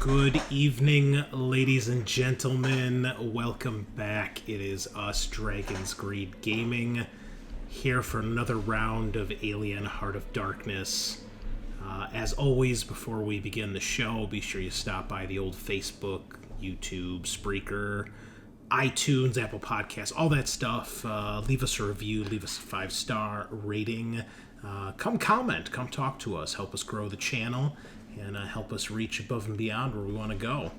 Good evening, ladies and gentlemen. Welcome back. It is us, Dragon's Greed Gaming, here for another round of Alien Heart of Darkness. As always, before we begin the show, be sure you stop by the old Facebook, YouTube, Spreaker, iTunes, Apple Podcasts, all that stuff. Leave us a review, leave us a 5-star rating. Come comment, come talk to us, help us grow the channel, and help us reach above and beyond where we want to go.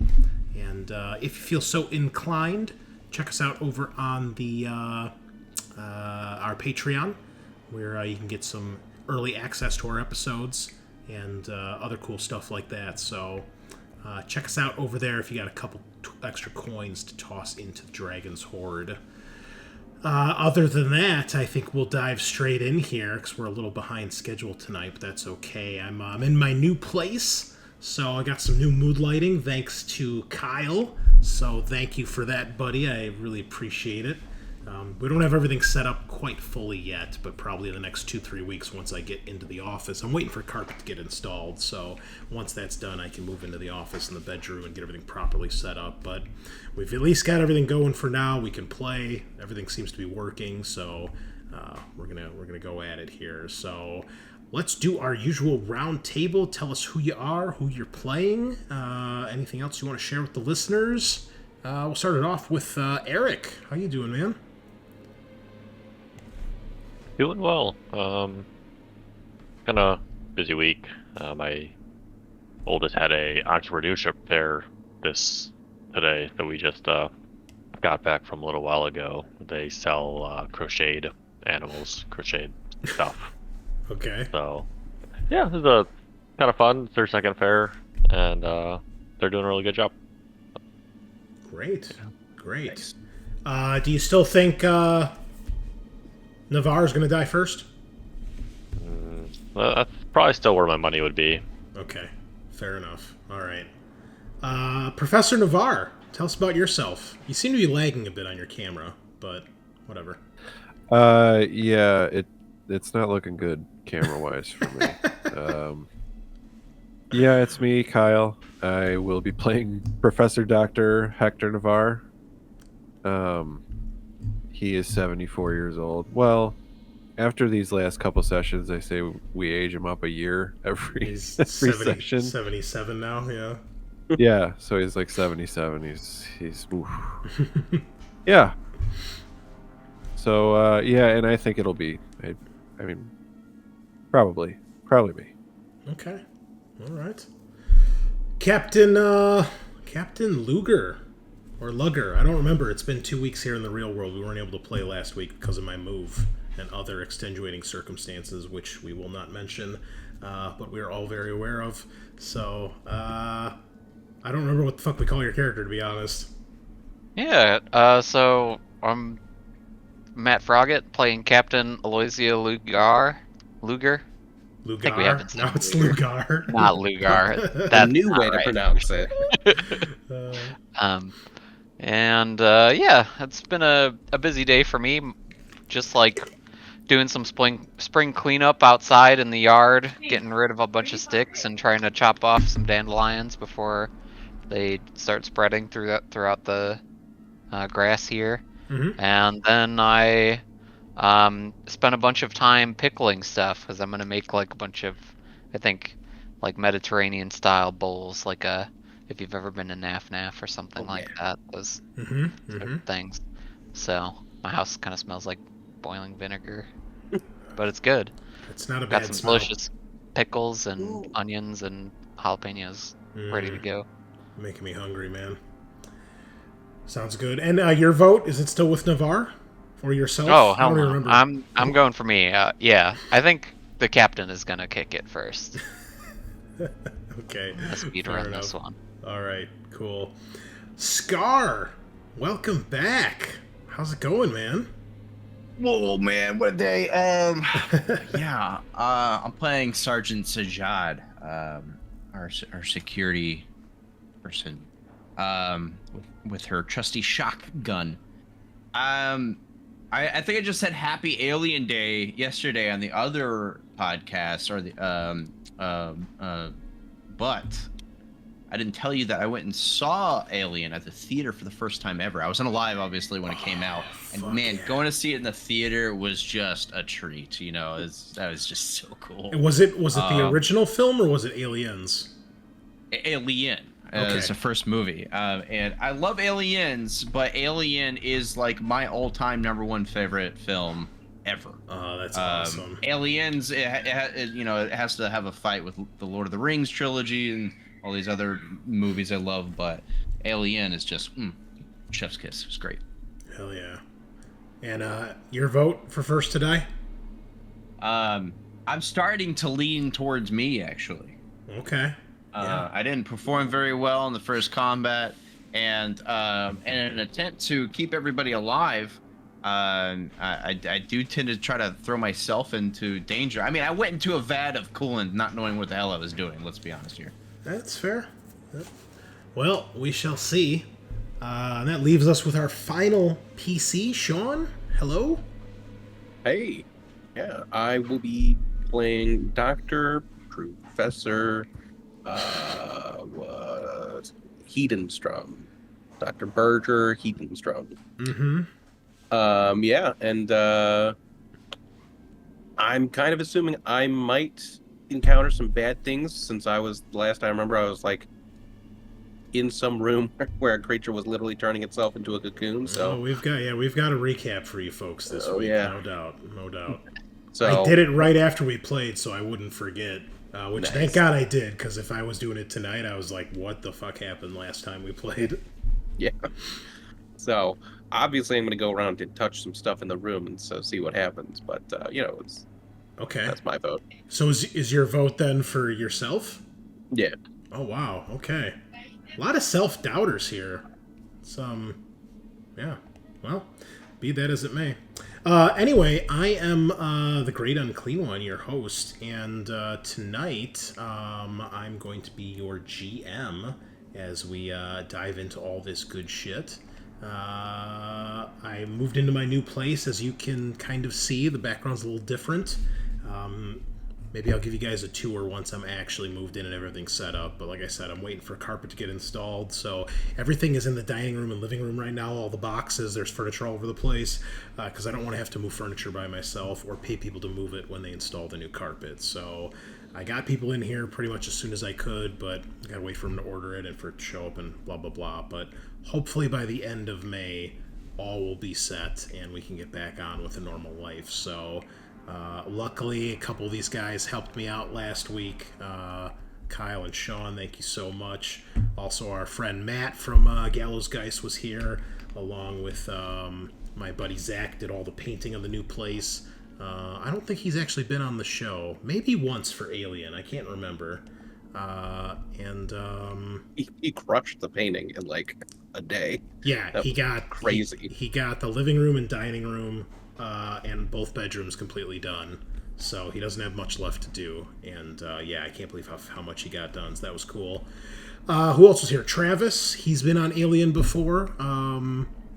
And if you feel so inclined, check us out over on the our Patreon, where you can get some early access to our episodes and other cool stuff like that. So check us out over there if you got a couple extra coins to toss into the Dragon's Hoard. Other than that, I think we'll dive straight in here because we're a little behind schedule tonight, but that's okay. I'm in my new place, so I got some new mood lighting thanks to Kyle. So thank you for that, buddy. I really appreciate it. We don't have everything set up quite fully yet, but probably in the next 2-3 weeks once I get into the office. I'm waiting for carpet to get installed, so once that's done, I can move into the office and the bedroom and get everything properly set up. But we've at least got everything going for now. We can play. Everything seems to be working, so we're gonna go at it here. So let's do our usual round table. Tell us who you are, who you're playing, anything else you want to share with the listeners. We'll start it off with Eric. How you doing, man? Doing well. Kind of busy week. My oldest had a entrepreneurship fair today that we just got back from a little while ago. They sell crocheted animals, crocheted stuff. Okay. So yeah, this is a kind of fun. It's their second fair, and they're doing a really good job. Great. Do you still think Navarre's going to die first? Well, that's probably still where my money would be. Okay, fair enough. All right. Professor Navarre, tell us about yourself. You seem to be lagging a bit on your camera, but whatever. Yeah, it's not looking good camera-wise for me. Yeah, it's me, Kyle. I will be playing Professor Dr. Hector Navarre. He is 74 years old. Well, after these last couple sessions, I say we age him up a year every session. 77 now, yeah. Yeah, so he's like 77. He's oof. Yeah. So yeah, and I think it'll be. I mean, probably me. Okay. All right. Captain Lugar. Or Lugar. I don't remember. It's been 2 weeks here in the real world. We weren't able to play last week because of my move and other extenuating circumstances, which we will not mention, but we're all very aware of. So, I don't remember what the fuck we call your character, to be honest. Yeah, so I'm Matt Froggatt playing Captain Aloysia Lugar. Lugar? think we haven't No, it's Lugar. Not Lugar. That's a new way right. to pronounce it. Yeah, it's been a busy day for me. Just like doing some spring cleanup outside in the yard, getting rid of a bunch of sticks and trying to chop off some dandelions before they start spreading throughout the grass here. Mm-hmm. And then I spent a bunch of time pickling stuff because I'm gonna make like a bunch of, I think, like Mediterranean style bowls, like if you've ever been to Naf or something that, those sort of things. So my house kind of smells like boiling vinegar, but it's good. It's not a Got bad some smell. delicious pickles and onions and jalapenos ready to go. Making me hungry, man. Sounds good. And your vote, is it still with Navarre? Or yourself? Oh, I hell don't no. remember. I'm going for me. Yeah, I think the captain is gonna kick it first. Okay. Speed Fair run enough. this one. All right, cool. Scaarr, welcome back. How's it going, man? Whoa, man, what a day. Yeah, I'm playing Sergeant Sajaad, our security person, with her trusty shotgun. I think I just said Happy Alien Day yesterday on the other podcast, or the but I didn't tell you that I went and saw Alien at the theater for the first time ever. I wasn't alive, obviously, when it came out. And man, going to see it in the theater was just a treat. You know, that was just so cool. And was it the original film or was it Aliens? Alien. Okay. It's the first movie. And I love Aliens, but Alien is like my all-time #1 favorite film ever. Oh, that's awesome. Aliens, it has to have a fight with the Lord of the Rings trilogy and all these other movies I love, but Alien is just chef's kiss. It's great. Hell yeah. And your vote for First to Die? I'm starting to lean towards me, actually. Okay. Yeah. I didn't perform very well in the first combat, and in an attempt to keep everybody alive, I do tend to try to throw myself into danger. I mean, I went into a vat of coolant not knowing what the hell I was doing, let's be honest here. That's fair. Well, we shall see. And that leaves us with our final PC. Sean, hello? Hey. Yeah, I will be playing Dr. Professor Hedenstrom. Dr. Berger Hedenstrom. Mm-hmm. Yeah, and I'm kind of assuming I might encounter some bad things since the last I remember I was like in some room where a creature was literally turning itself into a cocoon. So we've got a recap for you folks this week. Yeah. No doubt. So I did it right after we played, so I wouldn't forget. Which Nice. Thank God I did, because if I was doing it tonight, I was like, "What the fuck happened last time we played?" yeah. So obviously I'm going to go around and touch some stuff in the room and so see what happens. But it's Okay. that's my vote. So is your vote then for yourself? Yeah. Oh wow. Okay. A lot of self-doubters here. Yeah. Well, be that as it may. Anyway, I am the Great Unclean One, your host, and tonight I'm going to be your GM as we dive into all this good shit. I moved into my new place, as you can kind of see. The background's a little different. Maybe I'll give you guys a tour once I'm actually moved in and everything's set up. But like I said, I'm waiting for carpet to get installed. So everything is in the dining room and living room right now. All the boxes, there's furniture all over the place. Because I don't want to have to move furniture by myself or pay people to move it when they install the new carpet. So I got people in here pretty much as soon as I could. But I got to wait for them to order it and for it to show up and blah, blah, blah. But hopefully by the end of May, all will be set and we can get back on with a normal life. So... luckily, a couple of these guys helped me out last week. Kyle and Sean, thank you so much. Also, our friend Matt from Gallows Geist was here, along with my buddy Zach did all the painting of the new place. I don't think he's actually been on the show. Maybe once for Alien. I can't remember. He crushed the painting in like a day. Yeah, he got crazy. He got the living room and dining room and both bedrooms completely done. So he doesn't have much left to do. And I can't believe how much he got done. So that was cool. Who else was here? Travis. He's been on Alien before.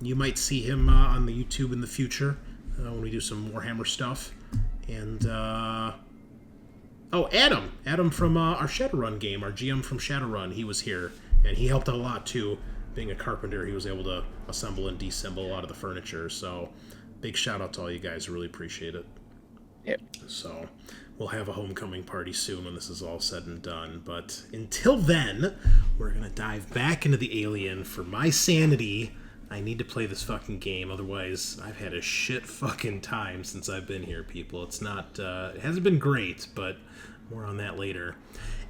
You might see him on the YouTube in the future when we do some Warhammer stuff. And Adam. Adam from our Shadowrun game, our GM from Shadowrun. He was here, and he helped out a lot too. Being a carpenter, he was able to assemble and deassemble a lot of the furniture. So big shout out to all you guys. Really appreciate it. Yep. So we'll have a homecoming party soon when this is all said and done. But until then, we're going to dive back into the Alien. For my sanity, I need to play this fucking game. Otherwise, I've had a shit fucking time since I've been here, people. It's not, it hasn't been great, but more on that later.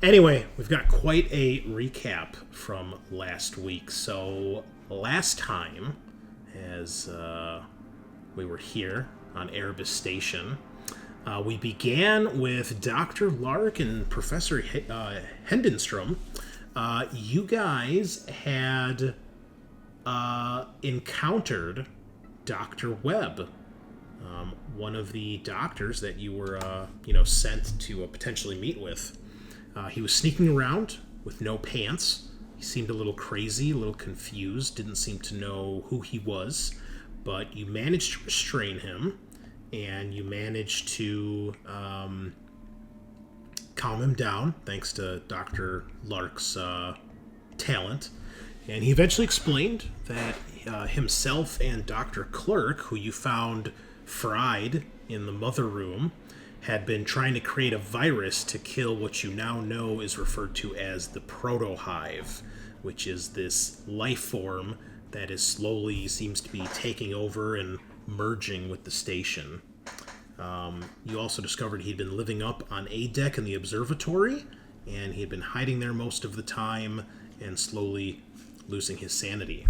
Anyway, we've got quite a recap from last week. So last time, as we were here on Erebus Station, we began with Dr. Lark and Professor Hedenstrom. You guys had encountered Dr. Webb, one of the doctors that you were, sent to potentially meet with. He was sneaking around with no pants. He seemed a little crazy, a little confused, didn't seem to know who he was, but you managed to restrain him, and you managed to calm him down, thanks to Dr. Lark's talent. And he eventually explained that himself and Dr. Clerk, who you found fried in the mother room, had been trying to create a virus to kill what you now know is referred to as the proto-hive, which is this life form that is slowly seems to be taking over and merging with the station. You also discovered he'd been living up on A deck in the observatory, and he had been hiding there most of the time and slowly losing his sanity.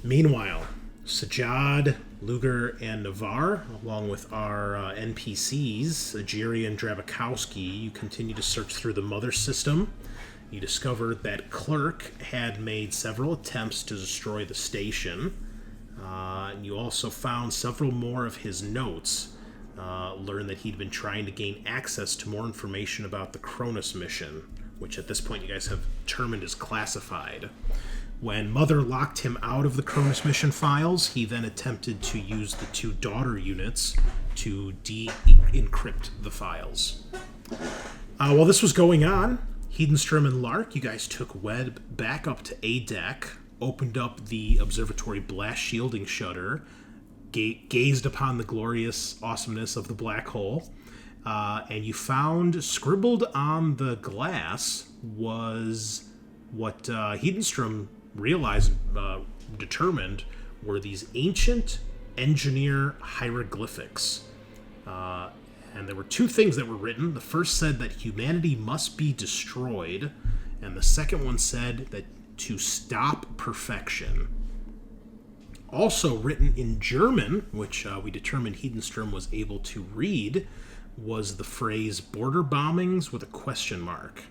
Meanwhile, Sajaad, Lugar, and Navarre, along with our NPCs, Ajiri and Drabakowski, you continue to search through the mother system. You discovered that Clerk had made several attempts to destroy the station. You also found several more of his notes. Learned that he'd been trying to gain access to more information about the Cronus mission, which at this point you guys have determined is classified. When Mother locked him out of the Cronus mission files, he then attempted to use the 2 daughter units to de-encrypt the files. While this was going on, Hedenstrom and Lark, you guys took Webb back up to A deck, opened up the observatory blast shielding shutter, gazed upon the glorious awesomeness of the black hole, and you found scribbled on the glass was what Hedenstrom realized, determined, were these ancient engineer hieroglyphics. And there were 2 things that were written. The first said that humanity must be destroyed, and the second one said that to stop perfection. Also written in German, which we determined Hedenstrom was able to read, was the phrase border bombings with a question mark.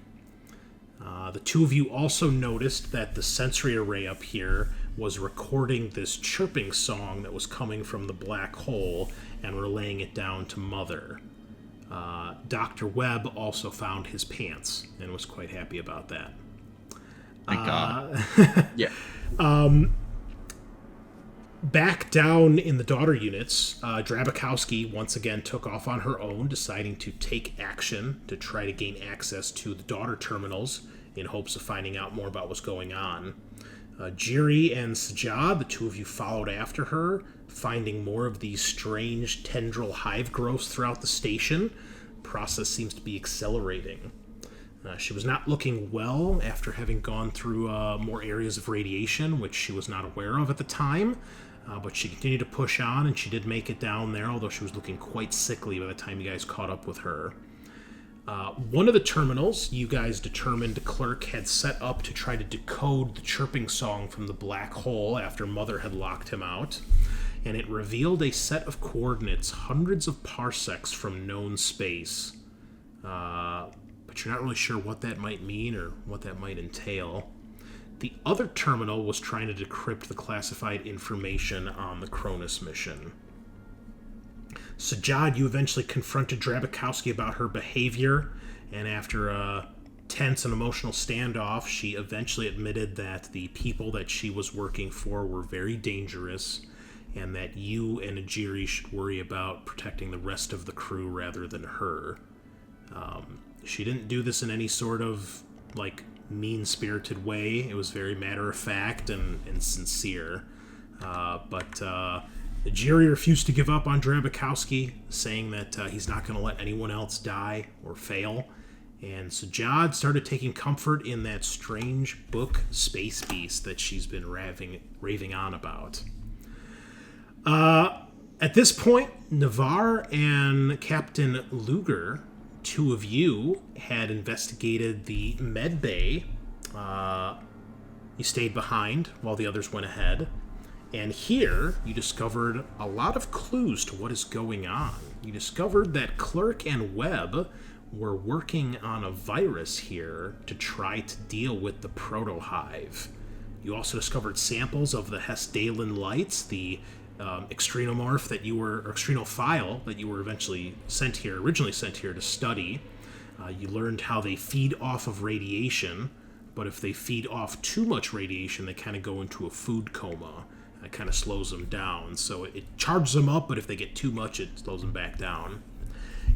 The 2 of you also noticed that the sensory array up here was recording this chirping song that was coming from the black hole and relaying it down to Mother. Dr. Webb also found his pants and was quite happy about that. Thank God. Yeah. Back down in the daughter units, Drabakowski once again took off on her own, deciding to take action to try to gain access to the daughter terminals in hopes of finding out more about what's going on. Jiri and Sajaad, the 2 of you followed after her, finding more of these strange tendril hive growths throughout the station. The process seems to be accelerating. She was not looking well after having gone through more areas of radiation, which she was not aware of at the time. But she continued to push on, and she did make it down there, although she was looking quite sickly by the time you guys caught up with her. One of the terminals you guys determined Clerk had set up to try to decode the chirping song from the black hole after Mother had locked him out, and it revealed a set of coordinates hundreds of parsecs from known space. But you're not really sure what that might mean or what that might entail. The other terminal was trying to decrypt the classified information on the Cronus mission. Sajaad, you eventually confronted Drabakowski about her behavior, and after a tense and emotional standoff, she eventually admitted that the people that she was working for were very dangerous, and that you and Ajiri should worry about protecting the rest of the crew rather than her. She didn't do this in any sort of, mean-spirited way. It was very matter-of-fact and sincere. But Ajiri refused to give up on Drabakowski, saying that he's not going to let anyone else die or fail. And Sajaad started taking comfort in that strange book, Space Beast, that she's been raving on about. At this point, Navarre and Captain Lugar, 2 of you, had investigated the med bay. You stayed behind while the others went ahead. And here, you discovered a lot of clues to what is going on. You discovered that Clerk and Webb were working on a virus here to try to deal with the proto-hive. You also discovered samples of the Hesdalen lights, the extrenomorph that you were, or extrenophile that you were originally sent here to study. You learned how they feed off of radiation, but if they feed off too much radiation, they kind of go into a food coma. It kind of slows them down. So it charges them up, but if they get too much, it slows them back down.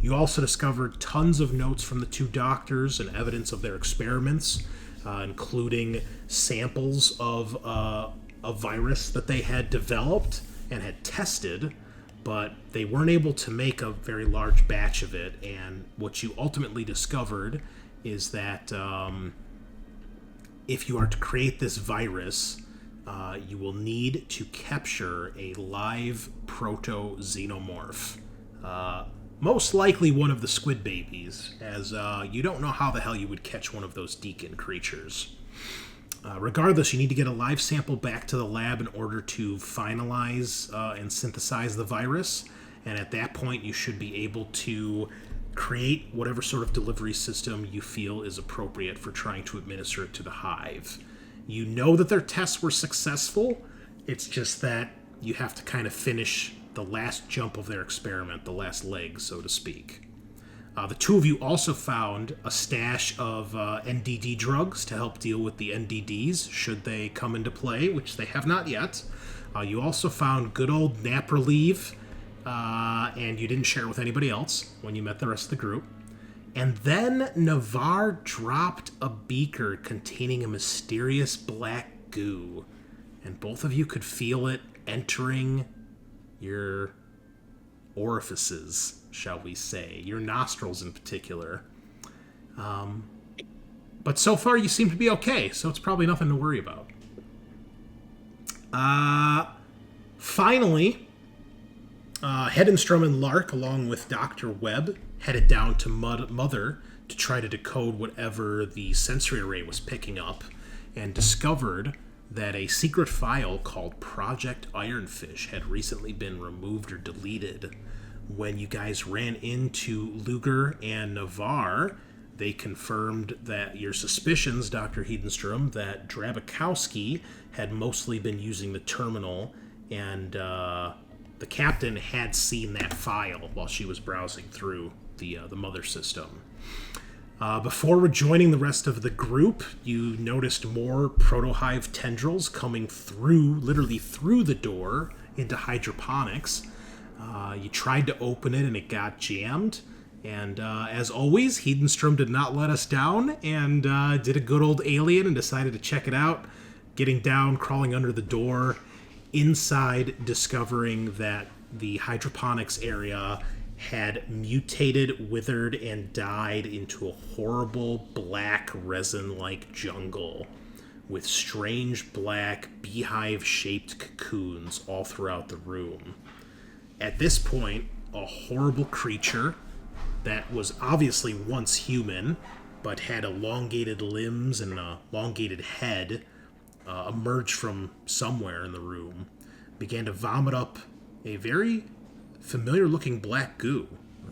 You also discovered tons of notes from the 2 doctors and evidence of their experiments. including samples of a virus that they had developed and had tested, but they weren't able to make a very large batch of it. And what you ultimately discovered is that if you are to create this virus, you will need to capture a live proto-xenomorph. Most likely one of the squid babies, as you don't know how the hell you would catch one of those deacon creatures. Regardless, you need to get a live sample back to the lab in order to finalize and synthesize the virus, and at that point you should be able to create whatever sort of delivery system you feel is appropriate for trying to administer it to the hive. You know that their tests were successful, it's just that you have to kind of finish the last jump of their experiment, the last leg, so to speak. The two of you also found a stash of NDD drugs to help deal with the NDDs, should they come into play, which they have not yet. You also found good old nap relief, and you didn't share it with anybody else when you met the rest of the group. And then Navarre dropped a beaker containing a mysterious black goo, and both of you could feel it entering your orifices, shall we say, your nostrils in particular. But so far you seem to be okay, so it's probably nothing to worry about. Finally, Hedenstrom and Lark, along with Dr. Webb, headed down to Mother to try to decode whatever the sensory array was picking up, and discovered that a secret file called Project Ironfish had recently been removed or deleted. When you guys ran into Lugar and Navarre, they confirmed that your suspicions, Dr. Hedenstrom, that Drabakowski had mostly been using the terminal, and the captain had seen that file while she was browsing through the Mother system. Before rejoining the rest of the group, you noticed more protohive tendrils coming through, literally through the door into hydroponics. You tried to open it and it got jammed. And as always, Hedenstrom did not let us down and did a good old alien and decided to check it out. Getting down, crawling under the door, inside discovering that the hydroponics area had mutated, withered, and died into a horrible black resin-like jungle with strange black beehive-shaped cocoons all throughout the room. At this point, a horrible creature that was obviously once human, but had elongated limbs and an elongated head, emerged from somewhere in the room, began to vomit up a very familiar-looking black goo,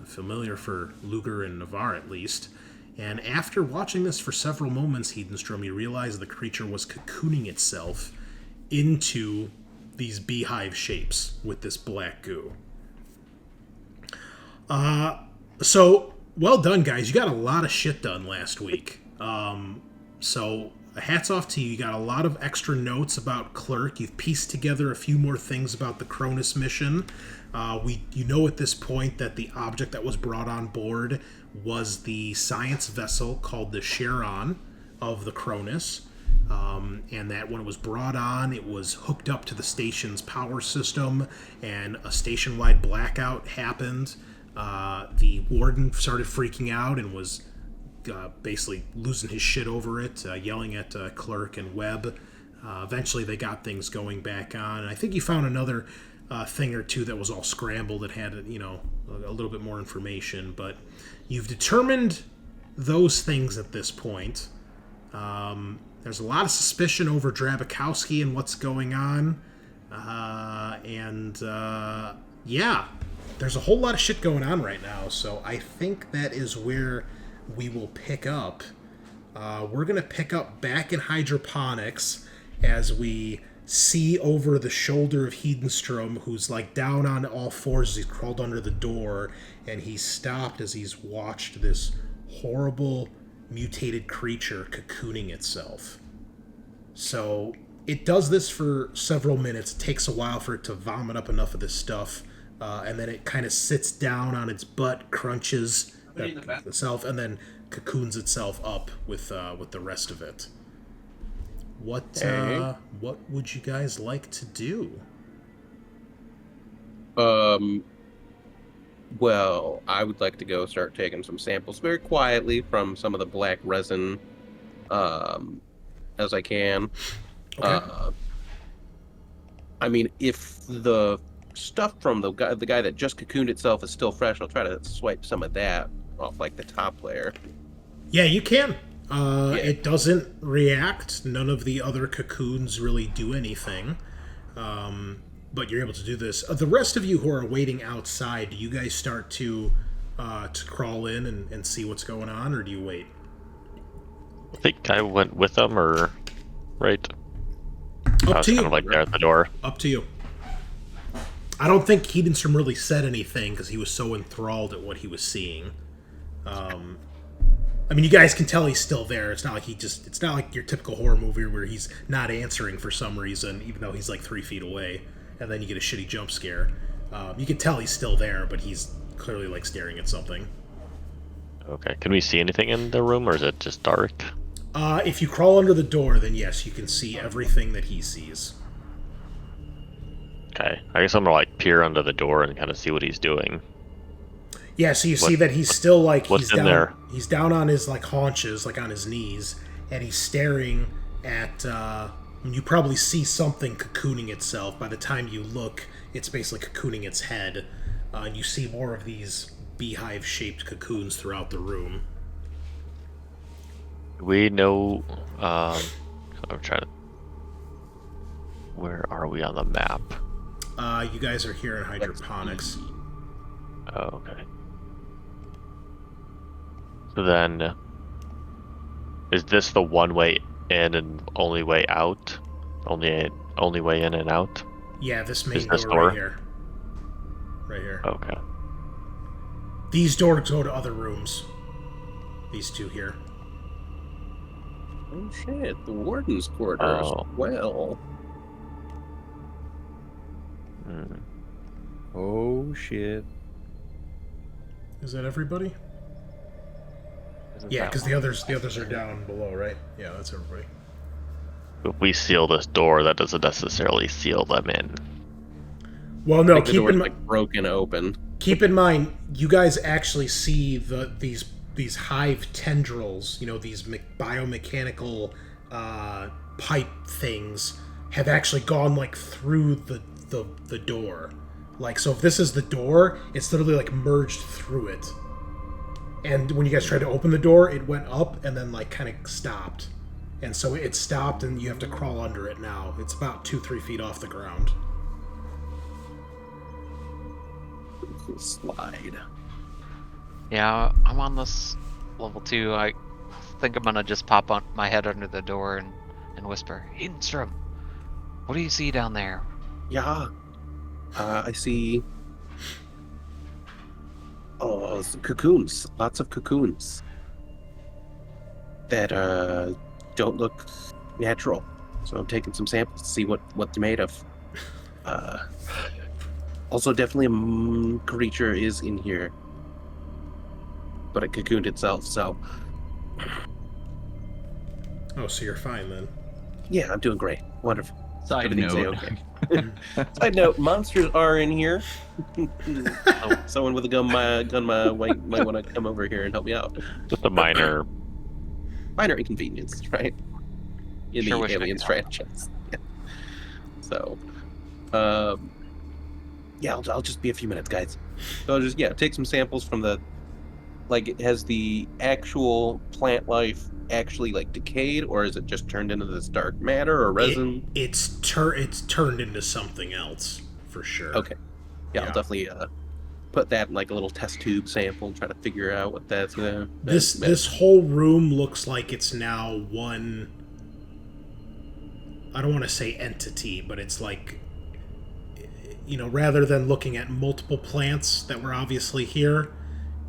familiar for Lugar and Navarre at least. And after watching this for several moments, Hedenstrom, you realize the creature was cocooning itself into these beehive shapes with this black goo. So, well done, guys. You got a lot of shit done last week. So, hats off to you. You got a lot of extra notes about Clerk. You've pieced together a few more things about the Cronus mission. You know at this point that the object that was brought on board was the science vessel called the Charon of the Cronus. And that when it was brought on, it was hooked up to the station's power system, and a station-wide blackout happened. The warden started freaking out and was basically losing his shit over it, yelling at Clerk and Webb. Eventually they got things going back on, and I think you found another thing or two that was all scrambled that had, a little bit more information, but you've determined those things at this point. There's a lot of suspicion over Drabakowski and what's going on, yeah, there's a whole lot of shit going on right now, so I think that is where we will pick up. We're going to pick up back in hydroponics as we see over the shoulder of Hedenstrom, who's like down on all fours as he's crawled under the door, and he's stopped as he's watched this horrible mutated creature cocooning itself. So it does this for several minutes. It takes a while for it to vomit up enough of this stuff, and then it kind of sits down on its butt, crunches itself, and then cocoons itself up with the rest of it. What would you guys like to do? Well, I would like to go start taking some samples very quietly from some of the black resin, as I can. Okay. I mean, if the stuff from the guy that just cocooned itself is still fresh, I'll try to swipe some of that off, like the top layer. Yeah, you can. It doesn't react. None of the other cocoons really do anything. But you're able to do this. The rest of you who are waiting outside, do you guys start to crawl in and see what's going on, or do you wait? I think I went with them, or right? I Up was to you. kind of like there at the door. Up to you. I don't think Hedenstrom really said anything because he was so enthralled at what he was seeing. I mean, you guys can tell he's still there. It's not like it's not like your typical horror movie where he's not answering for some reason, even though he's like 3 feet away, and then you get a shitty jump scare. You can tell he's still there, but he's clearly like staring at something. Okay. Can we see anything in the room, or is it just dark? If you crawl under the door, then yes, you can see everything that he sees. Okay. I guess I'm gonna like peer under the door and kind of see what he's doing. Yeah, so you see that he's still like what's he's in down. there? He's down on his like haunches, like on his knees, and he's staring at. You probably see something cocooning itself. By the time you look, it's basically cocooning its head, and you see more of these beehive-shaped cocoons throughout the room. We know. I'm trying to. Where are we on the map? You guys are here in hydroponics. Oh, okay. So then, is this the one way in and only way out? Only way in and out? Yeah, this main Is this door door? right here. Right here. Okay. These doors go to other rooms. These two here. Oh shit, the warden's quarters. Oh. Well, Hmm. Oh shit. Is that everybody? Isn't Yeah, that because one? the others are down below, right? Yeah, that's everybody. If we seal this door, that doesn't necessarily seal them in. Well, no, like the door's like broken open. keep in mind, you guys actually see these hive tendrils. You know, these biomechanical pipe things have actually gone like through the door. Like, so if this is the door, it's literally like merged through it. And when you guys tried to open the door, it went up and then like kind of stopped. And so it stopped, and you have to crawl under it now. It's about 2-3 feet off the ground. Slide. Yeah, I'm on this level 2. I think I'm gonna just pop on my head under the door and whisper, Hedenstrom, what do you see down there? Yeah. I see. Oh, some cocoons. Lots of cocoons. That don't look natural. So I'm taking some samples to see what they're made of. Also, definitely a creature is in here. But it cocooned itself, so... Oh, so you're fine then. Yeah, I'm doing great. Wonderful. Side Everything's note. A-okay. Side note, monsters are in here. Someone with a gun might want to come over here and help me out. Just a minor. Minor inconvenience, right? In Sure the wish I Aliens could help. franchise. Yeah. So, yeah, I'll just be a few minutes, guys. So I'll just, take some samples from the, like, has the actual plant life actually, like, decayed, or is it just turned into this dark matter or resin? It's turned into something else, for sure. Okay. Yeah, Yeah. I'll definitely put that in, like, a little test tube sample and try to figure out what that's gonna... This whole room looks like it's now one... I don't want to say entity, but it's like... You know, rather than looking at multiple plants that were obviously here,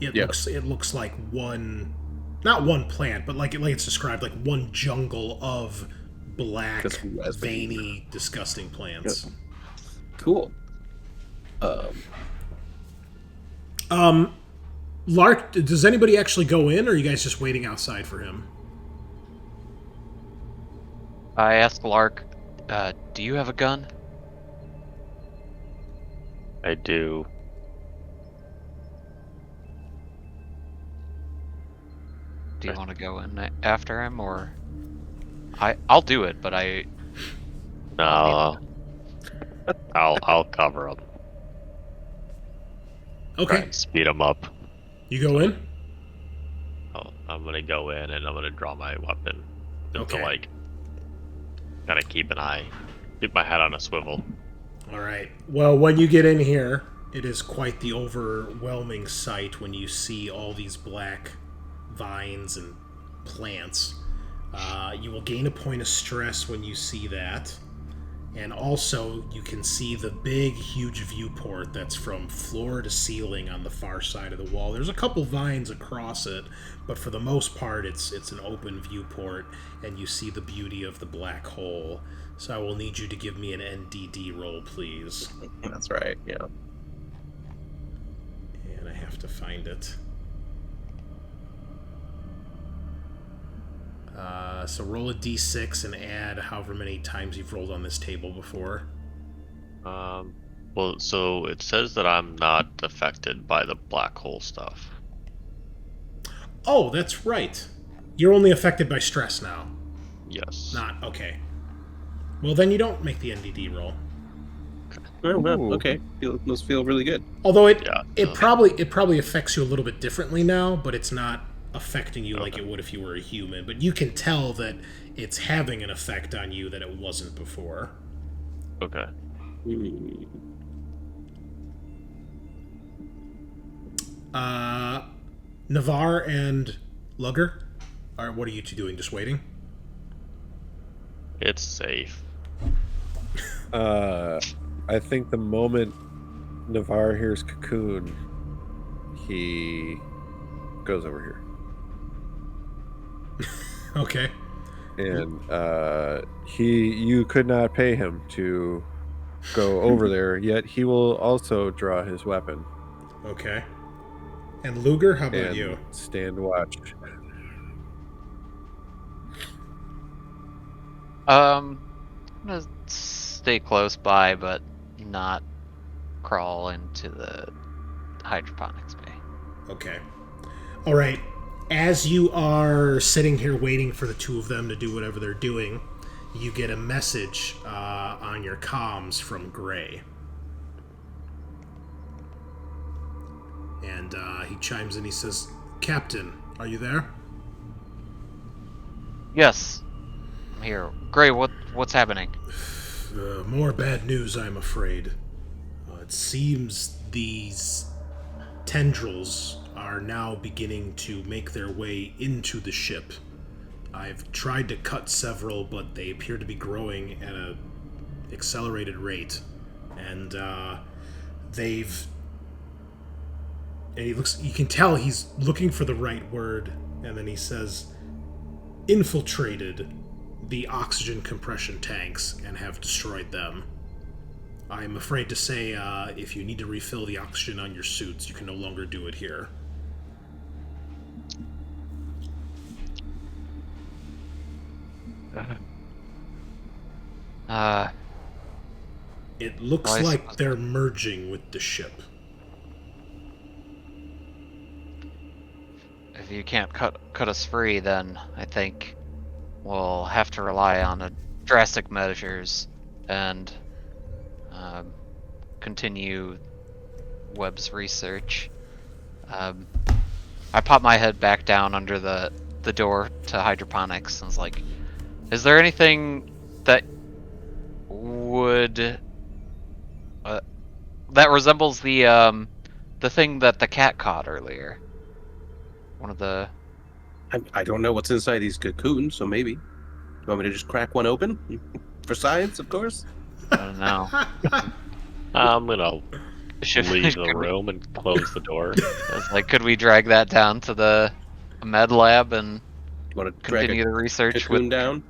it looks like one... Not one plant, but like it's described, like one jungle of black, Just resin. veiny, disgusting plants. Cool. Lark, does anybody actually go in, or are you guys just waiting outside for him? I asked Lark, do you have a gun? I do. Do you want to go in after him, or I'll do it, but No. I'll cover him. Try Okay, and speed him up. you go in. I'm gonna go in and I'm gonna draw my weapon. Just to Okay. like kind of keep my head on a swivel. All right. Well, when you get in here, it is quite the overwhelming sight when you see all these black vines and plants. You will gain a point of stress when you see that. And also, you can see the big, huge viewport that's from floor to ceiling on the far side of the wall. There's a couple vines across it, but for the most part, it's an open viewport, and you see the beauty of the black hole. So I will need you to give me an NDD roll, please. That's right. Yeah. And I have to find it. So roll a d6 and add however many times you've rolled on this table before. Well, so it says that I'm not affected by the black hole stuff. Oh, that's right. You're only affected by stress now. Yes. Not okay. Well, then you don't make the NDD roll. Oh, well, Ooh. okay. Must feel really good. Although it Yeah, probably affects you a little bit differently now, but it's not affecting you like Okay. it would if you were a human. But you can tell that it's having an effect on you that it wasn't before. Okay. Hmm. Navarre and Lugar, what are you two doing? Just waiting? It's safe. I think the moment Navarre hears cocoon, he goes over here. Okay. And you could not pay him to go over there, yet he will also draw his weapon Okay. And Lugar, how about and you? stand watch. I'm gonna stay close by, but not crawl into the hydroponics bay. Okay. All right. As you are sitting here waiting for the two of them to do whatever they're doing, you get a message on your comms from Gray. And he chimes in. He says, "Captain, are you there?" Yes, I'm here. Gray, what's happening? More bad news, I'm afraid. It seems these tendrils are now beginning to make their way into the ship. I've tried to cut several, but they appear to be growing at an accelerated rate. And they've... And you can tell he's looking for the right word, and then he says, infiltrated the oxygen compression tanks and have destroyed them. I'm afraid to say, if you need to refill the oxygen on your suits, you can no longer do it here. It looks Well, I like suppose- they're merging with the ship. If you can't cut us free, then I think we'll have to rely on drastic measures and continue Webb's research. I popped my head back down under the door to hydroponics and was like, "Is there anything that would that resembles the thing that the cat caught earlier? One of the." I don't know what's inside these cocoons, so maybe. You want me to just crack one open? For science, of course. I don't know. I'm gonna Should leave the could we- room and close the door. I was like, could we drag that down to the med lab and You want to drag continue a the research cocoon with? down?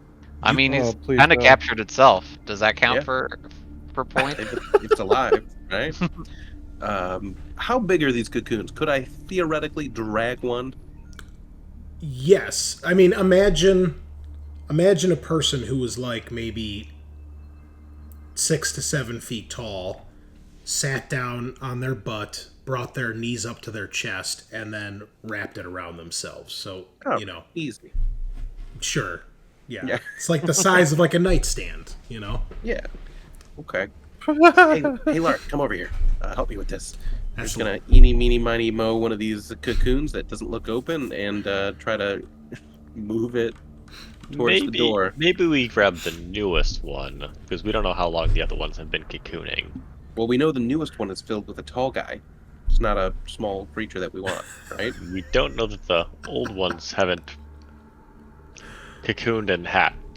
I mean, Oh, he's please kind of no. captured itself. Does that count Yeah. for points? It's alive, right? How big are these cocoons? Could I theoretically drag one? Yes. I mean, imagine imagine a person who was like maybe 6 to 7 feet tall, sat down on their butt, brought their knees up to their chest, and then wrapped it around themselves. So, Easy. Sure. Yeah. Yeah. It's like the size of like a nightstand, Yeah. Okay. Hey, Lark, come over here. Help me with this. I'm just gonna eeny, meeny, miny, moe one of these cocoons that doesn't look open and try to move it towards the door. Maybe we grab the newest one, because we don't know how long the other ones have been cocooning. Well, we know the newest one is filled with a tall guy. It's not a small creature that we want, right? We don't know that the old ones haven't cocooned and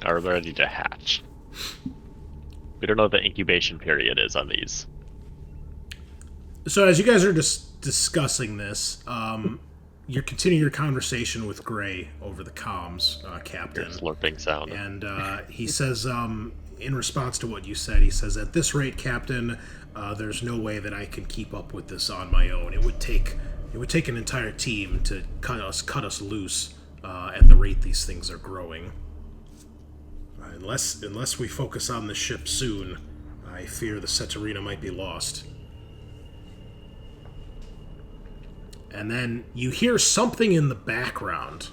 are ready to hatch. We don't know what the incubation period is on these. So as you guys are discussing this, you're continuing your conversation with Gray over the comms, Captain. Your slurping sound. And he says, in response to what you said, he says, "At this rate, Captain, there's no way that I can keep up with this on my own. It would take an entire team to cut us loose at the rate these things are growing. Unless we focus on the ship soon, I fear the Ceterina might be lost." And then you hear something in the background,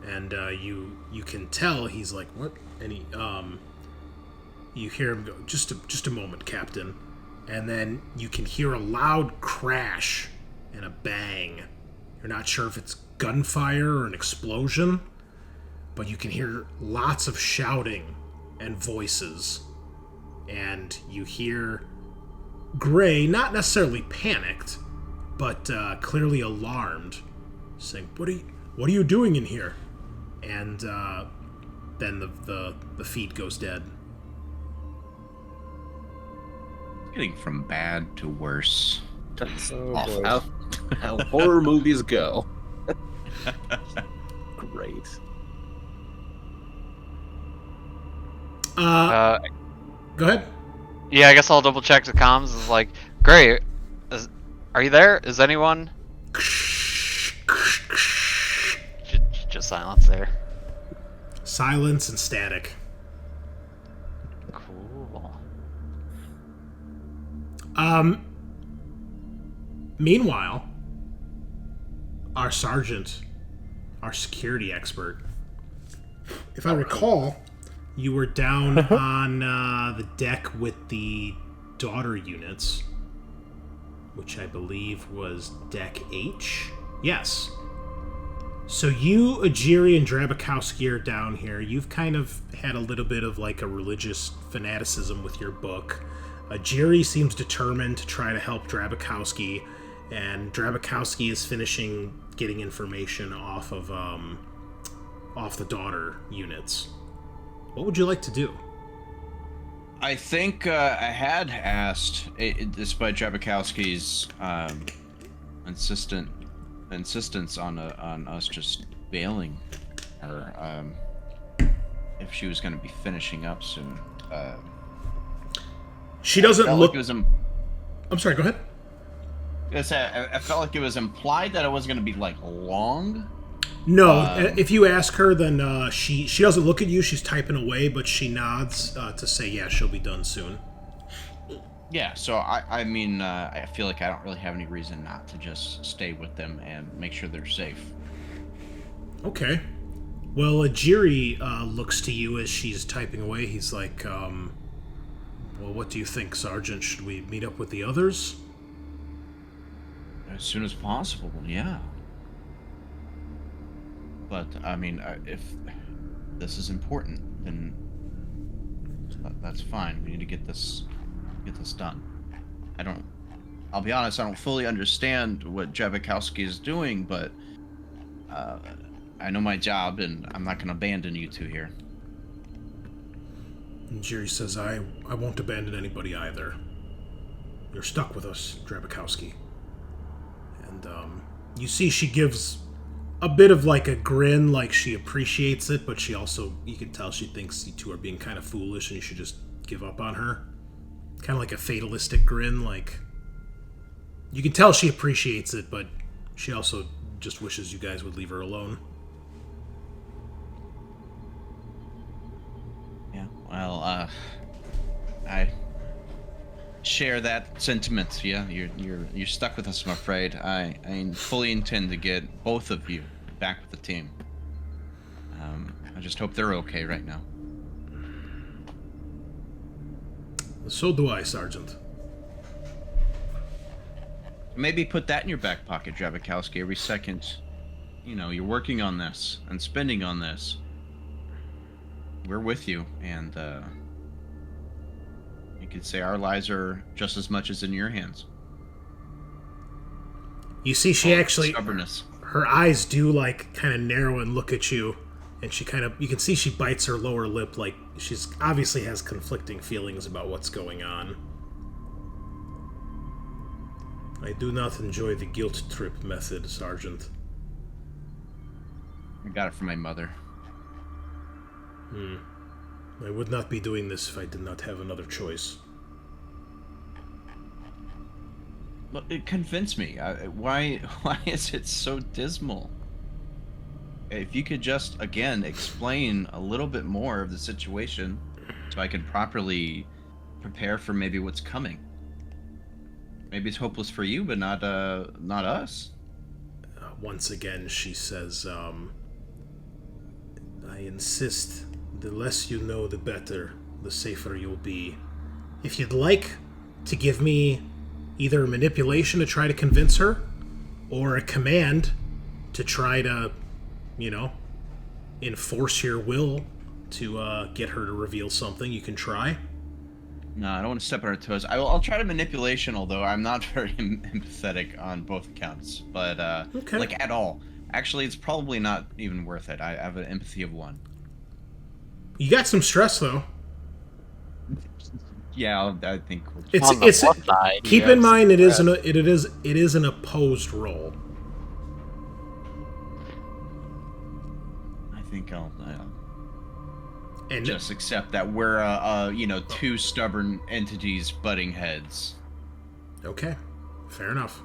and you can tell he's like, "What?" And you hear him go, "Just a moment, Captain." And then you can hear a loud crash and a bang. You're not sure if it's gunfire or an explosion, but you can hear lots of shouting and voices. And you hear Gray, not necessarily panicked, but clearly alarmed, saying, "What are you doing in here?" And then the feed goes dead. Getting from bad to worse. That's boy. how horror movies go. Great. Go ahead. Yeah, I guess I'll double check the comms. It's like, Gray, are you there? Is anyone? Just silence there. Silence and static. Cool. Meanwhile, our sergeant, our security expert, if I recall, you were down on the deck with the daughter units, which I believe was Deck H? Yes. So you, Ajiri, and Drabakowski are down here. You've kind of had a little bit of like a religious fanaticism with your book. Ajiri seems determined to try to help Drabakowski, and Drabakowski is finishing getting information off the daughter units. What would you like to do? I think I had asked, despite Drabakowski's insistence on us just bailing her, if she was going to be finishing up soon. She doesn't look. Like I'm sorry. Go ahead. I felt like it was implied that it was going to be like long. No, if you ask her, then she doesn't look at you. She's typing away, but she nods to say, "Yeah, she'll be done soon." Yeah, so I mean, I feel like I don't really have any reason not to just stay with them and make sure they're safe. Okay. Well, Ajiri looks to you as she's typing away. He's like, "Well, what do you think, Sergeant? Should we meet up with the others?" As soon as possible, yeah. But I mean, if this is important, then that's fine. We need to get this done. I'll be honest, I don't fully understand what Drabakowski is doing, but I know my job, and I'm not going to abandon you two here. And Jerry says, I won't abandon anybody either. You're stuck with us, Drabakowski. And you see she gives a bit of like a grin, like she appreciates it, but she also, you can tell she thinks you two are being kind of foolish and you should just give up on her. Kind of like a fatalistic grin, like you can tell she appreciates it, but she also just wishes you guys would leave her alone. I share that sentiment. Yeah, you're stuck with us, I'm afraid. I fully intend to get both of you back with the team. I just hope they're okay right now. So do I, Sergeant. Maybe put that in your back pocket, Drabikowski. Every second, you're working on this and spending on this. We're with you, and you could say our lives are just as much as in your hands. You see, she actually, stubbornness. Her eyes do like kind of narrow and look at you, and you can see she bites her lower lip, like she's obviously has conflicting feelings about what's going on. I do not enjoy the guilt trip method, Sergeant. I got it from my mother. I would not be doing this if I did not have another choice. Well, it convinced me. Why is it so dismal? If you could just, again, explain a little bit more of the situation so I could properly prepare for maybe what's coming. Maybe it's hopeless for you, but not us. Once again, she says, I insist, the less you know, the better, the safer you'll be. If you'd like to give me either a manipulation to try to convince her, or a command to try to, enforce your will to get her to reveal something, you can try. No, I don't want to step on her toes. I'll try to manipulation, although I'm not very empathetic on both accounts. But, okay. Like, at all. Actually, it's probably not even worth it. I have an empathy of 1. You got some stress, though. Yeah, I think we'll On the plus side, keep in mind it is an opposed roll. I think I'll And just accept that we're two stubborn entities butting heads. Okay, fair enough.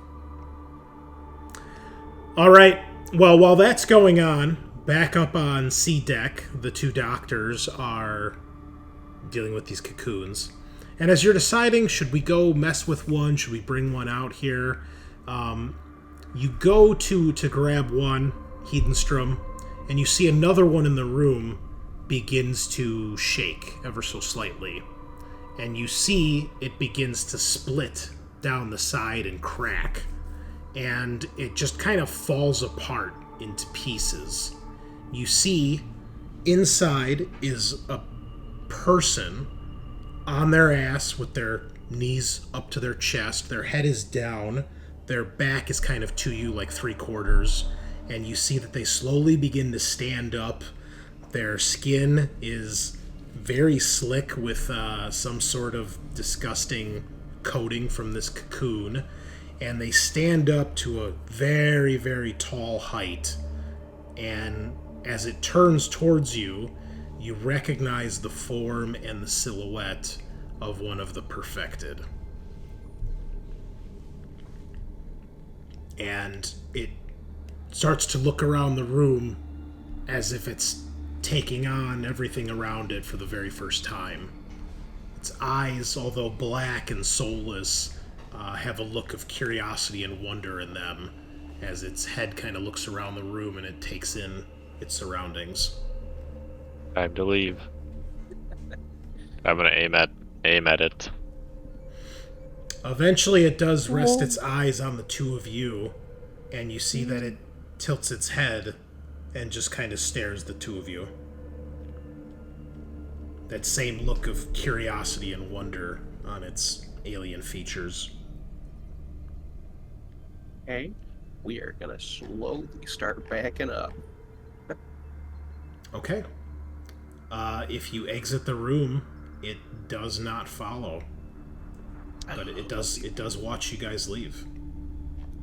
All right. Well, while that's going on, back up on C deck, the 2 doctors are dealing with these cocoons. And as you're deciding, should we go mess with one? Should we bring one out here? You go to grab one, Hedenstrom, and you see another one in the room begins to shake ever so slightly. And you see it begins to split down the side and crack. And it just kind of falls apart into pieces. You see inside is a person on their ass with their knees up to their chest. Their head is down. Their back is kind of to you like 3/4. And you see that they slowly begin to stand up. Their skin is very slick with some sort of disgusting coating from this cocoon. And they stand up to a very, very tall height. And as it turns towards you, you recognize the form and the silhouette of one of the perfected. And it starts to look around the room as if it's taking on everything around it for the very first time. Its eyes, although black and soulless, have a look of curiosity and wonder in them as its head kind of looks around the room and it takes in its surroundings. Time to leave. I'm gonna aim at it. Eventually it does rest its eyes on the 2 of you, and you see that it tilts its head and just kind of stares the 2 of you. That same look of curiosity and wonder on its alien features. Okay, we are gonna slowly start backing up. Okay. If you exit the room, it does not follow. But it does watch you guys leave.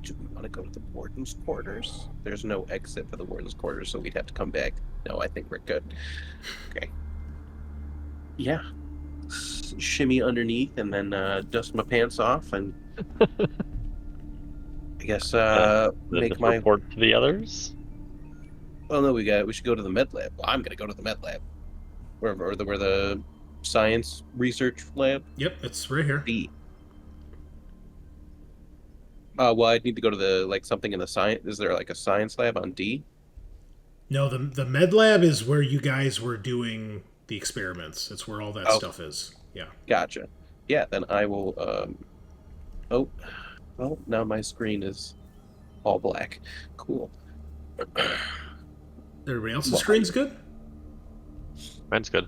Do we want to go to the warden's quarters? There's no exit for the warden's quarters, so we'd have to come back. No, I think we're good. Okay. Yeah. Shimmy underneath and then dust my pants off and I guess make my report to the others. Well, no, we should go to the med lab. Well, I'm gonna go to the med lab, where the science research lab? Yep, it's right here. D. Well, I'd need to go to the something in the science. Is there like a science lab on D? No, the med lab is where you guys were doing the experiments. It's where all that stuff is. Yeah. Gotcha. Yeah, then I will. Oh, well, now my screen is all black. Cool. Everybody else's screen's good? Mine's good.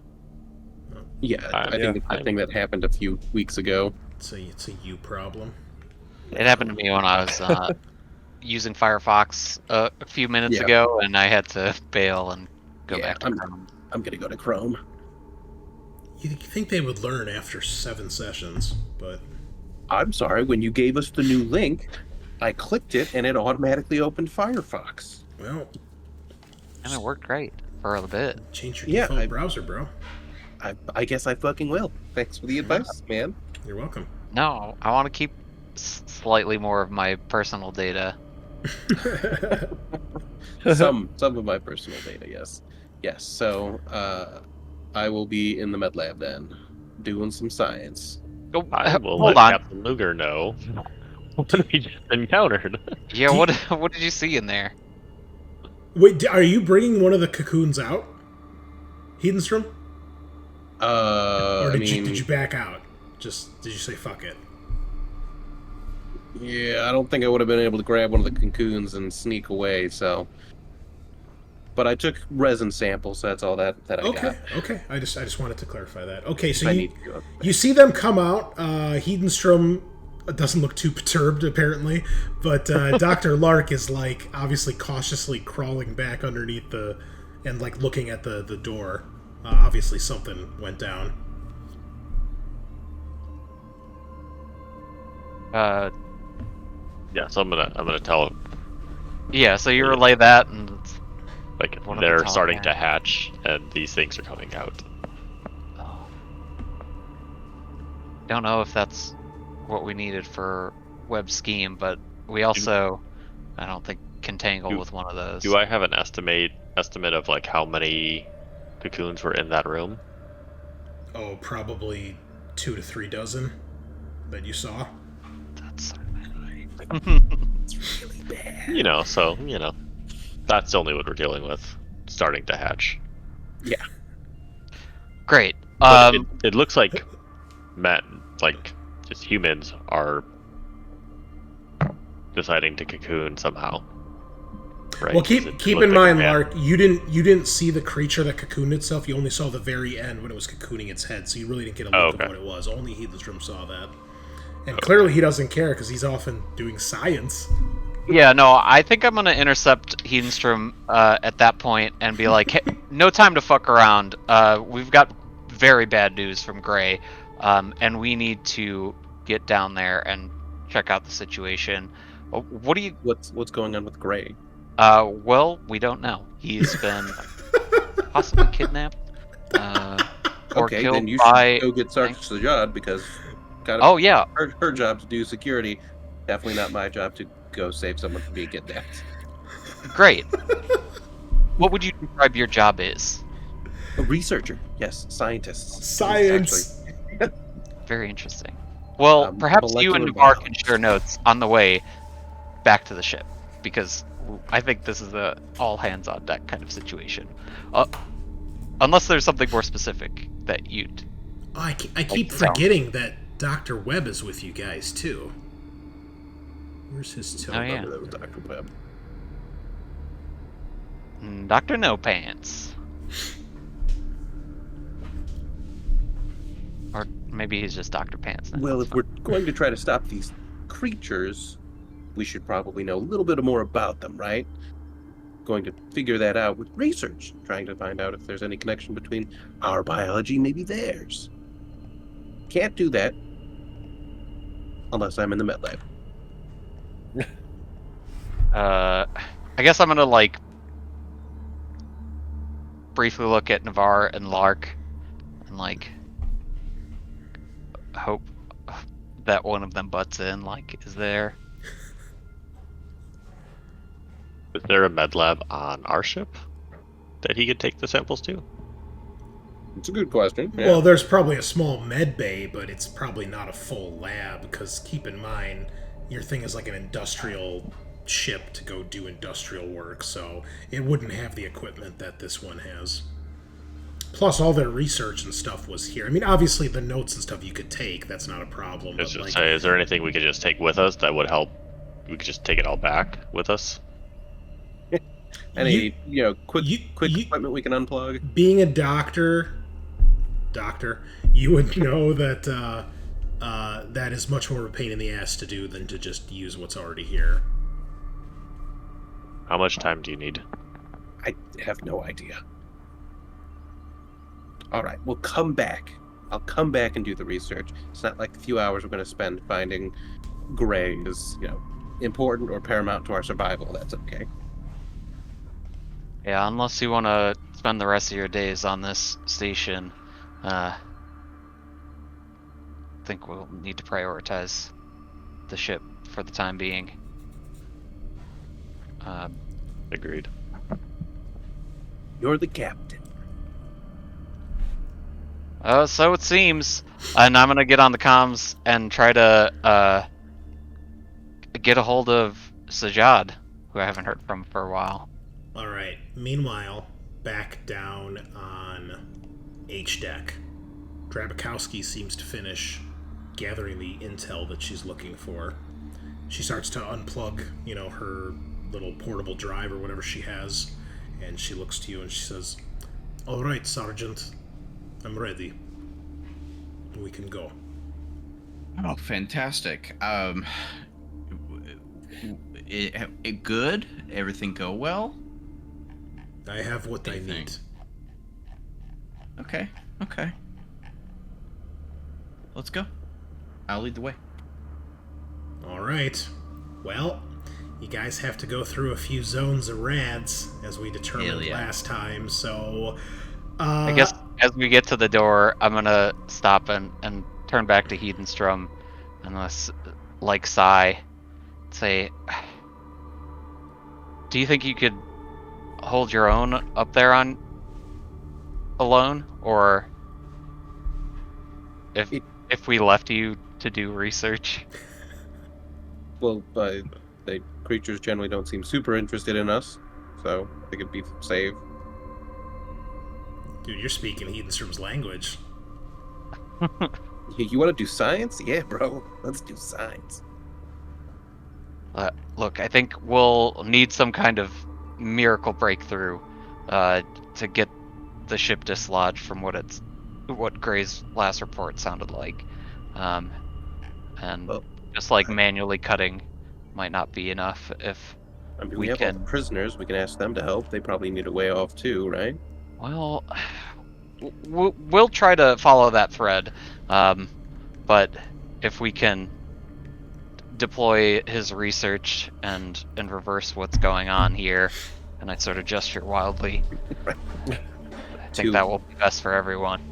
Yeah, I think it's the thing that happened a few weeks ago. It's a you problem. It happened to me when I was using Firefox a few minutes ago, and I had to bail and go back to Chrome. I'm gonna go to Chrome. You'd think they would learn after 7 sessions, but... I'm sorry, when you gave us the new link, I clicked it and it automatically opened Firefox. Well... And it worked great for a bit. Change your default browser, bro. I guess I fucking will. Thanks for the advice, man. You're welcome. No, I want to keep slightly more of my personal data. some of my personal data, yes. Yes, so I will be in the med lab then, doing some science. Oh, I will hold let on. Captain Lugar know what we just encountered. Yeah, what did you see in there? Wait, are you bringing one of the cocoons out? Hedenstrom? Or did you back out? Did you say fuck it? Yeah, I don't think I would have been able to grab one of the cocoons and sneak away, so... But I took resin samples, so that's all that I got. Okay. I just wanted to clarify that. Okay, so you see them come out. Hedenstrom doesn't look too perturbed, apparently, but Dr. Lark is, obviously cautiously crawling back underneath and, looking at the door. Obviously something went down. Yeah, so I'm gonna tell him. Yeah, so you relay that, and they're starting to hatch, and these things are coming out. Don't know if that's what we needed for web scheme, but we also, I don't think, can tangle with one of those. Do I have an estimate of how many cocoons were in that room? Oh, probably 2 to 3 dozen that you saw. That's It's really bad. So that's only what we're dealing with. Starting to hatch. Yeah. Great. But it looks like just humans are deciding to cocoon somehow. Right? Well, keep in mind, Lark, you didn't see the creature that cocooned itself. You only saw the very end when it was cocooning its head, so you really didn't get a look of what it was. Only Hedenstrom saw that. And clearly he doesn't care because he's often doing science. Yeah, no, I think I'm gonna intercept Hedenstrom at that point and be like, hey, no time to fuck around. We've got very bad news from Gray, and we need to get down there and check out the situation. What do you? What's going on with Gray? Well, we don't know. He's been possibly kidnapped or Okay, killed then you by. should go get Sergeant Sajaad because Oh yeah, her job to do security. Definitely not my job to go save someone from being kidnapped. great. What would you describe your job is? A researcher, yes, scientist. Science. Very interesting. Well, perhaps you and Navarre can share notes on the way back to the ship, because I think this is a all hands on deck kind of situation. Unless there's something more specific that you'd. I keep forgetting that Dr. Webb is with you guys too. Where's his toe? Oh, yeah. That was Dr. Webb. Dr. No Pants. Or maybe he's just Dr. Pants now. Well, if we're going to try to stop these creatures, we should probably know a little bit more about them, right? Going to figure that out with research, trying to find out if there's any connection between our biology, maybe theirs. Can't do that unless I'm in the med lab. I guess I'm gonna briefly look at Navarre and Lark and hope that one of them butts in. Is there? Is there a med lab on our ship that he could take the samples to? It's a good question. Yeah. Well, there's probably a small med bay, but it's probably not a full lab, because keep in mind, your thing is like an industrial ship to go do industrial work, so it wouldn't have the equipment that this one has. Plus, all their research and stuff was here. I mean, obviously, the notes and stuff you could take, that's not a problem. I was just say, is there anything we could just take with us that would help? We could just take it all back with us? Any, quick equipment we can unplug? Being a doctor, you would know that that is much more of a pain in the ass to do than to just use what's already here. How much time do you need? I have no idea. All right, we'll come back. I'll come back and do the research. It's not like the few hours we're going to spend finding Gray is, important or paramount to our survival. That's okay. Yeah, unless you want to spend the rest of your days on this station, I think we'll need to prioritize the ship for the time being. Agreed. You're the captain. So it seems. And I'm gonna get on the comms and try to get a hold of Sajaad, who I haven't heard from for a while. Alright, meanwhile, back down on H-Deck. Drabikowski seems to finish gathering the intel that she's looking for. She starts to unplug, her little portable drive or whatever she has, and she looks to you and she says, "Alright, Sergeant. I'm ready. We can go." Oh, fantastic. It good? Everything go well? I have what I need. Okay. Let's go. I'll lead the way. Alright. Well, you guys have to go through a few zones of rads, as we determined last time, so... I guess as we get to the door, I'm gonna stop and turn back to Hedenstrom and sigh, say, "Do you think you could hold your own up there on alone, or if we left you to do research?" Well, the creatures generally don't seem super interested in us, so they could be safe. Dude, you're speaking Hedenstrom's language. You want to do science? Yeah, bro. Let's do science. Look, I think we'll need some kind of miracle breakthrough to get the ship dislodged from what Gray's last report sounded like. Just manually cutting might not be enough if we have all the prisoners. We can ask them to help. They probably need a way off too, right? Well, we'll try to follow that thread, but if we can deploy his research and reverse what's going on here, and I sort of gesture wildly, I think that will be best for everyone.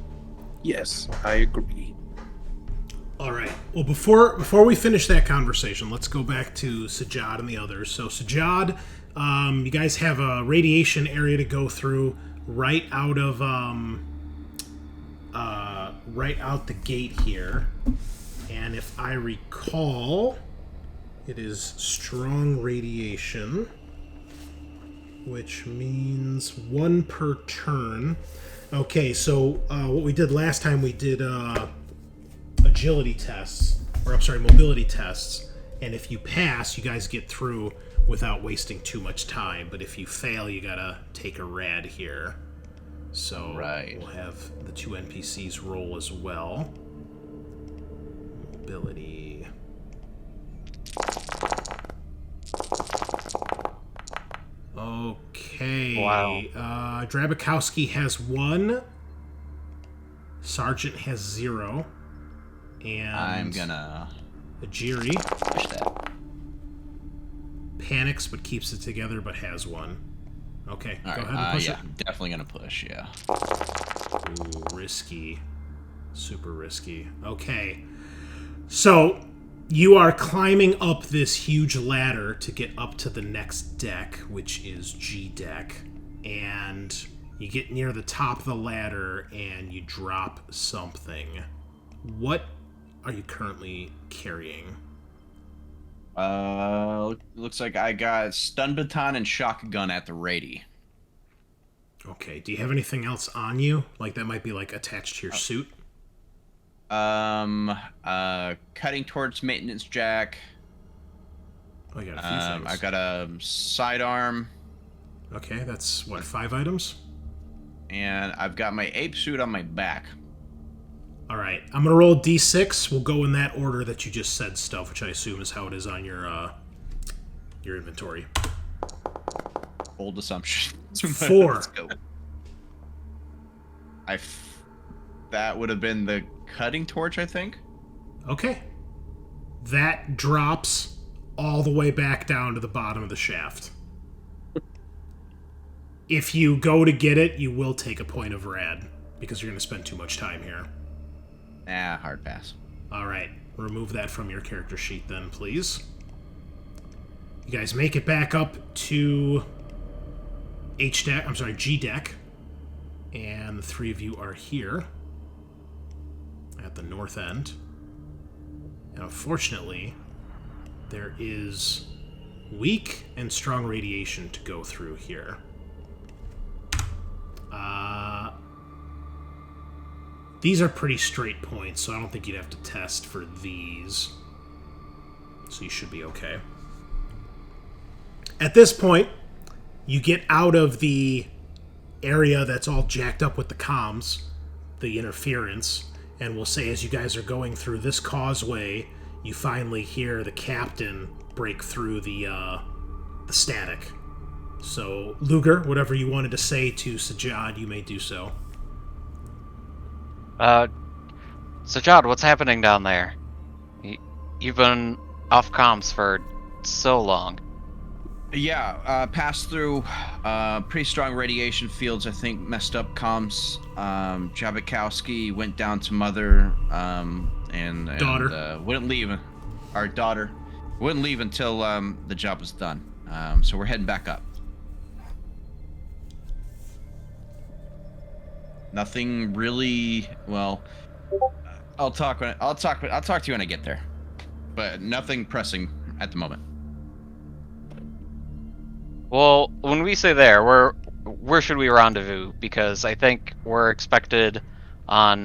Yes, I agree. All right. Well, before we finish that conversation, let's go back to Sajaad and the others. So, Sajaad, you guys have a radiation area to go through right out the gate here, and if I recall, it is strong radiation, which means 1 per turn. Okay, so what we did last time, we did mobility tests, and if you pass, you guys get through without wasting too much time, but if you fail, you gotta take a rad here. So we'll have the 2 NPCs roll as well. Mobility. Okay. Wow. Drabikowski has 1. Sergeant has 0. And I'm gonna Ajiri push that. panics but keeps it together but has 1. Okay, All go right, ahead and push yeah, definitely gonna push, yeah. it. Ooh, risky. Super risky. Okay. So, you are climbing up this huge ladder to get up to the next deck, which is G deck. And You get near the top of the ladder and you drop something. What are you currently carrying? Looks like I got stun baton and shotgun at the ready. Okay, do you have anything else on you? Like that might be like attached to your suit? Cutting torch, maintenance jack. Oh, you got a few things. I got a sidearm. Okay, that's what, 5 items? And I've got my ape suit on my back. All right, I'm gonna roll a d6. We'll go in that order that you just said stuff, which I assume is how it is on your inventory. Bold assumption. 4. Let's go. That would have been the cutting torch, I think. Okay. That drops all the way back down to the bottom of the shaft. If you go to get it, you will take a point of rad, because you're going to spend too much time here. Hard pass. All right. Remove that from your character sheet then, please. You guys make it back up to G deck. And the 3 of you are here at the north end. And unfortunately, there is weak and strong radiation to go through here. These are pretty straight points, so I don't think you'd have to test for these. So you should be okay. At this point, you get out of the area that's all jacked up with the comms, the interference, and we'll say as you guys are going through this causeway, you finally hear the captain break through the static. So, Lugar, whatever you wanted to say to Sajaad, you may do so. Sajaad, what's happening down there? You've been off comms for so long. Yeah, passed through pretty strong radiation fields, I think, messed up comms. Jabikowski went down to mother and daughter. Wouldn't leave. Our daughter wouldn't leave until the job was done. So we're heading back up. Nothing really. Well, I'll talk to you when I get there, but nothing pressing at the moment. Well, when we say there, where should we rendezvous? Because I think we're expected on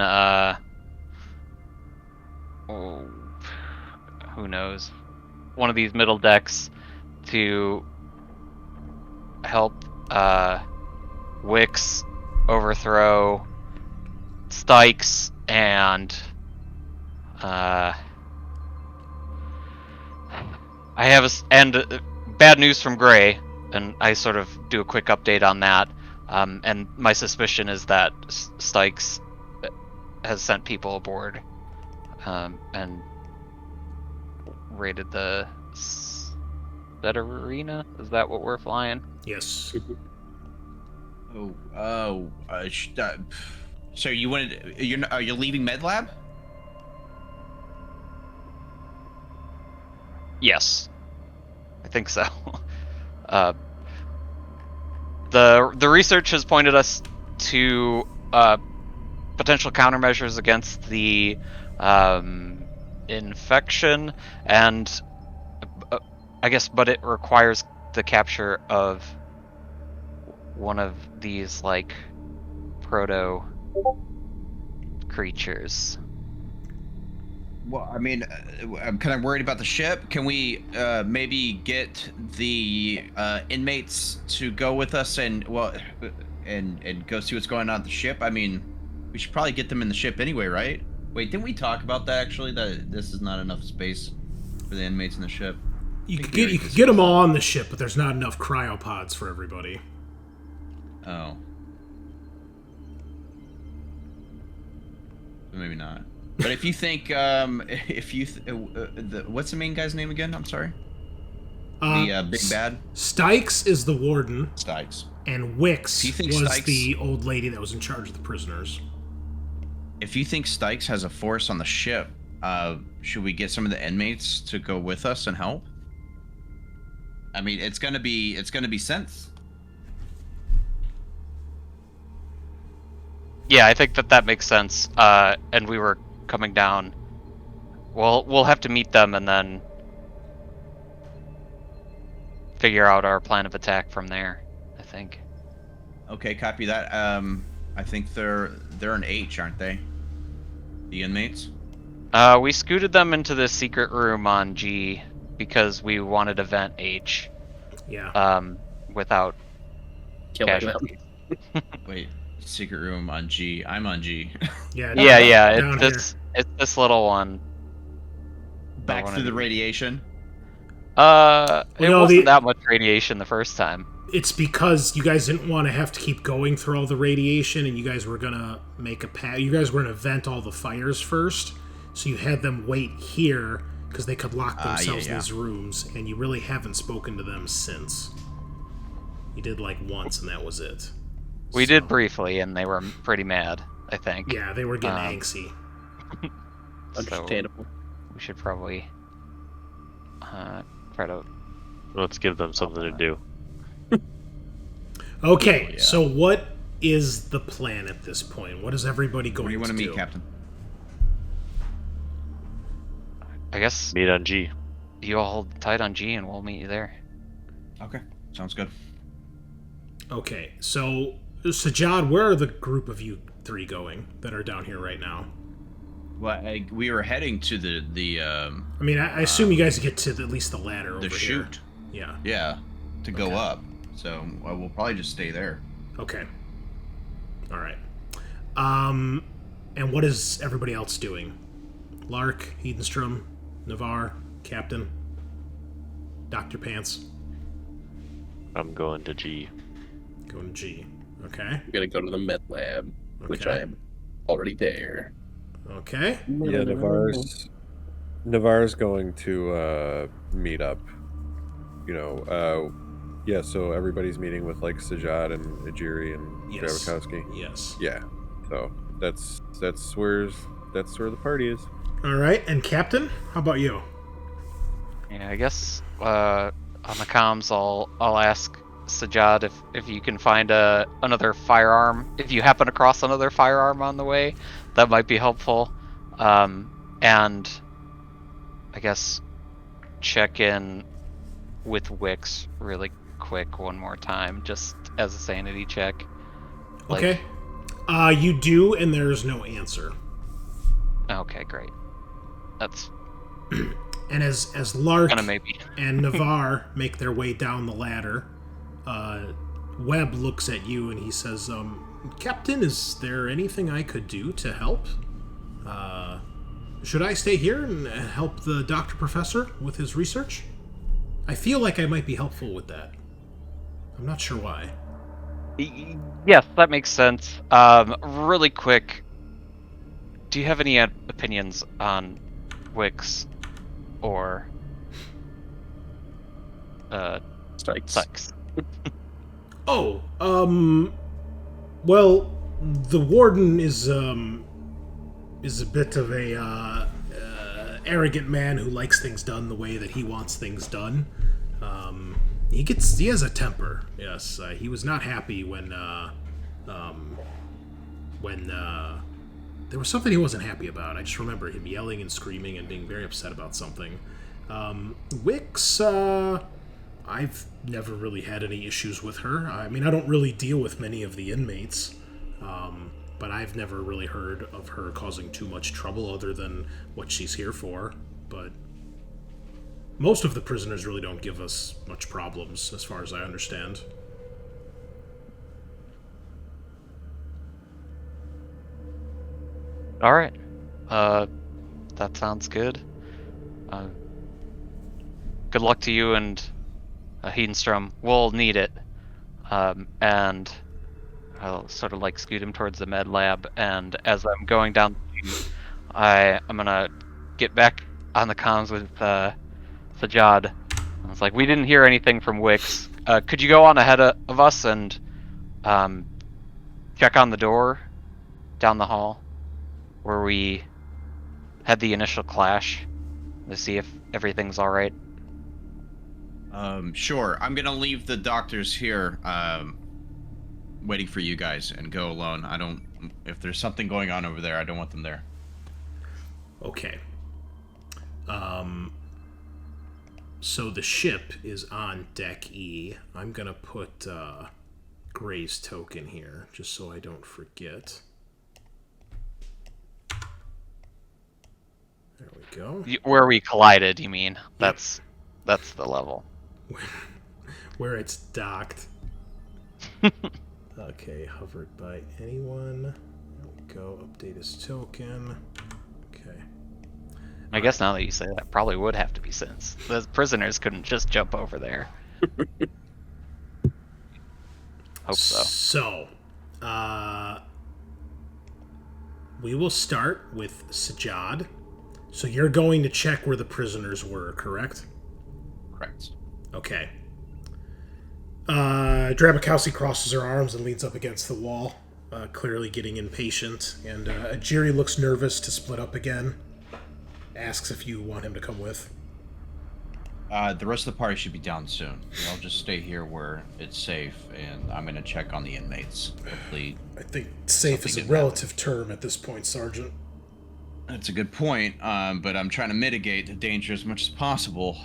who knows, one of these middle decks to help Wix overthrow Stykes and I have bad news from Gray, and I sort of do a quick update on that. And my suspicion is that Stykes has sent people aboard and raided the that arena. Is that what we're flying? Yes. So you wanted? Are you leaving Med Lab? Yes, I think so. The research has pointed us to potential countermeasures against the infection, and I guess, but it requires the capture of one of these like proto creatures. Well, I mean, I'm kind of worried about the ship. Can we maybe get the inmates to go with us and go see what's going on at the ship? I mean, we should probably get them in the ship anyway, right? Wait, didn't we talk about that actually? That this is not enough space for the inmates in the ship. You could get them all on the ship, but there's not enough cryopods for everybody. Oh. Maybe not. But if you think, what's the main guy's name again? I'm sorry. The big bad. Stykes is the warden. Stykes. And Wix was Stykes, the old lady that was in charge of the prisoners. If you think Stykes has a force on the ship, should we get some of the inmates to go with us and help? I mean, it's gonna be sense. Yeah, I think that makes sense. And we were coming down. We'll have to meet them and then figure out our plan of attack from there, I think. Okay, copy that. I think they're an H, aren't they? The inmates? We scooted them into the secret room on G because we wanted to vent H. Yeah. Without Killing them. casualties. Wait, secret room on G. I'm on G. Yeah. Yeah, down it's this little one. Back one through of the the- radiation. It no, wasn't that much radiation the first time. It's because you guys didn't want to have to keep going through all the radiation, and you guys were gonna make a you guys were gonna vent all the fires first, so you had them wait here because they could lock themselves in these rooms, and you really haven't spoken to them since. You did like once, and that was it. We did briefly, and they were pretty mad, I think. Yeah, they were getting angsty. Understandable. We should probably try to. Let's give them something to do. Okay, Yeah. so what is the plan at this point? What is everybody going Where do you want to to do? meet, Captain? I guess Meet on G. you all hold tight on G, and we'll meet you there. Okay, sounds good. Okay, so Sajaad, where are the group of you three going that are down here right now? Well, we were heading to the I mean, I assume you guys get to at least the ladder over chute. here. Yeah. Yeah, to go Okay. up. So we'll probably just stay there. Okay. All right. And what is everybody else doing? Lark, Hedenstrom, Navarre, Captain, Dr. Pants, I'm going to G. going to G. Okay. I'm gonna go to the med lab, which Okay. I'm already there. Okay. Yeah, Navarre's going to meet up. Yeah, so everybody's meeting with like Sajaad and Ajiri and Yes. Dravakowski. Yes. Yeah. So that's where the party is. All right. And Captain, how about you? Yeah, I guess on the comms, I'll ask Sajaad if you can find another firearm. If you happen across another firearm on the way, that might be helpful. And I guess check in with Wix really quick one more time, just as a sanity check. Okay. You do, and there's no answer. Okay, great. That's And as Lark kind of maybe. and Navarre make their way down the ladder, Webb looks at you and he says, Captain, is there anything I could do to help? Should I stay here and help the Dr. Professor with his research? I feel like I might be helpful with that. I'm not sure why. Yes, that makes sense. Really quick, do you have any opinions on Wix or Sykes? Oh, well, the warden is a bit of a arrogant man who likes things done the way that he wants things done. He has a temper. Yes, he was not happy when there was something he wasn't happy about. I just remember him yelling and screaming and being very upset about something. Wix, I've never really had any issues with her. I mean, I don't really deal with many of the inmates, but I've never really heard of her causing too much trouble other than what she's here for. But most of the prisoners really don't give us much problems, as far as I understand. All right. That sounds good. Good luck to you and Hedenstrom. We'll need it. And I'll sort of like scoot him towards the med lab. And as I'm going down, I'm gonna get back on the comms with Sajaad. I was like, we didn't hear anything from Wix. Could you go on ahead of us and check on the door down the hall where we had the initial clash to see if everything's all right? Sure. I'm gonna leave the doctors here, waiting for you guys, and go alone. I don't If there's something going on over there, I don't want them there. Okay. So the ship is on deck E. I'm going to put Gray's token here, just so I don't forget. There we go. Where we collided, you mean? That's the level. Where it's docked. Okay, hovered by anyone. There we go. Update his token. Okay. I guess now that you say that, probably would have to be since the prisoners couldn't just jump over there. Hope so. So, we will start with Sajaad. So you're going to check where the prisoners were, correct? Correct. Okay. Drabakowski crosses her arms and leans up against the wall, clearly getting impatient. And Jiri looks nervous to split up again. Asks if you want him to come with. The rest of the party should be down soon. I'll just stay here where it's safe, and I'm going to check on the inmates. Hopefully, I think safe is a relative term at this point, Sergeant. That's a good point, but I'm trying to mitigate the danger as much as possible.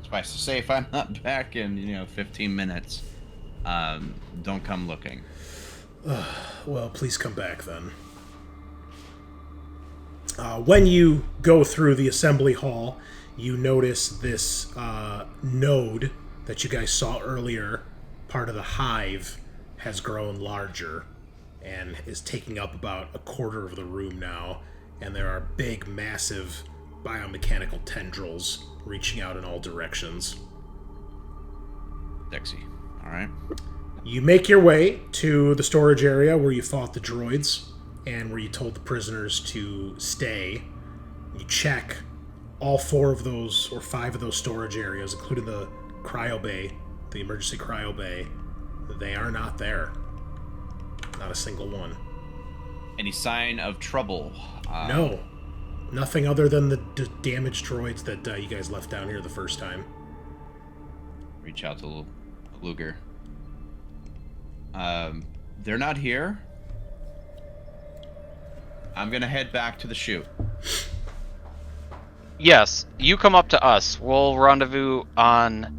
Suffice to say, if I'm not back in 15 minutes, don't come looking. Well, please come back then. When you go through the assembly hall, you notice this node that you guys saw earlier, part of the hive, has grown larger and is taking up about a quarter of the room now, and there are big, massive biomechanical tendrils reaching out in all directions. Sexy. All right. You make your way to the storage area where you fought the droids and where you told the prisoners to stay. You check all 4 of those, or 5 of those storage areas, including the cryo bay, the emergency cryo bay. They are not there. Not a single one. Any sign of trouble? No. Nothing other than the damaged droids that you guys left down here the first time. Reach out to Lugar. They're not here. I'm gonna head back to the chute. Yes, you come up to us. We'll rendezvous on...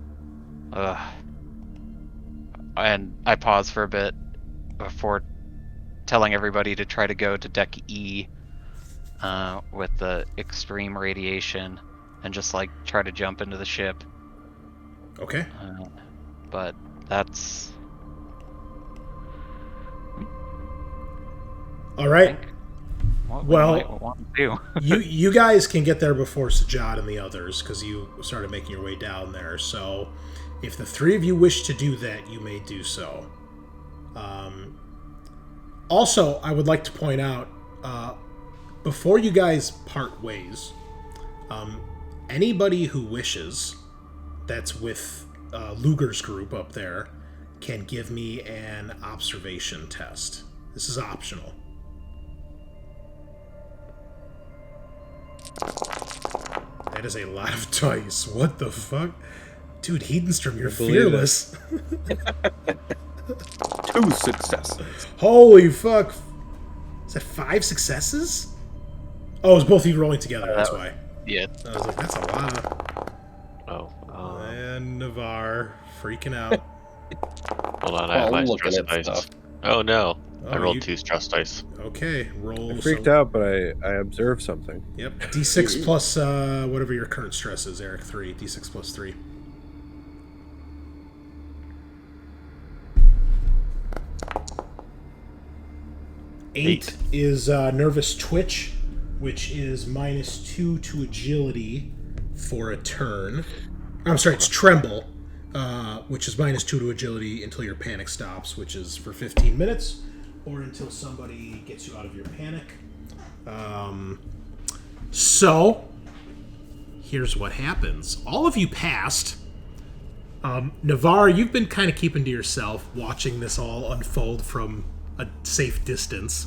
And I pause for a bit before telling everybody to try to go to deck E with the extreme radiation and just try to jump into the ship. Okay. But that's... All right. What Well, we might want to do. you guys can get there before Sajaad and the others, because you started making your way down there. So, if the 3 of you wish to do that, you may do so. Also, I would like to point out, before you guys part ways, anybody who wishes that's with Lugar's group up there can give me an observation test. This is optional. That is a lot of dice. What the fuck? Dude, Hedenstrom, you're fearless. 2 successes. Holy fuck. Is that 5 successes? Oh, it was both of you rolling together, that's why. Yeah. I was like, that's a lot. Oh. And Navarre freaking out. Hold on, I have my stress dice. Oh no. I rolled 2 stress dice. Okay, roll. I freaked out, but I observed something. Yep, D6 plus whatever your current stress is, Eric. 3. D6 plus 3. Eight is nervous twitch, which is -2 to agility for a turn. I'm sorry, it's tremble, which is -2 to agility until your panic stops, which is for 15 minutes, or until somebody gets you out of your panic. So, here's what happens. All of you passed. Navarre, you've been kind of keeping to yourself, watching this all unfold from a safe distance.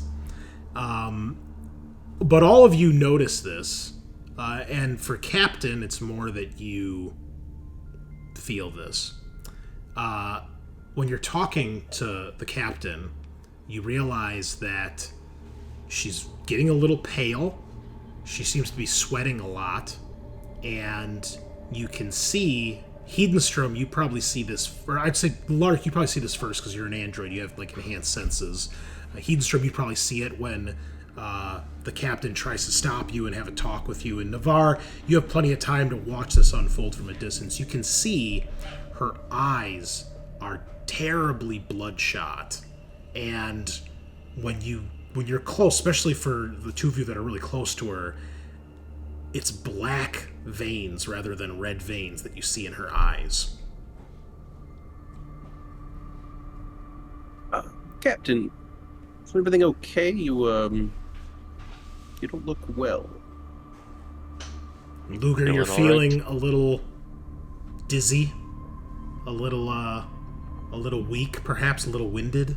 But all of you notice this. And for Captain, it's more that you feel this. When you're talking to the Captain, you realize that she's getting a little pale. She seems to be sweating a lot. And you can see Hedenstrom, you probably see this, or I'd say Lark, you probably see this first because you're an android. You have like enhanced senses. Hedenstrom, you probably see it when the captain tries to stop you and have a talk with you. And Navarre, you have plenty of time to watch this unfold from a distance. You can see her eyes are terribly bloodshot, and when you're close, especially for the two of you that are really close to her, it's black veins rather than red veins that you see in her eyes. Captain, is everything okay? You don't look well. Lugar, you're feeling a little dizzy, a little weak, perhaps a little winded.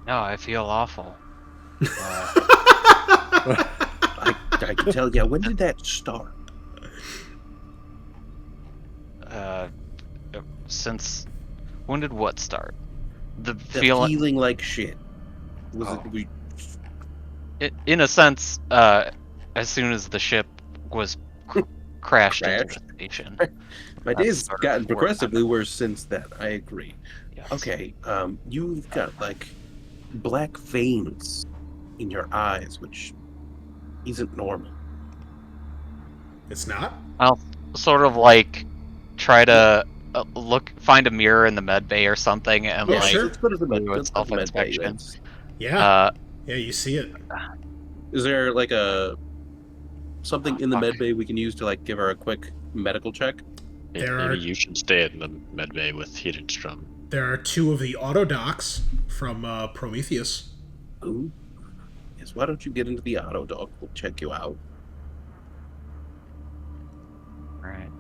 No, I feel awful. I can tell you. When did that start? Since when did what start? The feeling like shit. Was Oh. it? In a sense, as soon as the ship was crashed into Crashed? the station. My That's day's sort of gotten where progressively worse since then. I agree. Yes. Okay, you've got like black veins in your eyes, which isn't normal. It's not? I'll sort of like try to find a mirror in the med bay or something, and Yeah, like sure. Let's go to the med. do a Let's go to the med bay. self-inspection. Yeah. Yeah, you see it. Is there like something in the med bay we can use to like give her a quick medical check? There Maybe are- you should stay in the medbay with Hedenstrom. There are two of the auto docks from Prometheus. Ooh. Yes. Why don't you get into the auto dock? We'll check you out. Right.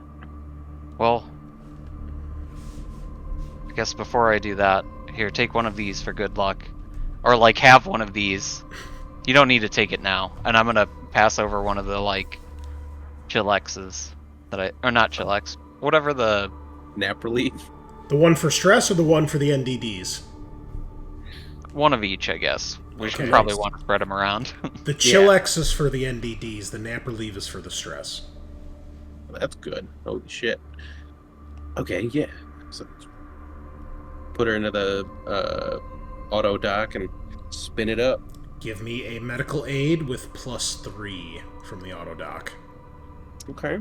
Well, I guess before I do that, here, take one of these for good luck. Or, like, have one of these. You don't need to take it now. And I'm gonna pass over one of the, like, Chillexes or not Chillex, whatever the... Nap relief. The one for stress or the one for the NDDs? One of each, I guess. We should Okay. probably want to spread them around. The Chillex is for the NDDs, the nap relief is for the stress. That's good. Holy shit. Okay, yeah. So put her into the auto dock and spin it up. Give me a medical aid with +3 from the auto dock. Okay.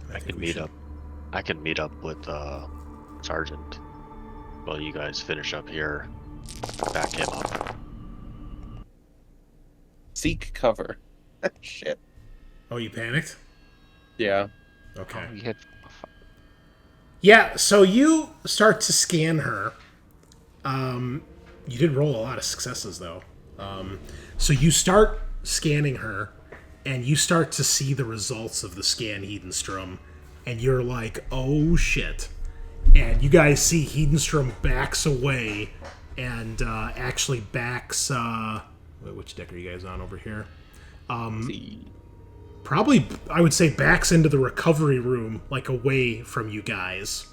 I think can we meet should- up. I can meet up with Sergeant while you guys finish up here. Back him up. Seek cover. Shit. Oh, you panicked? Yeah. Okay. Oh, you hit... Yeah, so you start to scan her. You did roll a lot of successes, though. So you start scanning her, and you start to see the results of the scan, Hedenstrom, and you're like, oh shit. And you guys see Hedenstrom backs away, and actually backs... wait, which deck are you guys on over here? See. Probably, I would say, backs into the recovery room, like, away from you guys.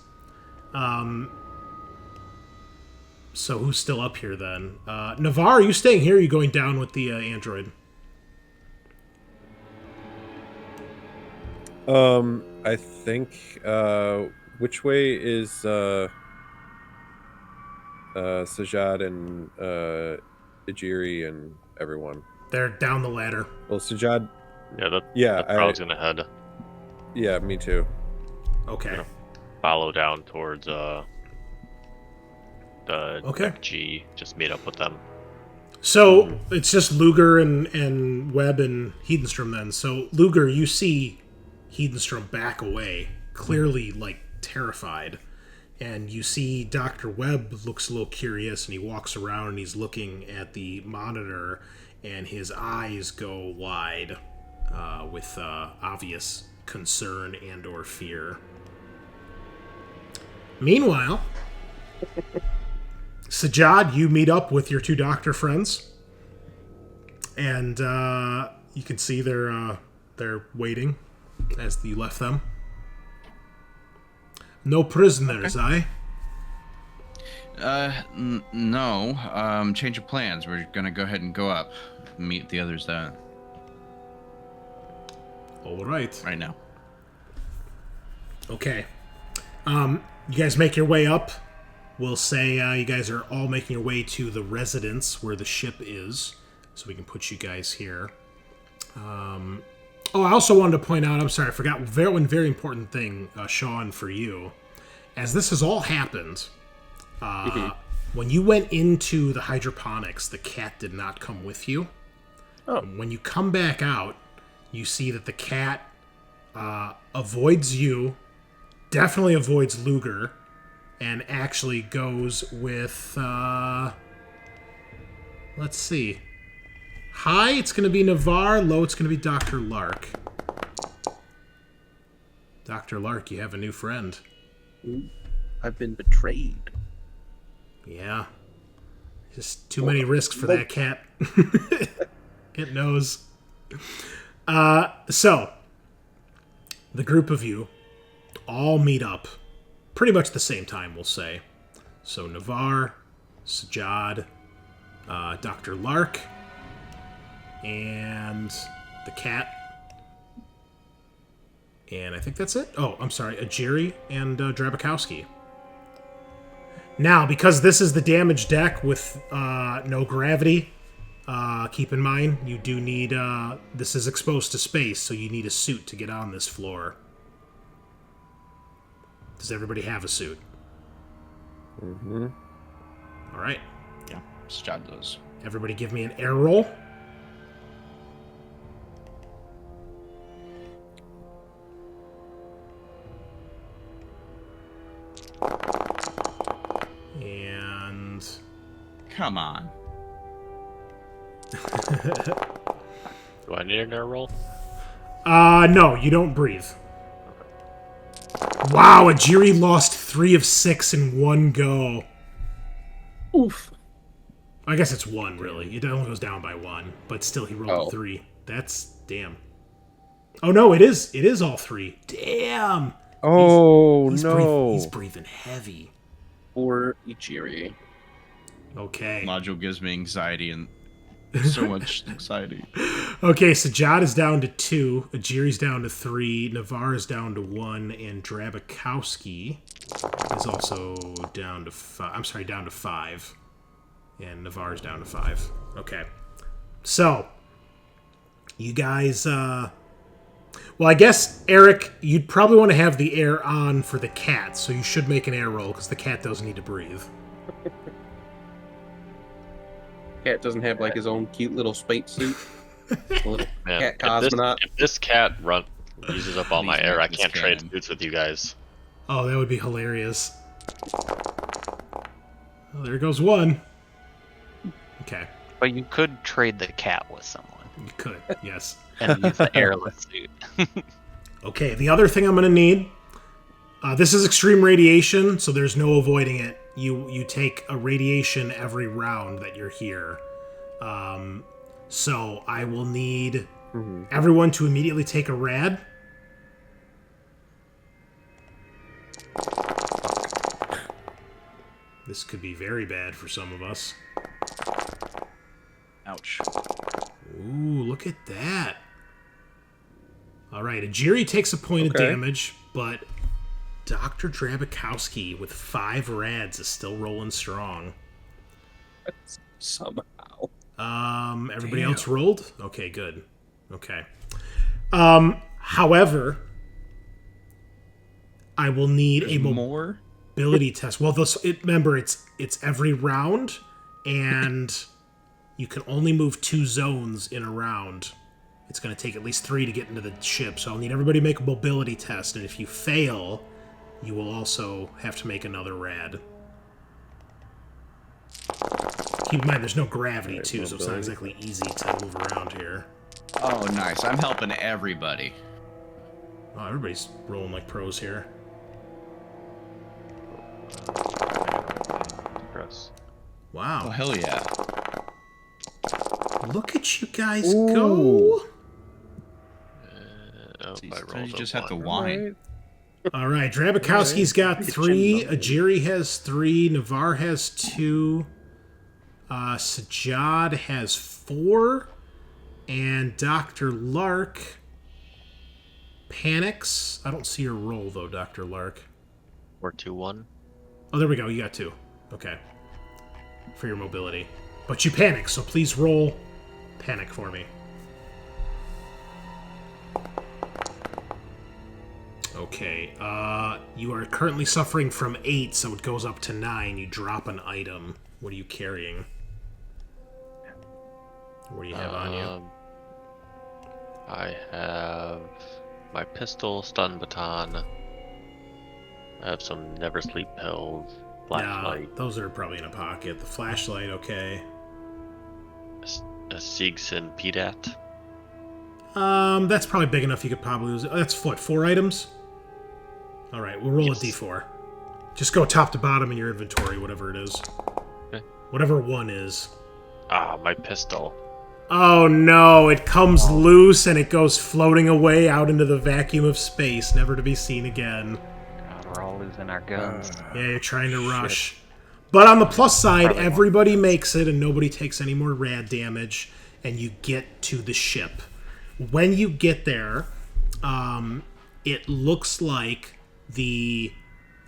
So who's still up here, then? Navarre, are you staying here, or are you going down with the android? I think, which way is, Sajaad and, Ijiri and everyone? They're down the ladder. Well, Sajaad, Yeah, yeah, that's where I was gonna head. yeah, me too. Okay. Yeah. Follow down towards the Okay. deck G. Just meet up with them. So, it's just Lugar and Webb and Hedenstrom, then. So, Lugar, you see Hedenstrom back away, clearly, like, terrified. And you see Dr. Webb looks a little curious, and he walks around and he's looking at the monitor, and his eyes go wide with obvious concern and or fear. Meanwhile, Sajaad, you meet up with your two doctor friends, and you can see they're waiting as you left them. No prisoners, No. Change of plans. We're gonna go ahead and go up. Meet the others then. All right. Right now. Okay. You guys make your way up. We'll say you guys are all making your way to the residence where the ship is, so we can put you guys here. I also wanted to point out, I'm sorry, I forgot one very important thing, Sean, for you. As this has all happened, when you went into the hydroponics, the cat did not come with you. Oh. When you come back out, you see that the cat avoids you, definitely avoids Lugar, and actually goes with, let's see. High, it's going to be Navarre. Low, it's going to be Dr. Lark. Dr. Lark, you have a new friend. Ooh, I've been betrayed. Yeah. Just too many risks for that cat. It knows. So, the group of you all meet up pretty much the same time, we'll say. So, Navarre, Sajaad, Dr. Lark, and the cat. And I think that's it. Oh, I'm sorry. Ajiri and Drabakowski. Now, because this is the damaged deck with no gravity, keep in mind, you do need... this is exposed to space, so you need a suit to get on this floor. Does everybody have a suit? Mm-hmm. All right. Yeah, Sajaad does. Everybody give me an air roll. And... Come on. Do I need an air roll? No, you don't breathe. Wow, Ajiri lost 3 of 6 in one go. Oof. I guess it's 1, really. It only goes down by 1, but still he rolled a 3. That's... damn. Oh, no, it is. It is all 3. Damn! Oh, he's no. He's breathing heavy. Or Ichiri. Okay. Module gives me anxiety and so much anxiety. Okay, Sajaad is down to 2, Ajiri's down to 3, Navarre is down to 1, and Drabakowski is also down to 5. I'm sorry, down to 5. And Navarre's down to 5. Okay. So, you guys, well, I guess, Eric, you'd probably want to have the air on for the cat, so you should make an air roll, because the cat doesn't need to breathe. Cat doesn't have like his own cute little space suit. A little Man, cat cosmonaut. if this cat uses up all my Please air, make I this can't trade canon. suits with you guys. Oh, that would be hilarious. Oh, there goes 1. Okay, But you could trade the cat with someone you could, yes. and use the airless suit. Okay, the other thing I'm going to need, this is extreme radiation, so there's no avoiding it. You take a radiation every round that you're here. So I will need everyone to immediately take a rad. This could be very bad for some of us. Ouch. Ooh, look at that. All right, Ajiri takes a point of damage, but Dr. Drabakowski with 5 rads is still rolling strong. Somehow. Everybody else rolled? Okay, good. Okay. However, I will need a more mobility test. Well, remember, it's every round, and you can only move 2 zones in a round. It's going to take at least 3 to get into the ship, so I'll need everybody to make a mobility test, and if you fail, you will also have to make another rad. Keep in mind, there's no gravity, too, so it's not exactly easy to move around here. Oh, nice. I'm helping everybody. Oh, everybody's rolling like pros here. Gross. Oh, Wow. hell yeah. Look at you guys go. Oh, So I rolled you a just have to 1. whine. All right, Drabikowski's got 3. Ajiri has 3. Navarre has 2. Sajaad has 4. And Dr. Lark panics. I don't see your roll, though, Dr. Lark. 4-2-1. Oh, there we go. You got 2. Okay. For your mobility. But you panic, so please roll panic for me. Okay. You are currently suffering from 8, so it goes up to 9. You drop an item. What are you carrying? What do you have on you? I have my pistol, stun baton. I have some never sleep pills, flashlight. Yeah, those are probably in a pocket. The flashlight, okay. A Siegson PDAT. That's probably big enough you could probably lose it. That's 4 items? Alright, we'll roll a d4. Just go top to bottom in your inventory, whatever it is. Okay. Whatever 1 is. My pistol. Oh no, it comes loose and it goes floating away out into the vacuum of space, never to be seen again. God, we're all losing our guns. Yeah, you're trying to rush. But on the plus side, everybody makes it and nobody takes any more rad damage, and you get to the ship. When you get there, it looks like the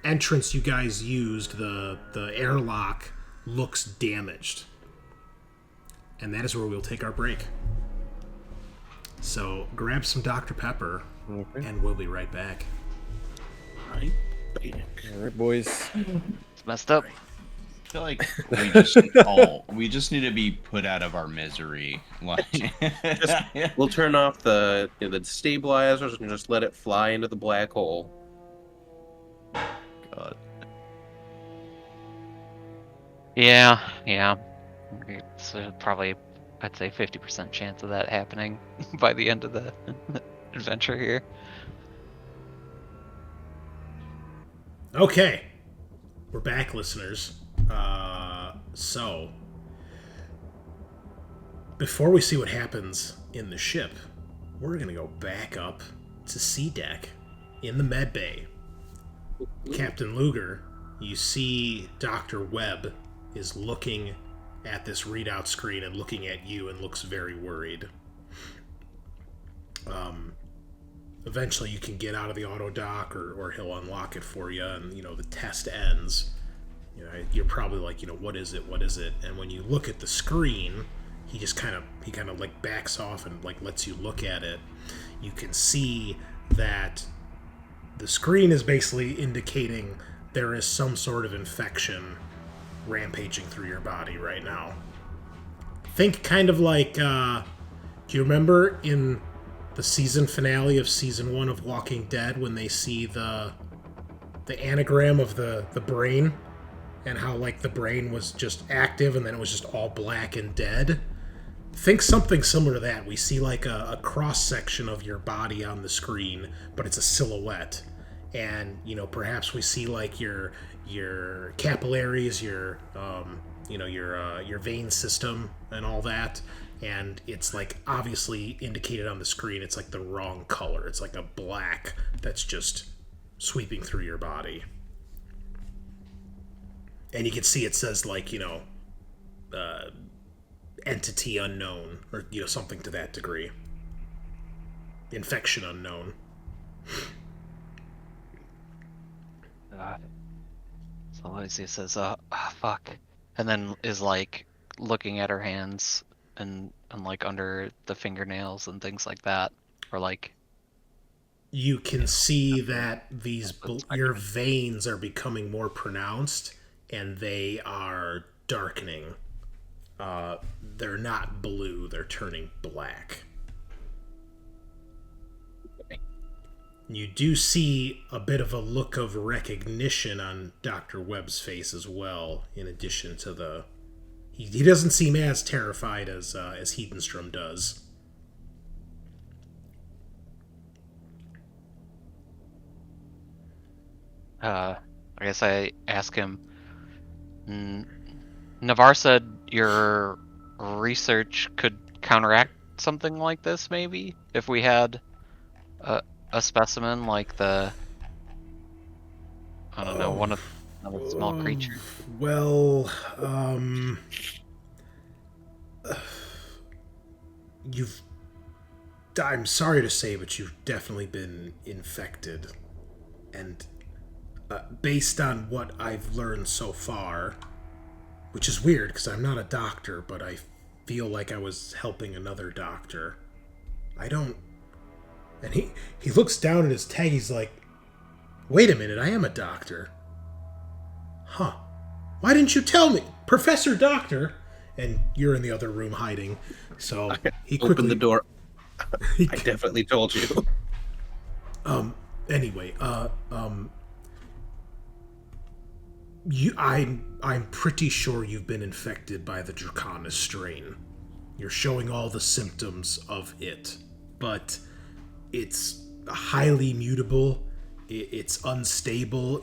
entrance you guys used, the airlock, looks damaged. And that is where we'll take our break. So grab some Dr. Pepper, and we'll be right back. Right. All right, boys. It's messed up. I feel like we just need to be put out of our misery. Like, We'll turn off the stabilizers and just let it fly into the black hole. God. Yeah. It's probably, I'd say, 50% chance of that happening by the end of the adventure here. Okay. We're back, listeners. So, before we see what happens in the ship, we're going to go back up to sea deck in the med bay. Captain Lugar, you see Dr. Webb is looking at this readout screen and looking at you and looks very worried. Eventually you can get out of the auto dock or he'll unlock it for you, and the test ends. You're probably like, what is it? And when you look at the screen, he kind of like backs off and like lets you look at it. You can see that the screen is basically indicating there is some sort of infection rampaging through your body right now. Think kind of like, do you remember in the season finale of season 1 of Walking Dead when they see the anagram of the brain and how like the brain was just active and then it was just all black and dead? Think something similar to that. We see like a cross section of your body on the screen, but it's a silhouette. And perhaps we see like your capillaries, your vein system and all that, and it's like obviously indicated on the screen. It's like the wrong color. It's like a black that's just sweeping through your body, and you can see it says like entity unknown, or something to that degree. Infection unknown. So Alicia says, fuck. And then is like looking at her hands and like under the fingernails and things like that. Or like... You can see that your veins are becoming more pronounced and they are darkening. They're not blue, they're turning black. You do see a bit of a look of recognition on Dr. Webb's face as well, in addition to he doesn't seem as terrified as Hedenstrom does. I guess I ask him, Navarre said your research could counteract something like this, maybe? If we had a specimen like the I don't know, one of another small creature. Well, I'm sorry to say, but you've definitely been infected. And based on what I've learned so far, which is weird because I'm not a doctor, but I feel like I was helping another doctor. I don't... And he looks down at his tag, he's like, wait a minute, I am a doctor. Huh. Why didn't you tell me? Professor Doctor! And you're in the other room hiding. So he quickly... Open the door. I definitely told you. Anyway, I'm pretty sure you've been infected by the Draconis strain. You're showing all the symptoms of it, but it's highly mutable. It's unstable.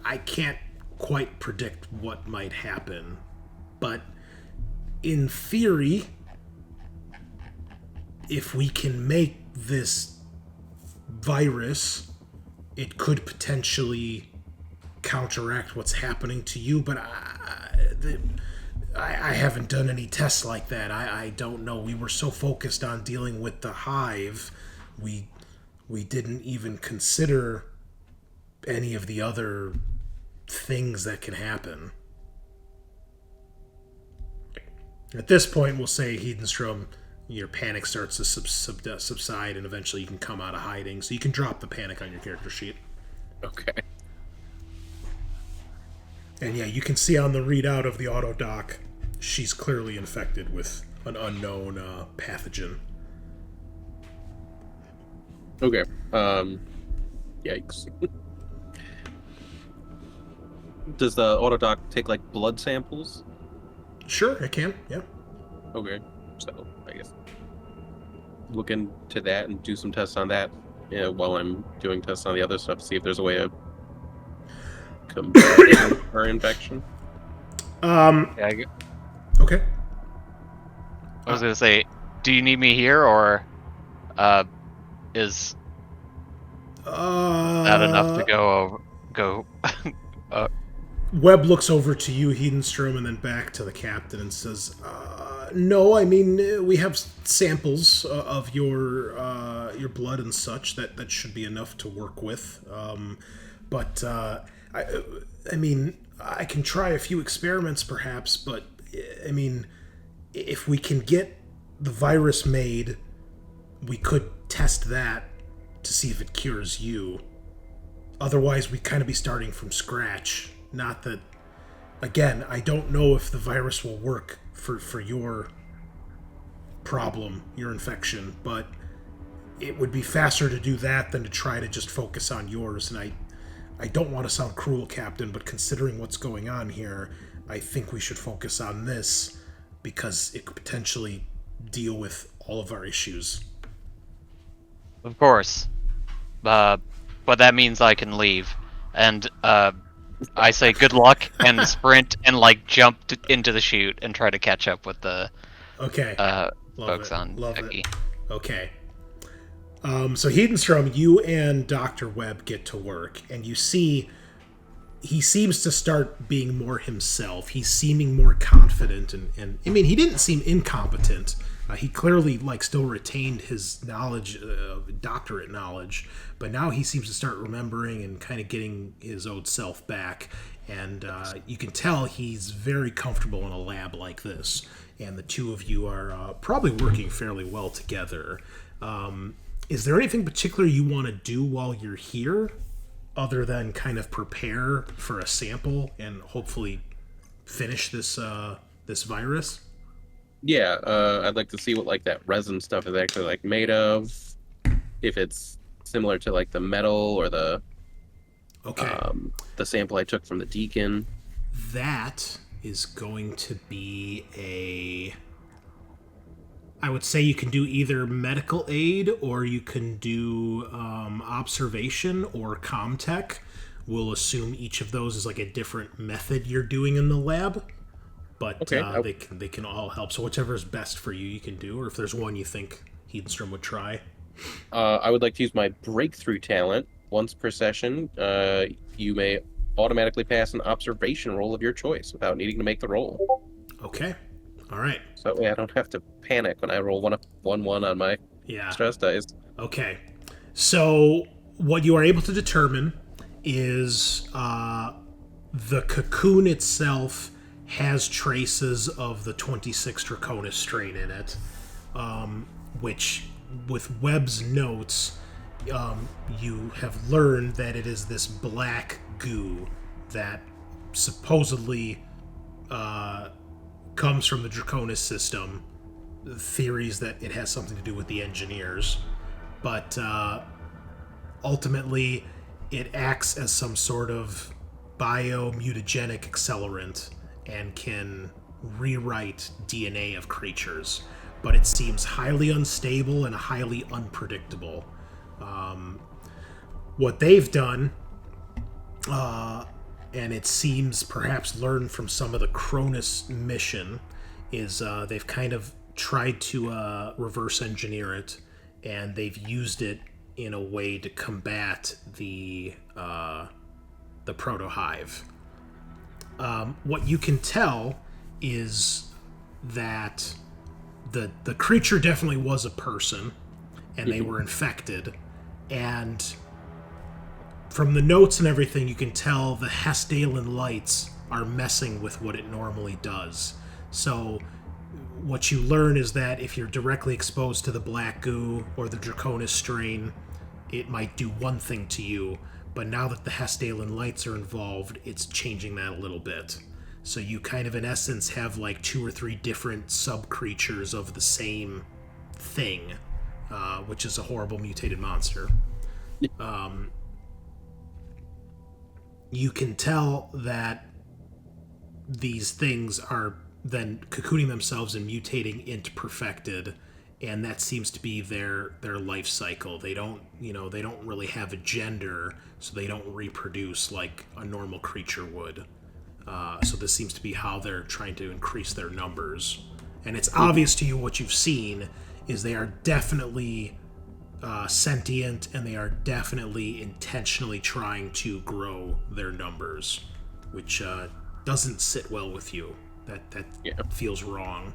I can't quite predict what might happen, but in theory, if we can make this virus, it could potentially counteract what's happening to you, but I haven't done any tests like that. I don't know. We were so focused on dealing with the hive, we didn't even consider any of the other things that can happen. At this point, we'll say, Hedenstrom, your panic starts to subside, and eventually you can come out of hiding, so you can drop the panic on your character sheet. Okay. And yeah, you can see on the readout of the auto doc, she's clearly infected with an unknown pathogen. Okay. Yikes. Does the auto doc take like blood samples? Sure, it can. Yeah. Okay. So I guess look into that and do some tests on that while I'm doing tests on the other stuff to see if there's a way of combating her infection. Yeah, Okay. I was gonna say, do you need me here, or is that enough to go? Webb looks over to you, Hedenstrom, and then back to the captain and says, no, I mean, we have samples of your blood and such. That should be enough to work with. But I mean, I can try a few experiments perhaps, but I mean, if we can get the virus made, we could test that to see if it cures you. Otherwise, we'd kind of be starting from scratch. Not that, again, I don't know if the virus will work for your problem, your infection, but it would be faster to do that than to try to just focus on yours. And I don't want to sound cruel, Captain, but considering what's going on here, I think we should focus on this because it could potentially deal with all of our issues. Of course, but that means I can leave, and I say good luck and sprint and like jump into the chute and try to catch up with the folks on Becky. Okay. So Hedenstrom, you and Dr. Webb get to work, and you see he seems to start being more himself. He's seeming more confident, and I mean, he didn't seem incompetent. He clearly still retained his knowledge, doctorate knowledge, but now he seems to start remembering and kind of getting his old self back. And you can tell he's very comfortable in a lab like this. And the two of you are probably working fairly well together. Is there anything particular you want to do while you're here, other than kind of prepare for a sample and hopefully finish this virus? Yeah, I'd like to see what that resin stuff is actually made of. If it's similar to the metal or the sample I took from the Deacon. That is going to be I would say you can do either medical aid or you can do observation or comtech. We'll assume each of those is a different method you're doing in the lab. But they can all help. So whichever is best for you, you can do. Or if there's one you think Hedenstrom would try. I would like to use my breakthrough talent once per session. You may automatically pass an observation roll of your choice without needing to make the roll. Okay. All right. So that way I don't have to panic when I roll 1 on my stress dice. Okay. So what you are able to determine is the cocoon itself has traces of the 26 Draconis strain in it, which, with Webb's notes, you have learned that it is this black goo that supposedly comes from the Draconis system. Theories that it has something to do with the engineers, but ultimately it acts as some sort of biomutagenic accelerant and can rewrite DNA of creatures, but it seems highly unstable and highly unpredictable. What they've done, and it seems perhaps learned from some of the Cronus mission, is they've kind of tried to reverse engineer it, and they've used it in a way to combat the proto-hive. What you can tell is that the creature definitely was a person, and they were infected, and from the notes and everything, you can tell the Hesdalen lights are messing with what it normally does. So what you learn is that if you're directly exposed to the black goo or the Draconis strain, it might do one thing to you, but now that the Hesdalen lights are involved, it's changing that a little bit. So you kind of, in essence, have like 2 or 3 different sub-creatures of the same thing, which is a horrible mutated monster. You can tell that these things are then cocooning themselves and mutating into perfected, and that seems to be their life cycle. They don't really have a gender, so they don't reproduce like a normal creature would. So this seems to be how they're trying to increase their numbers. And it's obvious to you what you've seen is they are definitely sentient, and they are definitely intentionally trying to grow their numbers, which doesn't sit well with you. That feels wrong.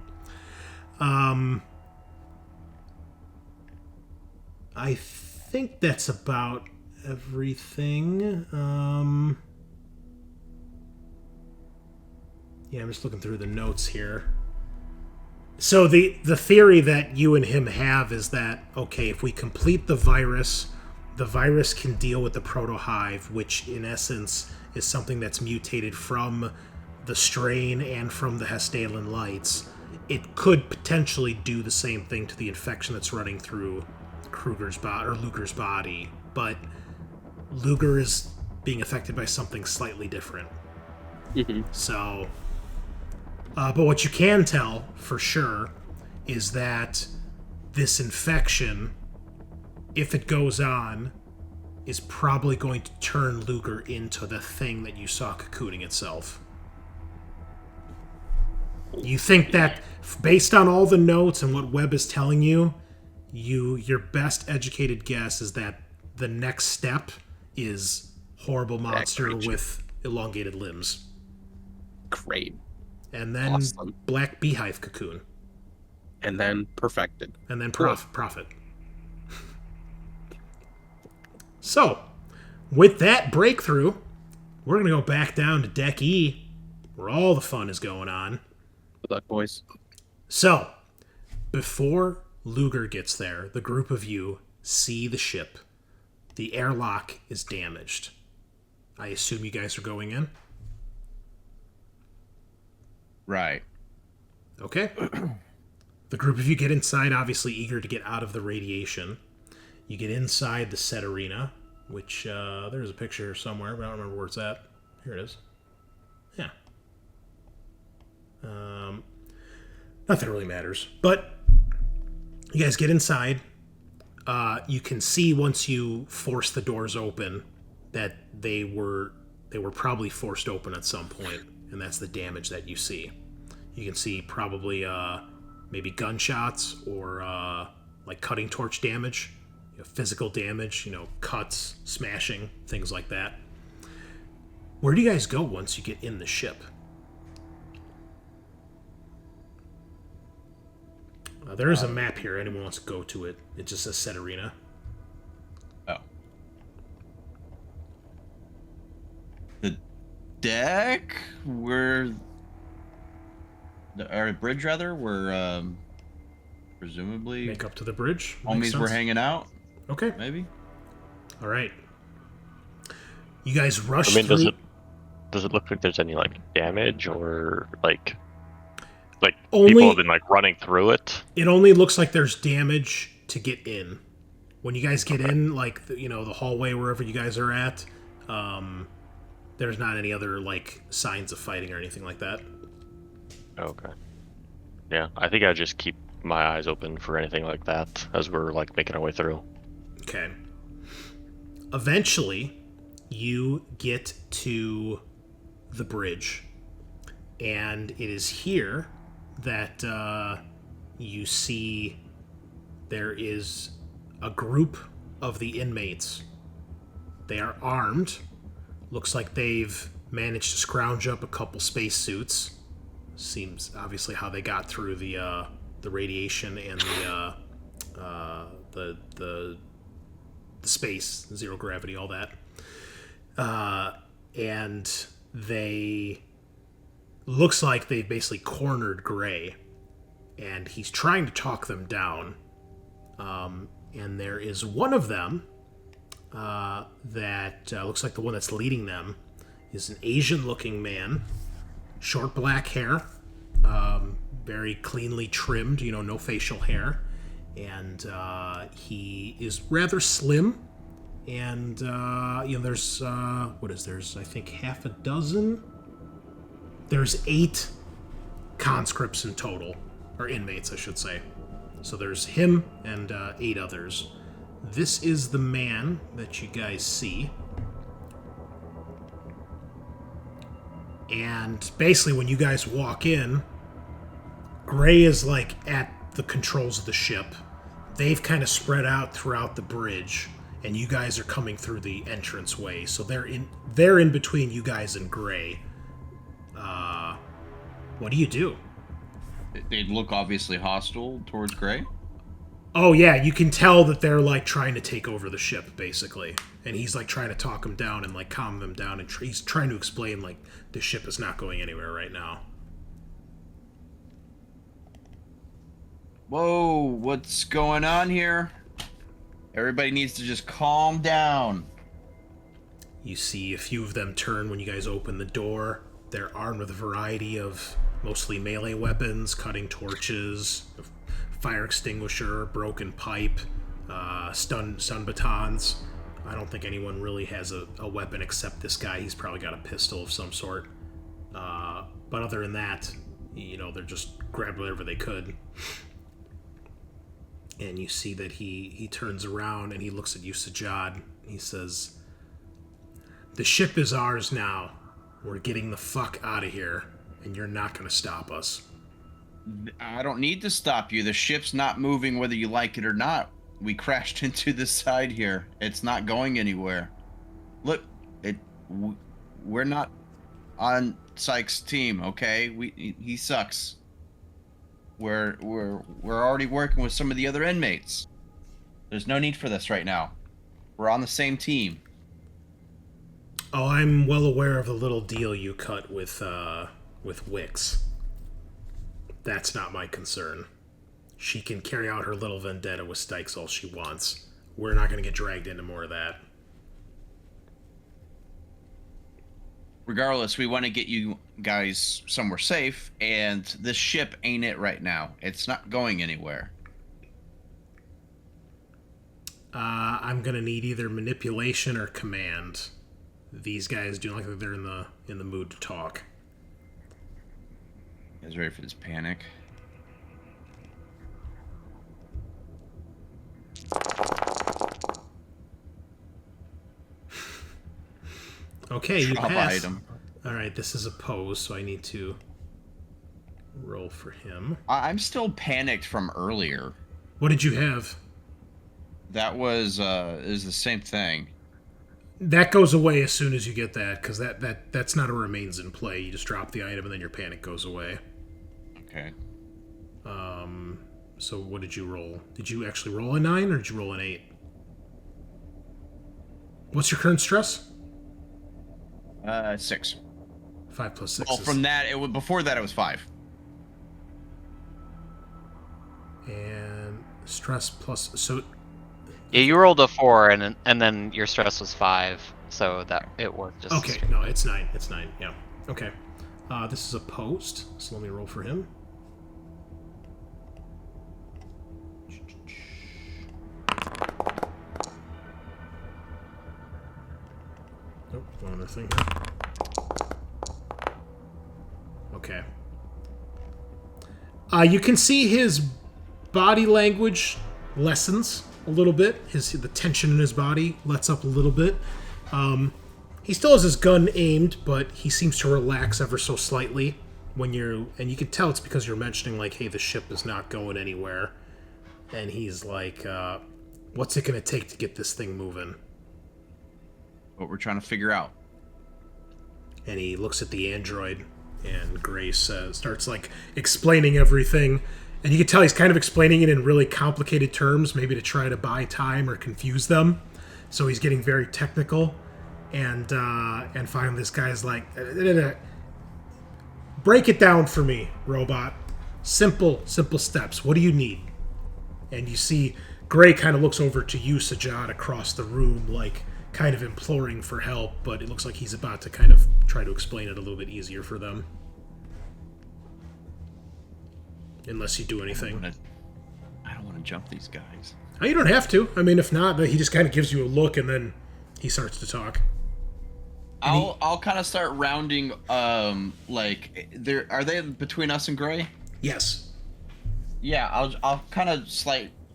I think that's about everything. Yeah, I'm just looking through the notes here. So the theory that you and him have is that, okay, if we complete the virus can deal with the proto-hive, which in essence is something that's mutated from the strain and from the Hesdalen lights. It could potentially do the same thing to the infection that's running through Kruger's body, or Lugar's body, but Lugar is being affected by something slightly different. So, but what you can tell for sure is that this infection, if it goes on, is probably going to turn Lugar into the thing that you saw cocooning itself. You think that, based on all the notes and what Webb is telling you, your best educated guess is that the next step is horrible monster with elongated limbs. Great. And then black beehive cocoon. And then perfected. And then profit. So, with that breakthrough, we're going to go back down to Deck E, where all the fun is going on. Good luck, boys. So, before Lugar gets there, the group of you see the ship. The airlock is damaged. I assume you guys are going in? Right. Okay. The group of you get inside, obviously eager to get out of the radiation. You get inside the set arena, which there's a picture somewhere, but I don't remember where it's at. Here it is. Yeah. Nothing really matters. But you guys get inside. You can see once you force the doors open that they were probably forced open at some point, and that's the damage that you see. You can see probably maybe gunshots or like cutting torch damage, physical damage, cuts, smashing, things like that. Where do you guys go once you get in the ship? There is a map here. Anyone wants to go to it? It just says Set Arena. Oh. The deck? Our bridge, rather? We're, presumably... Make up to the bridge. Homies were hanging out? Okay. Maybe? All right. You guys rush I mean, through... does it look like there's any, like, damage or, like Only... people have been, like, running through it? It only looks like there's damage to get in. When you guys get in, like, the hallway, wherever you guys are at, there's not any other, like, signs of fighting or anything like that. Okay. Yeah, I think I just keep my eyes open for anything like that as we're, like, making our way through. Okay. Eventually, you get to the bridge. And it is here that you see there is a group of the inmates. They are armed. Looks like they've managed to scrounge up a couple spacesuits. Seems obviously how they got through the radiation and the space, zero gravity, all that. And they looks like they've basically cornered Gray, and he's trying to talk them down. And there is one of them that looks like the one that's leading them is an Asian-looking man, short black hair, very cleanly trimmed, no facial hair, and he is rather slim. And there's there's I think half a dozen. There's 8 conscripts in total, or inmates, I should say. So there's him and 8 others. This is the man that you guys see. And basically, when you guys walk in, Gray is like at the controls of the ship. They've kind of spread out throughout the bridge, and you guys are coming through the entranceway. So they're in between you guys and Gray. What do you do? They look obviously hostile towards Gray. Oh yeah, you can tell that they're like trying to take over the ship, basically. And he's like trying to talk them down and like calm them down, and he's trying to explain like the ship is not going anywhere right now. Whoa, what's going on here? Everybody needs to just calm down. You see a few of them turn when you guys open the door. They're armed with a variety of mostly melee weapons, cutting torches, fire extinguisher, broken pipe, stun batons. I don't think anyone really has a weapon except this guy. He's probably got a pistol of some sort. But other than that, they're just grabbed whatever they could. And you see that he turns around and he looks at you, Sajaad. He says, "The ship is ours now. We're getting the fuck out of here, and you're not going to stop us." I don't need to stop you. The ship's not moving whether you like it or not. We crashed into the side here. It's not going anywhere. Look, we're not on Sykes' team, okay? He sucks. We're already working with some of the other inmates. There's no need for this right now. We're on the same team. Oh, I'm well aware of the little deal you cut with Wix. That's not my concern. She can carry out her little vendetta with Stikes all she wants. We're not going to get dragged into more of that. Regardless, we want to get you guys somewhere safe, and this ship ain't it right now. It's not going anywhere. I'm going to need either manipulation or command. These guys do look like they're in the mood to talk. You guys ready for this panic? Okay, you Drop pass. item. All right, this is a pose, so I need to roll for him. I'm still panicked from earlier. What did you have? That was is the same thing. That goes away as soon as you get that, because that's not a remains in play. You just drop the item and then your panic goes away. Okay. So what did you roll? Did you actually roll a 9 or did you roll an 8? What's your current stress? 6. 5 plus 6 Well, is... from that, before that it was 5. And stress plus... So... Yeah, you rolled a 4, and then your stress was 5, so that it worked just. Okay, no, it's 9. It's 9, yeah. Okay. This is opposed, so let me roll for him. Nope, one other thing here. Okay. You can see his body language lessens a little bit. The tension in his body lets up a little bit. He still has his gun aimed, but he seems to relax ever so slightly when and you can tell it's because you're mentioning, like, hey, the ship is not going anywhere. And he's like, what's it going to take to get this thing moving? What we're trying to figure out. And he looks at the android, and Grace starts, like, explaining everything. And you can tell he's kind of explaining it in really complicated terms, maybe to try to buy time or confuse them. So he's getting very technical. And finally this guy's like, break it down for me, robot. Simple steps. What do you need? And you see Gray kind of looks over to you, Sajaad, across the room, like, kind of imploring for help, but it looks like he's about to kind of try to explain it a little bit easier for them. Unless you do anything. I don't want to jump these guys. Oh, you don't have to. I mean, if not, he just kind of gives you a look and then he starts to talk. I'll kind of start rounding. Like, are they between us and Gray? Yes. Yeah, I'll kind of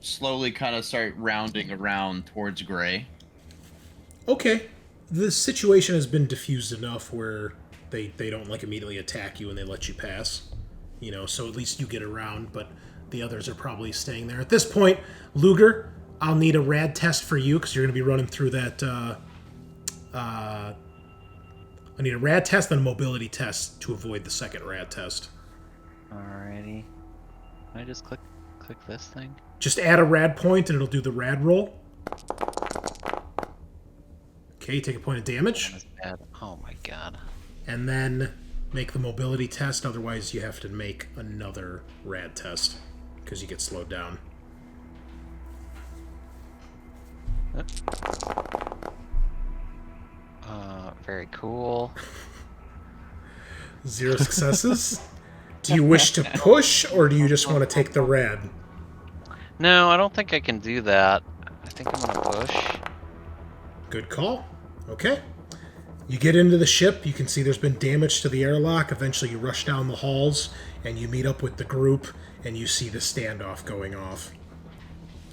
slowly kind of start rounding around towards Gray. Okay. The situation has been diffused enough where they don't, like, immediately attack you and they let you pass. You know, so at least you get around, but the others are probably staying there. At this point, Lugar, I'll need a rad test for you because you're going to be running through that. I need a rad test and a mobility test to avoid the second rad test. Alrighty. Can I just click this thing? Just add a rad point and it'll do the rad roll. Okay, take a point of damage. Oh my god. And then make the mobility test, otherwise you have to make another rad test because you get slowed down. Very cool. 0 successes. Do you wish to push, or do you just want to take the rad? No, I don't think I can do that. I think I'm gonna push. Good call. Okay. You get into the ship, you can see there's been damage to the airlock. Eventually you rush down the halls, and you meet up with the group, and you see the standoff going off.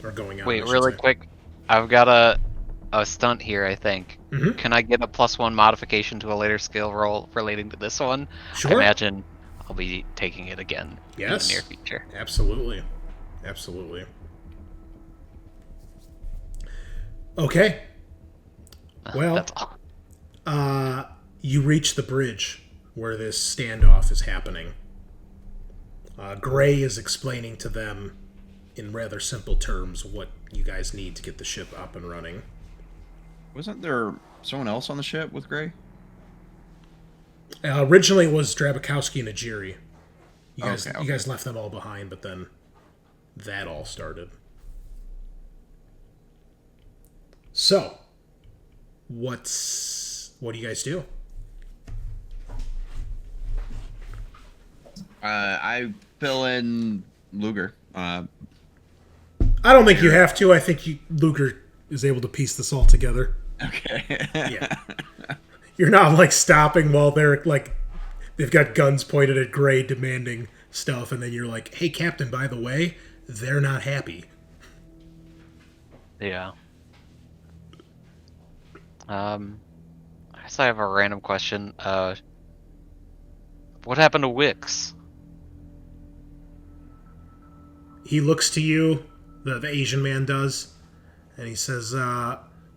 Or going on. Wait, really quick. I've got a stunt here, I think. Mm-hmm. Can I get a +1 modification to a later skill roll relating to this one? Sure. I imagine I'll be taking it again in the near future. Absolutely. Absolutely. Okay. Well, That's all. You reach the bridge where this standoff is happening. Gray is explaining to them in rather simple terms what you guys need to get the ship up and running. Wasn't there someone else on the ship with Gray? Originally it was Drabakowski and Ajiri. You Okay. guys left them all behind, but then that all started. So, what do you guys do? I fill in Lugar. I don't think you have to. I think Lugar is able to piece this all together. Okay. Yeah. You're not, like, stopping while they're, like, they've got guns pointed at Gray demanding stuff, and then you're like, hey, Captain, by the way, they're not happy. Yeah. I guess I have a random question. What happened to Wix? He looks to you, the Asian man does, and he says,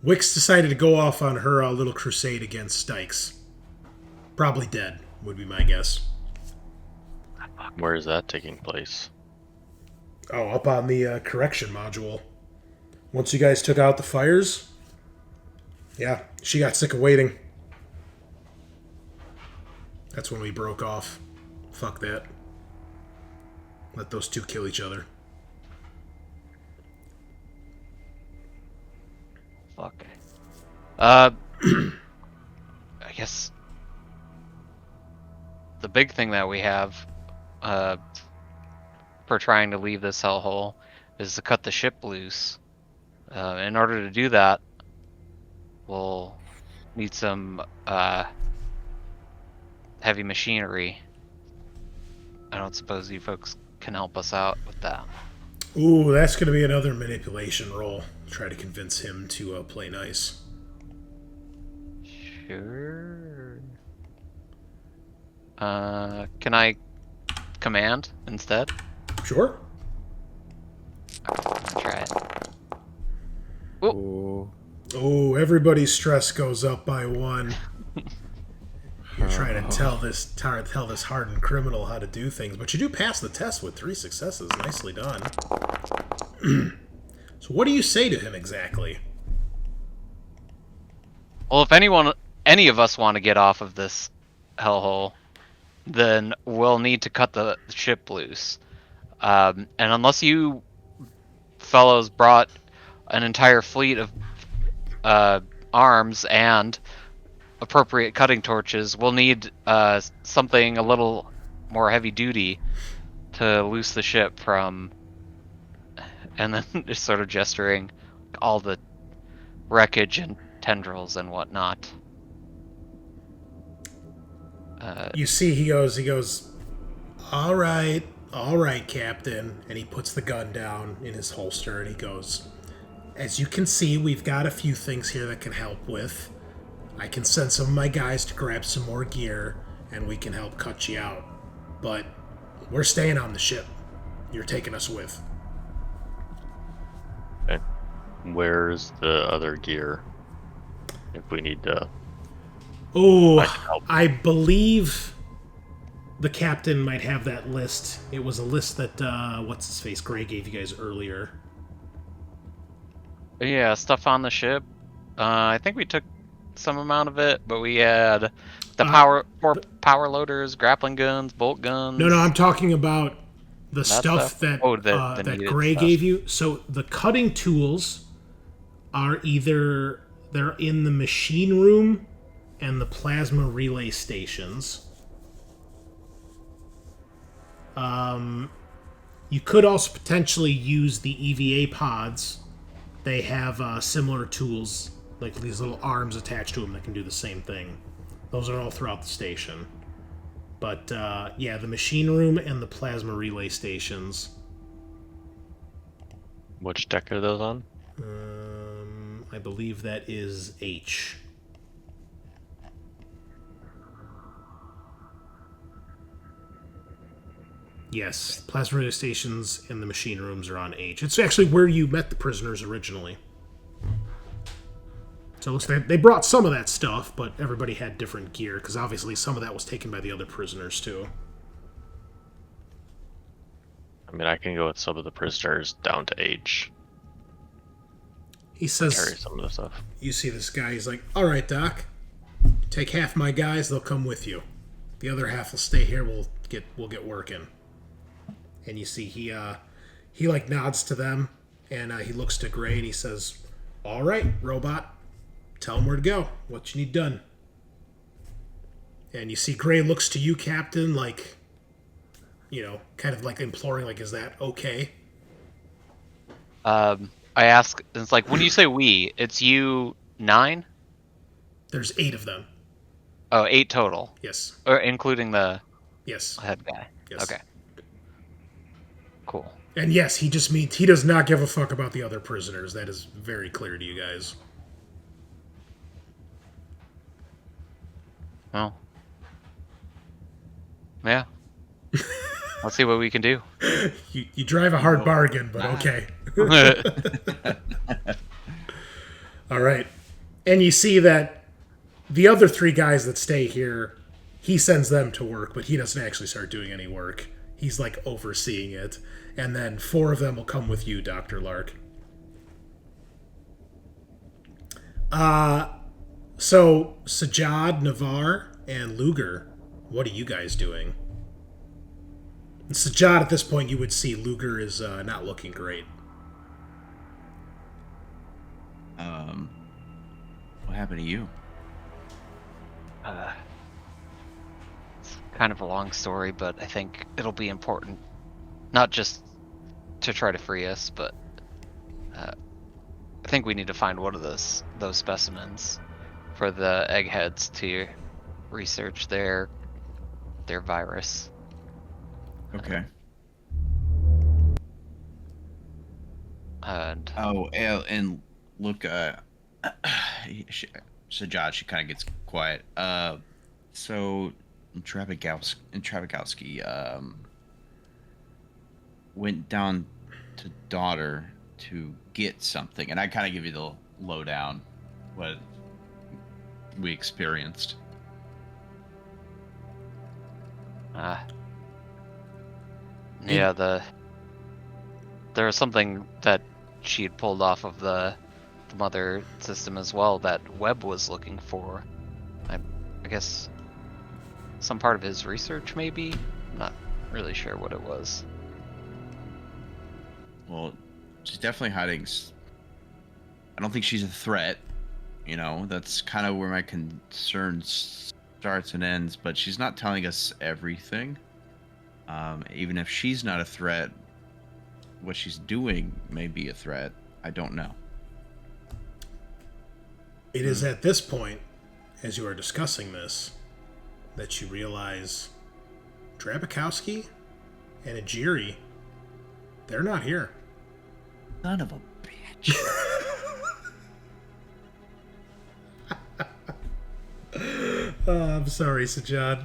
Wix decided to go off on her little crusade against Stykes. Probably dead, would be my guess. Where is that taking place? Oh, up on the correction module. Once you guys took out the fires, yeah, she got sick of waiting. That's when we broke off. Fuck that. Let those two kill each other. Fuck. I guess the big thing that we have for trying to leave this hellhole is to cut the ship loose. In order to do that, we'll need some heavy machinery. I don't suppose you folks can help us out with that. Ooh, that's going to be another manipulation roll. Try to convince him to play nice. Sure. Can I command instead? Sure. I'm gonna try it. Oh. Oh, everybody's stress goes up by 1. You're trying to tell this hardened criminal how to do things, but you do pass the test with 3 successes. Nicely done. So what do you say to him exactly? Well, if any of us want to get off of this hellhole, then we'll need to cut the ship loose. And unless you fellows brought an entire fleet of arms and appropriate cutting torches, we'll need something a little more heavy duty to loose the ship from. And then just sort of gesturing all the wreckage and tendrils and whatnot. You see, he goes, all right, Captain. And he puts the gun down in his holster and he goes, as you can see, we've got a few things here that can help with. I can send some of my guys to grab some more gear and we can help cut you out. But we're staying on the ship. You're taking us with. Okay. Where's the other gear? If we need to... Oh, I believe the captain might have that list. It was a list that, what's-his-face, Gray gave you guys earlier. Yeah, stuff on the ship. I think we took some amount of it, but we had the power loaders, grappling guns, bolt guns. No, I'm talking about the stuff that the Gray stuff. gave you. So the cutting tools are either they're in the machine room and the plasma relay stations. You could also potentially use the EVA pods. They have similar tools, like these little arms attached to them that can do the same thing. Those are all throughout the station. But, yeah, the machine room and the plasma relay stations. Which deck are those on? I believe that is H. Yes, plasma relay stations and the machine rooms are on H. It's actually where you met the prisoners originally. So it looks like they brought some of that stuff, but everybody had different gear, because obviously some of that was taken by the other prisoners, too. I mean, I can go with some of the prisoners down to H. He says, Carry some of the stuff. You see this guy, he's like, all right, Doc, take half my guys, they'll come with you. The other half will stay here, we'll get working. And you see he like nods to them, and he looks to Gray and he says, all right, robot, tell him where to go, what you need done. And you see Gray looks to you, Captain, like, you know, kind of like imploring, like, is that okay? I ask, it's like, when you say we, it's you 9? There's 8 of them. Oh, 8 total. Yes. Or including the Yes. head guy. Yes. Okay. Cool. And yes, he just means he does not give a fuck about the other prisoners. That is very clear to you guys. Well. Yeah. Let's see what we can do. You drive a hard bargain, but okay. All right. And you see that the other 3 guys that stay here, he sends them to work, but he doesn't actually start doing any work. He's like overseeing it. And then 4 of them will come with you, Dr. Lark. So Sajaad, Navarre, and Lugar, what are you guys doing? And Sajaad, at this point, you would see Lugar is not looking great. What happened to you? It's kind of a long story, but I think it'll be important. Not just to try to free us, but I think we need to find one of those specimens for the eggheads to research their virus. Okay. And And look, Sajaad, she kind of gets quiet. So Trabakowski went down to Daughter to get something, and I kind of give you the lowdown what we experienced. Yeah, there was something that she had pulled off of the mother system as well that Webb was looking for. I guess some part of his research, maybe? I'm not really sure what it was. Well, she's definitely hiding. I don't think she's a threat. You know, that's kind of where my concern starts and ends. But she's not telling us everything. Even if she's not a threat, what she's doing may be a threat. I don't know. It is at this point, as you are discussing this, that you realize Trabakowski and Ajiri, they're not here. Son of a bitch. I'm sorry, Sajaad.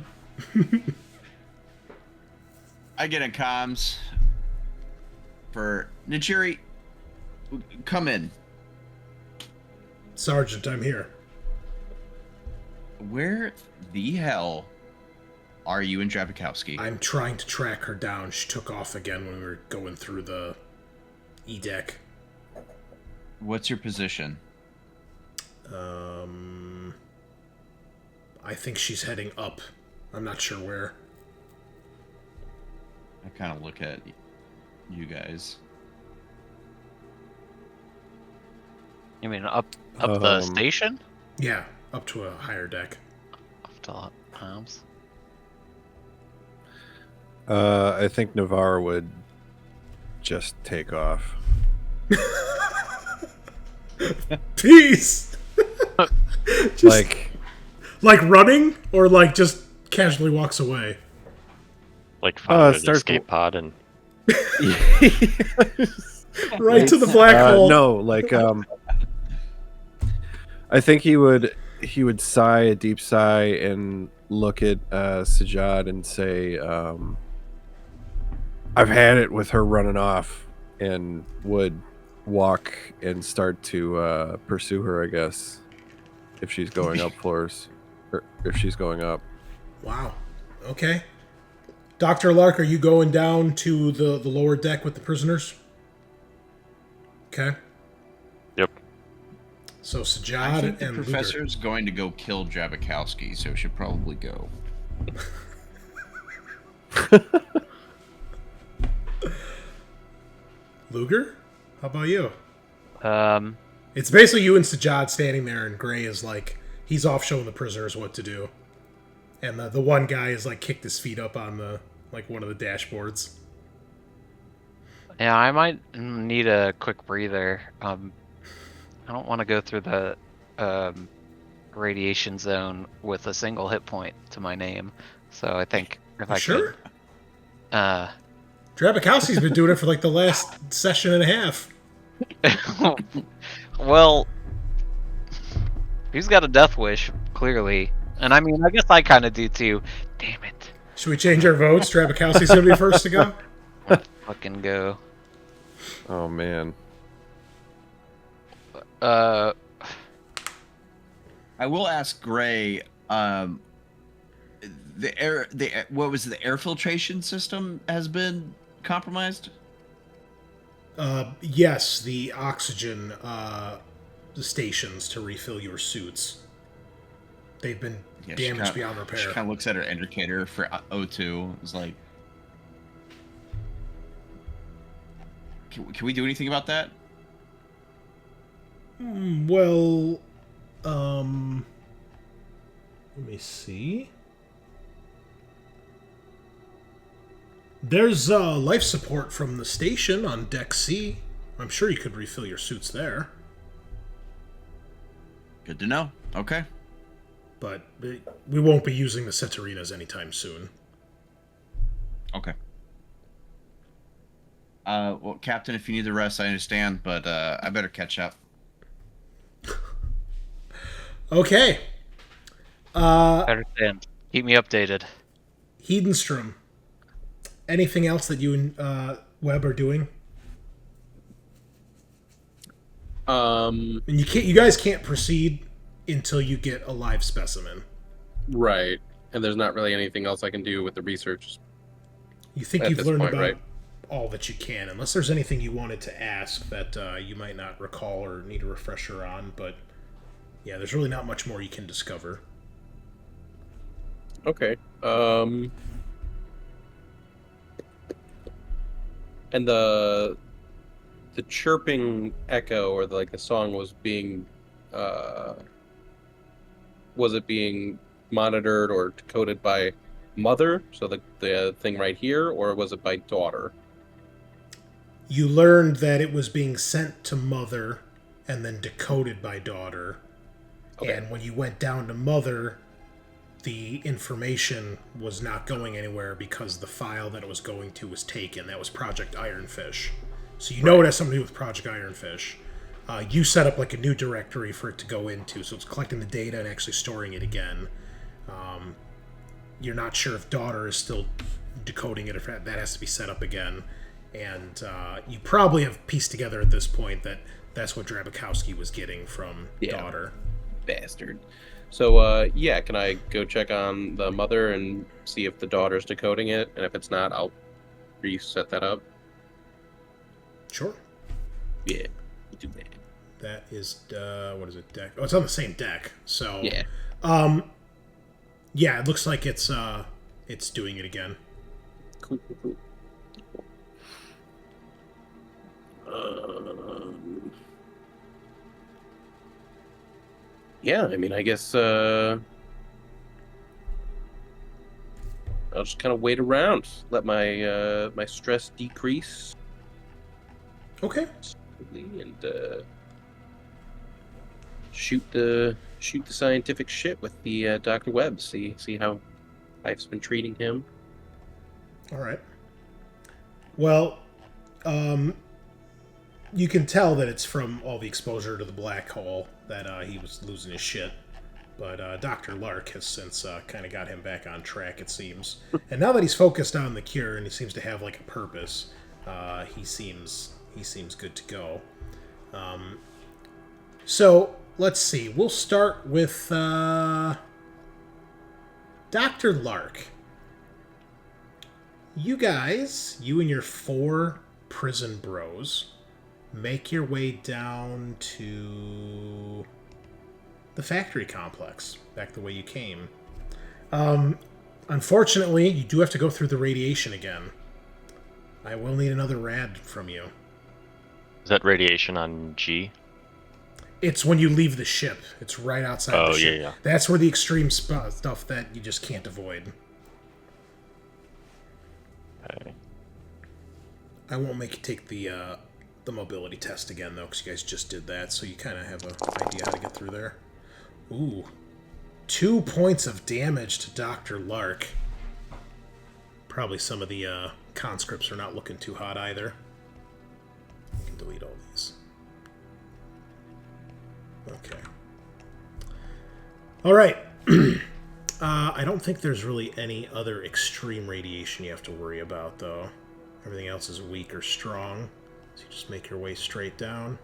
I get in comms for Najiri. Come in. Sergeant, I'm here. Where the hell are you and Trabakowski? I'm trying to track her down. She took off again when we were going through the E-deck. What's your position? I think she's heading up. I'm not sure where. I kind of look at you guys. You mean up the station? Yeah, up to a higher deck. Up to Palms? I think Navarre would just take off. Peace! Just, like running? Or like just casually walks away? Like found an starts escape pod and Right to the black hole. No, like I think he would sigh a deep sigh and look at Sajaad and say, I've had it with her running off, and would walk and start to pursue her, I guess, if she's going up floors, or if she's going up. Wow. Okay. Dr. Lark, are you going down to the lower deck with the prisoners? Okay. yep. So I Sajaad think the and professor's going to go kill Trabakowski, so should probably go. Lugar? How about you? Um, It's basically you and Sajaad standing there, and Gray is like, he's off showing the prisoners what to do. And the one guy is like kicked his feet up on the one of the dashboards. yeah, I might need a quick breather. I don't want to go through the radiation zone with a single hit point to my name. So I think if I Sure? could... Trabakowski's been doing it for like the last session and a half. Well, he's got a death wish, clearly. And I mean, I guess I kind of do too. Damn it. Should we change our votes? Trabakowski's going to be first to go? Let's fucking go. Oh man. I will ask Gray. What was the air filtration system has been compromised? Yes, the oxygen the stations to refill your suits. They've been damaged beyond repair. She kind of looks at her indicator for O2. It's like, can we do anything about that? Well, let me see. There's life support from the station on Deck C. I'm sure you could refill your suits there. Good to know. Okay. But we won't be using the Setarinas anytime soon. Okay. Well, Captain, if you need the rest, I understand, but I better catch up. Okay. I understand. Keep me updated. Hedenstrom. Anything else that you and Webb are doing? And you guys can't proceed until you get a live specimen. Right. And there's not really anything else I can do with the research. You think At you've this learned point, about right? all that you can, unless there's anything you wanted to ask that you might not recall or need a refresher on, but yeah, there's really not much more you can discover. Okay. And the chirping echo or the song was being was it being monitored or decoded by mother, so the thing right here, or was it by daughter? You learned that it was being sent to mother and then decoded by daughter. Okay. And when you went down to mother, the information was not going anywhere because the file that it was going to was taken. That was Project Ironfish. So you know it has something to do with Project Ironfish. You set up a new directory for it to go into, so it's collecting the data and actually storing it again. You're not sure if daughter is still decoding it, if that has to be set up again. And you probably have pieced together at this point that that's what Drabikowski was getting from daughter. Bastard. So, yeah, can I go check on the mother and see if the daughter's decoding it? And if it's not, I'll reset that up. Sure. Yeah, do that. That is, what is it, deck? Oh, it's on the same deck. So, Yeah. Yeah, it looks like it's doing it again. Cool. Yeah, I mean, I guess I'll just kind of wait around, let my my stress decrease, Okay. and shoot the scientific shit with the Dr. Webb. See how life's been treating him. All right. Well, you can tell that it's from all the exposure to the black hole that he was losing his shit. But Dr. Lark has since kind of got him back on track, it seems. And now that he's focused on the cure and he seems to have a purpose, he seems good to go. So let's see. We'll start with Dr. Lark. You guys, you and your 4 prison bros, make your way down to the factory complex, back the way you came. Unfortunately, you do have to go through the radiation again. I will need another rad from you. Is that radiation on G? It's when you leave the ship. It's right outside the ship. Yeah. That's where the extreme stuff that you just can't avoid. Okay. I won't make you take the mobility test again, though, because you guys just did that, so you kind of have an idea how to get through there. Ooh. 2 points of damage to Dr. Lark. Probably some of the conscripts are not looking too hot either. You can delete all these. Okay. All right. I don't think there's really any other extreme radiation you have to worry about, though. Everything else is weak or strong. So you just make your way straight down.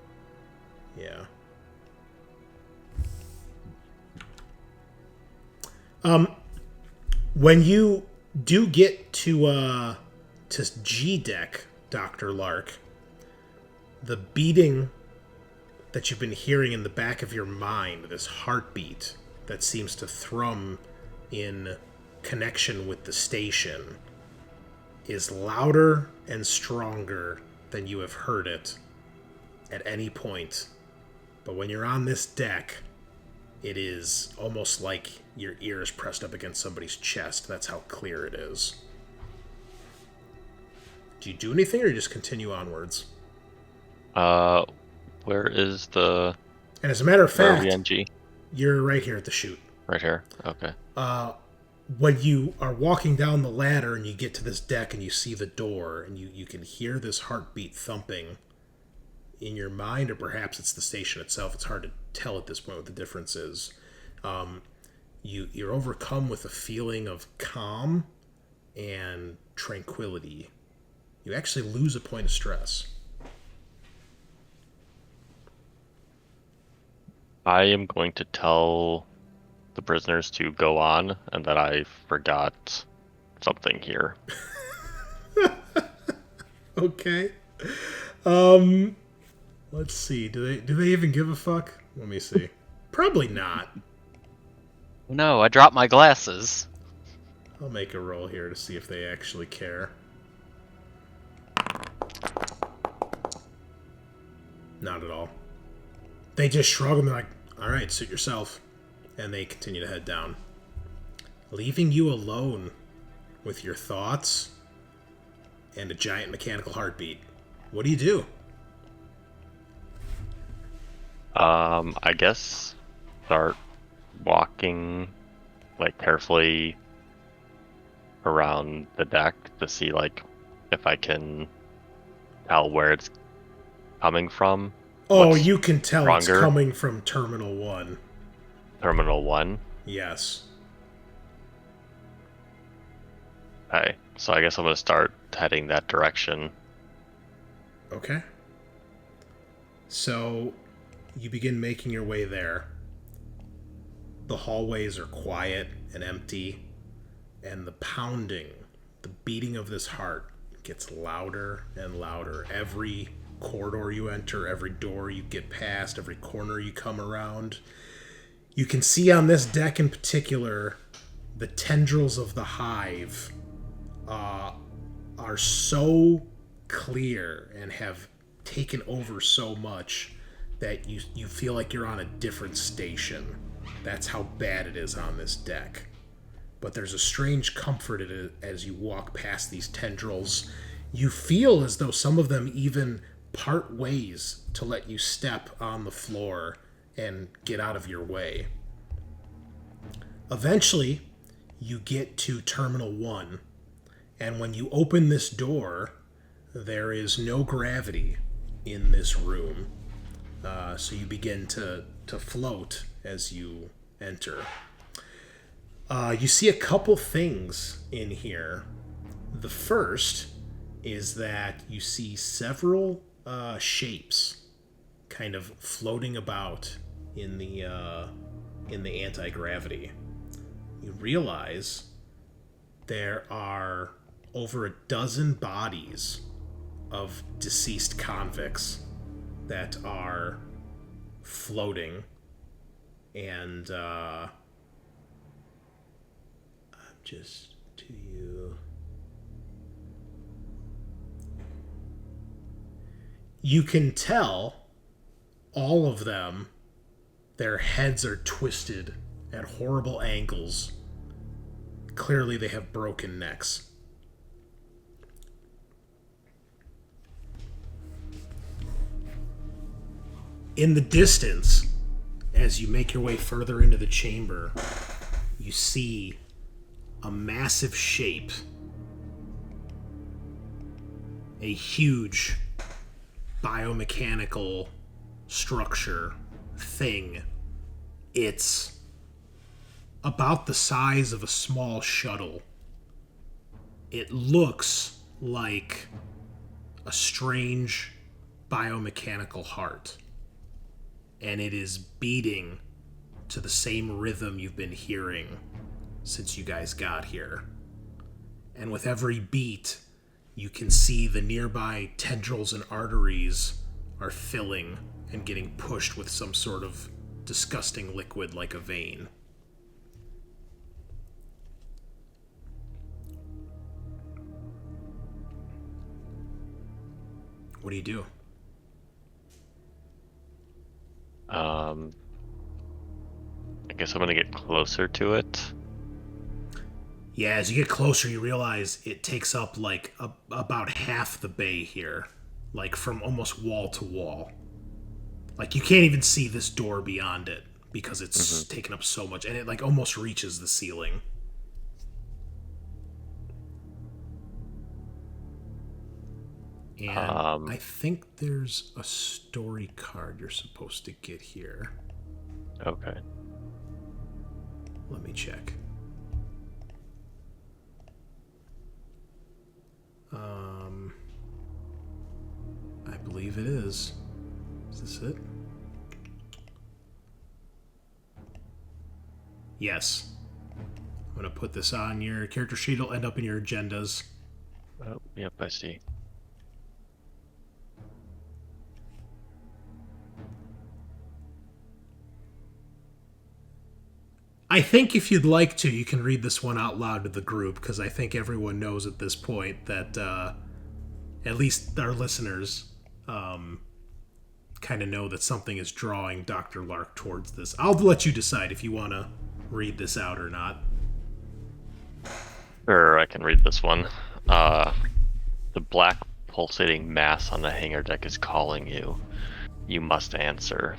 Yeah. When you do get to G deck, Dr. Lark, the beating that you've been hearing in the back of your mind, this heartbeat that seems to thrum in connection with the station, is louder and stronger than you have heard it at any point. But when you're on this deck, it is almost like your ear is pressed up against somebody's chest. That's how clear it is. Do you do anything, or you just continue onwards? Where is the... And as a matter of Where are fact, we on G? you're right here at the chute. Right here? Okay. When you are walking down the ladder and you get to this deck and you see the door and you can hear this heartbeat thumping in your mind, or perhaps it's the station itself. It's hard to tell at this point what the difference is. You're overcome with a feeling of calm and tranquility. You actually lose a point of stress. I am going to tell the prisoners to go on, and that I forgot something here. Okay. Let's see. Do they even give a fuck? Let me see. Probably not. No, I dropped my glasses. I'll make a roll here to see if they actually care. Not at all. They just shrug and they're like, alright, suit yourself. And they continue to head down. Leaving you alone with your thoughts and a giant mechanical heartbeat. What do you do? I guess start walking, like, carefully around the deck to see, like, if I can tell where it's coming from. Oh, What's you can tell stronger? it's coming from Terminal 1. Terminal 1? Yes. Okay, so I guess I'm gonna start heading that direction. Okay. So, you begin making your way there. The hallways are quiet and empty, and the pounding, the beating of this heart gets louder and louder. Every corridor you enter, every door you get past, every corner you come around. You can see on this deck in particular, the tendrils of the hive are so clear and have taken over so much that you feel like you're on a different station. That's how bad it is on this deck. But there's a strange comfort in it as you walk past these tendrils. You feel as though some of them even part ways to let you step on the floor and get out of your way. Eventually, you get to Terminal 1, and when you open this door, there is no gravity in this room. So you begin to float as you enter. You see a couple things in here. The first is that you see several shapes kind of floating about in the anti-gravity. You realize there are over a dozen bodies of deceased convicts that are floating, and just to you. You can tell all of them, their heads are twisted at horrible angles. Clearly they have broken necks. In the distance, as you make your way further into the chamber, you see a massive shape. A huge biomechanical structure thing. It's about the size of a small shuttle. It looks like a strange biomechanical heart. And it is beating to the same rhythm you've been hearing since you guys got here. And with every beat, you can see the nearby tendrils and arteries are filling and getting pushed with some sort of disgusting liquid like a vein. What do you do? I guess I'm gonna get closer to it. Yeah, as you get closer, you realize it takes up like about half the bay here, like from almost wall to wall. Like you can't even see this door beyond it because it's taken up so much, and it like almost reaches the ceiling. And I think there's a story card you're supposed to get here. Okay. Let me check. I believe it is. Is this it? Yes. I'm going to put this on your character sheet. It'll end up in your agendas. Oh, yep, I see. I think if you'd like to, you can read this one out loud to the group, because I think everyone knows at this point that, at least our listeners, kind of know that something is drawing Dr. Lark towards this. I'll let you decide if you want to read this out or not. Sure, I can read this one. The black pulsating mass on the hangar deck is calling you. You must answer.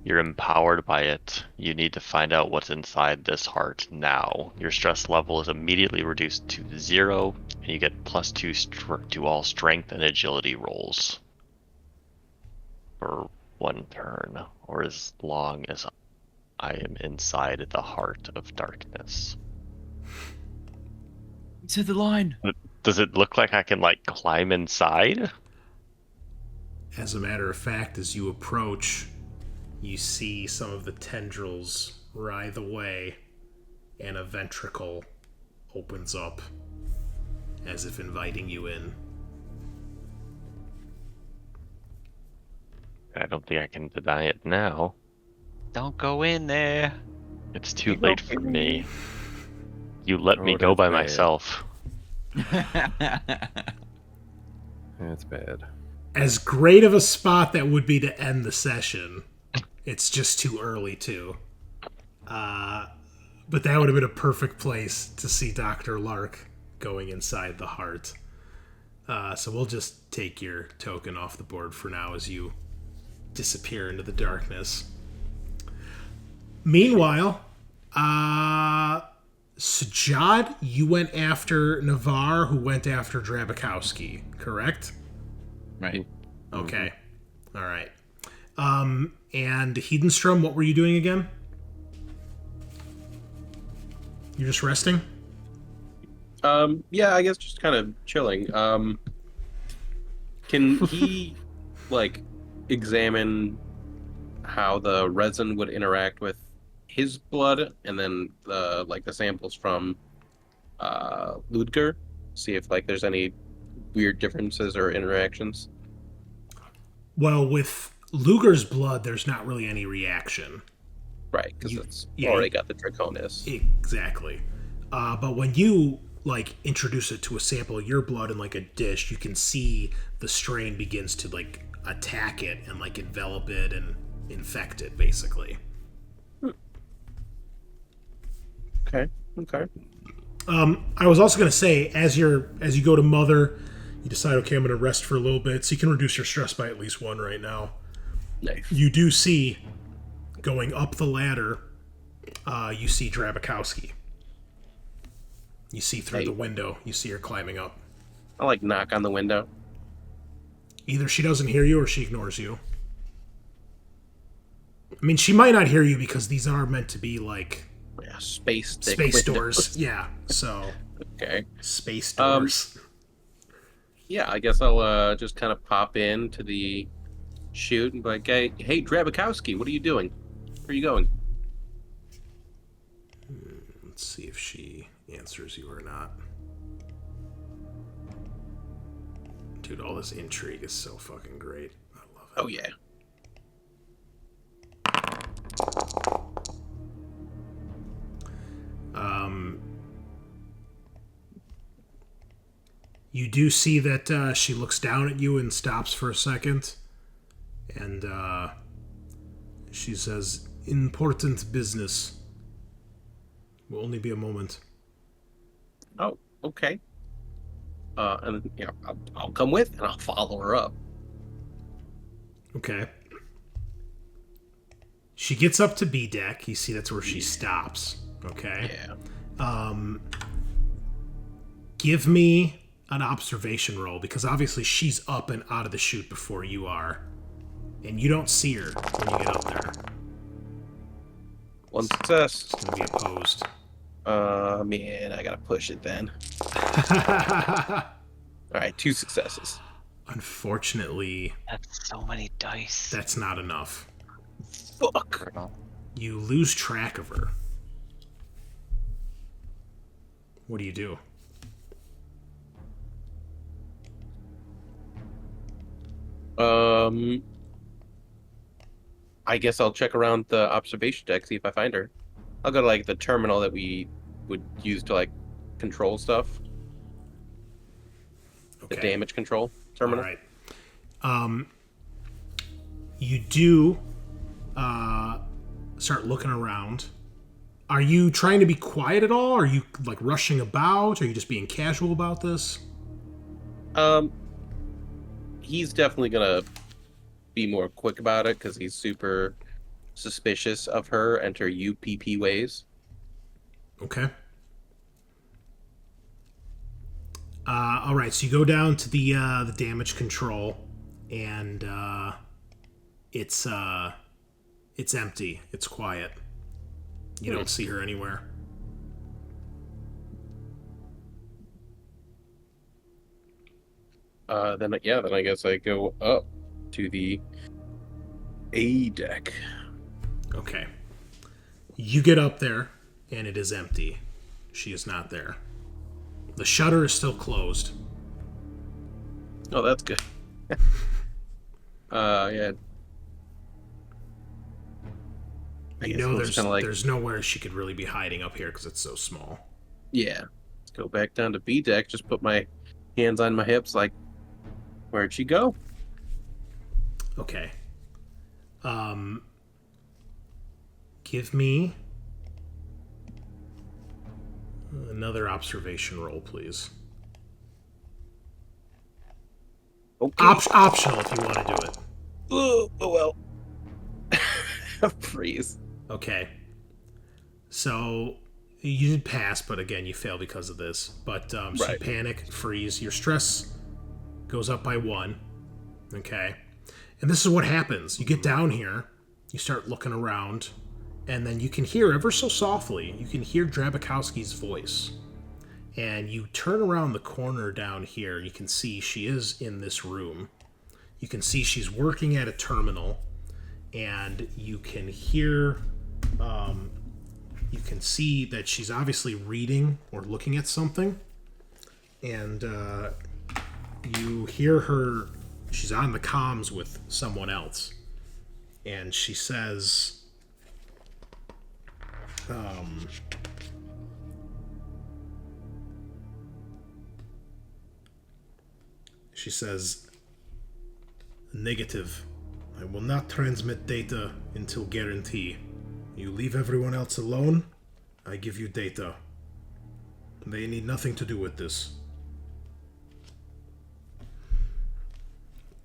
You're empowered by it. You need to find out what's inside this heart now. Your stress level is immediately reduced to 0, and you get +2 to all strength and agility rolls for 1 turn, or as long as I am inside the heart of darkness. To the line. Does it look like I can, like, climb inside? As a matter of fact, as you approach, you see some of the tendrils writhe away, and a ventricle opens up, as if inviting you in. I don't think I can deny it now. Don't go in there. It's too late for me. You let me go that's by bad. myself. That's bad. As great of a spot that would be to end the session, it's just too early too. But that would have been a perfect place to see Dr. Lark going inside the heart. So we'll just take your token off the board for now as you disappear into the darkness. Meanwhile, Sajaad, you went after Navarre, who went after Drabakowski, correct? Right. Okay. All right. And Hedenstrom, what were you doing again? You're just resting? Yeah, I guess just kind of chilling. Can he, like, examine how the resin would interact with his blood, and then the samples from Lugar? See if there's any weird differences or interactions. Well, with Lugar's blood, there's not really any reaction. Right, because it's yeah, already got the Draconis. Exactly. But when you introduce it to a sample of your blood in a dish, you can see the strain begins to attack it and envelop it and infect it, basically. Okay. I was also going to say, as you go to Mother, you decide, okay, I'm going to rest for a little bit, so you can reduce your stress by at least 1 right now. Nice. You do see, going up the ladder, you see Drabakowski. You see through the window. You see her climbing up. I'll knock on the window. Either she doesn't hear you or she ignores you. I mean, she might not hear you because these are meant to be Space doors. Yeah, so. Okay. Space doors. Yeah, I guess I'll just kind of pop in to the chute and be like, hey, Drabakowski, what are you doing? Where are you going? Let's see if answers you or not. Dude, all this intrigue is so fucking great. I love it. Oh yeah. You do see that she looks down at you and stops for a second. And she says, important business. Will only be a moment. Oh, okay. And yeah, I'll come with and I'll follow her up. Okay. She gets up to B deck. You see that's where she stops. Okay. Yeah. Give me an observation roll, because obviously she's up and out of the chute before you are. And you don't see her when you get up there. One success. It's going to be opposed. Man, I gotta push it then. Alright, 2 successes. Unfortunately, That's so many dice. that's not enough. Fuck. You lose track of her. What do you do? I guess I'll check around the observation deck, see if I find her. I'll go to like the terminal that we would use to like control stuff. Okay. The damage control terminal. All right. You do start looking around. Are you trying to be quiet at all? Are you like rushing about? Are you just being casual about this? He's definitely gonna be more quick about it because he's super suspicious of her and her UPP ways. Okay. All right, so you go down to the damage control, and it's empty. It's quiet. You don't see her anywhere. Then I guess I go up to the A deck. Okay. You get up there, and it is empty. She is not there. The shutter is still closed. Oh, that's good. Yeah. You know there's nowhere she could really be hiding up here because it's so small. Yeah. Let's go back down to B deck. Just put my hands on my hips like, where'd she go? Okay. Give me another observation roll, please. Okay. Optional if you want to do it. Oh well. Freeze. Okay. So you did pass, but again, you fail because of this. But so you Right. panic, freeze. Your stress goes up by 1. Okay. And this is what happens. You get down here, you start looking around, and then you can hear ever so softly, you can hear Drabakowski's voice. And you turn around the corner down here, you can see she is in this room. You can see she's working at a terminal, and you can hear, you can see that she's obviously reading or looking at something. And you hear her, she's on the comms with someone else. And she says, negative. I will not transmit data until guarantee. You leave everyone else alone, I give you data. They need nothing to do with this.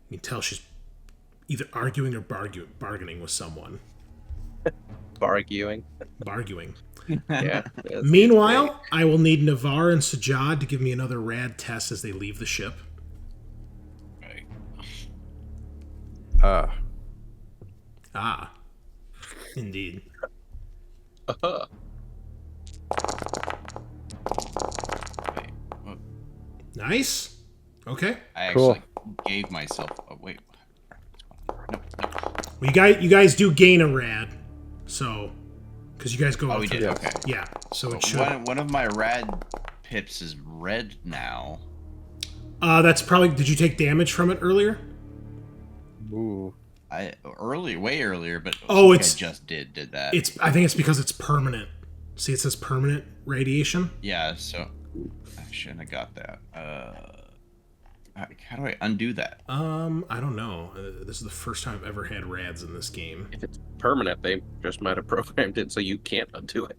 You can tell she's either arguing or bargaining with someone. Barguing. Barguing. Yeah. Meanwhile, I will need Navarre and Sajaad to give me another rad test as they leave the ship. Indeed. Nice. Okay. I Cool. actually gave myself. Oh wait. No. Well, you guys do gain a rad, so Because you guys go Oh, out we through- did. Okay. Yeah, so it should. One of my rad pips is red now. That's probably. Did you take damage from it earlier? Ooh. Way earlier, but Oh, I it's- just did that. I think it's because it's permanent. See, it says permanent radiation. Yeah, so I shouldn't have got that. How do I undo that? I don't know. This is the first time I've ever had rads in this game. If it's permanent, they just might have programmed it so you can't undo it.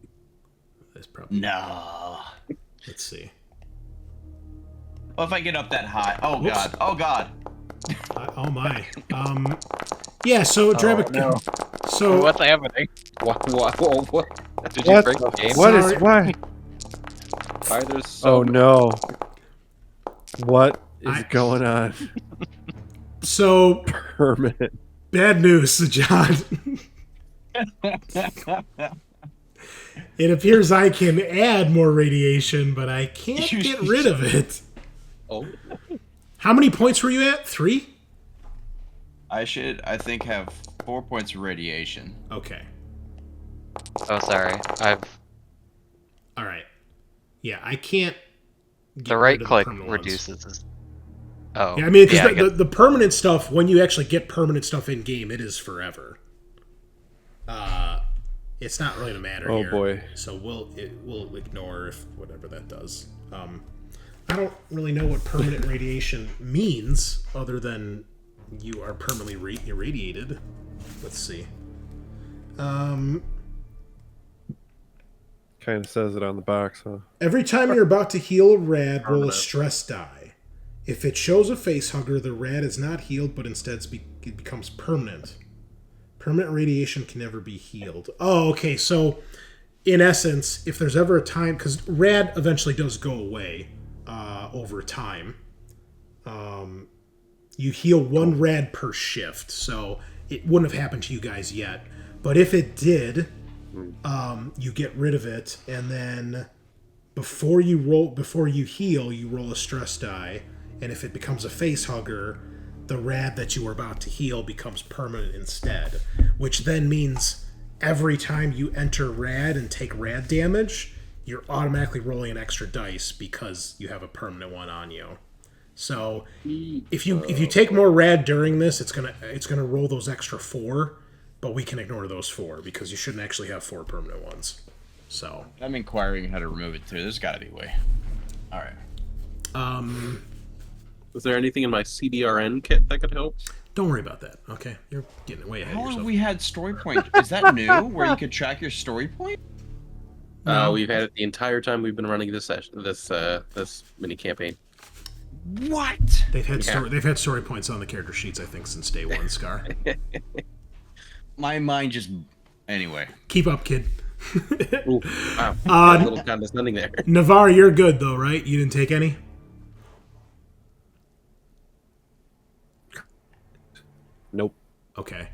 That's probably. No. Let's see. Well, if I get up that high, oh Whoops. god, oh god. Oh my. Yeah. So Drabic. no. So What's happening? What? Did you break the game? What is Sorry. why? Why there's so Oh no! What is I- going on? so Permanent. bad news, Sajaad. It appears I can add more radiation, but I can't get rid of it. Oh, How many points were you at? 3? I think, have 4 points of radiation. Okay. Oh, sorry. All right. Yeah, I can't. Get The rid right of the click permanent ones. reduces. Oh. Yeah, I mean, because yeah, I the, get- the permanent stuff, when you actually get permanent stuff in game, it is forever. It's not really a matter Oh, here. boy. So we'll ignore if whatever that does. I don't really know what permanent radiation means, other than you are permanently irradiated. Let's see. Kind of says it on the box, huh? Every time you're about to heal a rad, roll a stress die. If it shows a facehugger, the rad is not healed, but instead it becomes permanent. Permanent radiation can never be healed. Oh, okay. So, in essence, if there's ever a time, because rad eventually does go away over time. You heal 1 rad per shift, so it wouldn't have happened to you guys yet. But if it did, you get rid of it, and then before you heal, you roll a stress die, and if it becomes a face hugger, the rad that you were about to heal becomes permanent instead, which then means every time you enter rad and take rad damage, you're automatically rolling an extra dice because you have a permanent one on you. So if you take more rad during this, it's gonna roll those extra 4, but we can ignore those 4 because you shouldn't actually have 4 permanent ones. So I'm inquiring how to remove it too. There's got to be a way. All right. is there anything in my CBRN kit that could help? don't worry about that. Okay, you're getting way ahead How of long yourself. have we had story point? Is that new? Where you could track your story point? We've had it the entire time we've been running this mini campaign. What? They've had story points on the character sheets, I think, since day 1. Scaarr. My mind just. Anyway. Keep up, kid. Ooh, wow. Uh, A little condescending there. Navarre, you're good though, right? You didn't take any. Nope. Okay.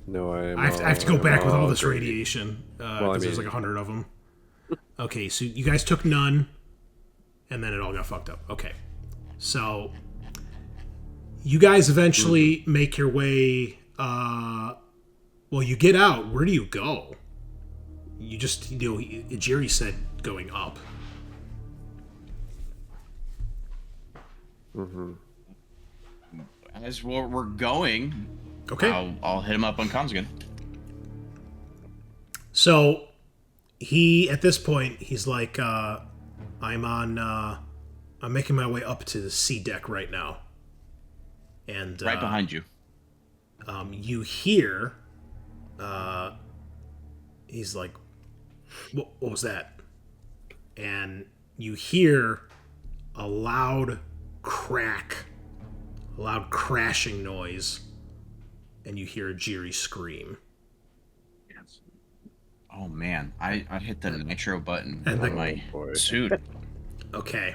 No, I have to go I'm back with all all this great. radiation because Well, I there's mean- like 100 of them. Okay, so you guys took none, and then it all got fucked up. Okay, so you guys eventually make your way. Well, you get out. Where do you go? You just, Jerry said going up. As we're going, Okay. I'll hit him up on comms again. So he, at this point, he's like, I'm making my way up to the C deck right now. And Right behind you. you hear, he's like, what was that? And you hear a loud crack, a loud crashing noise, and you hear a Jiri scream. Oh man, I hit the nitro button And on the- my boy. suit. Okay.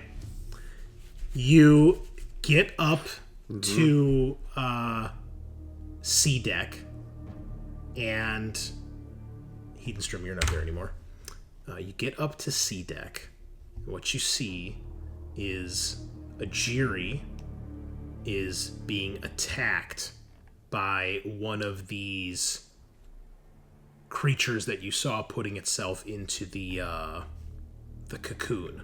You get up to C deck, and Hedenstrom, you're not there anymore. You get up to C deck. What you see is a Jiri is being attacked by one of these creatures that you saw putting itself into the cocoon.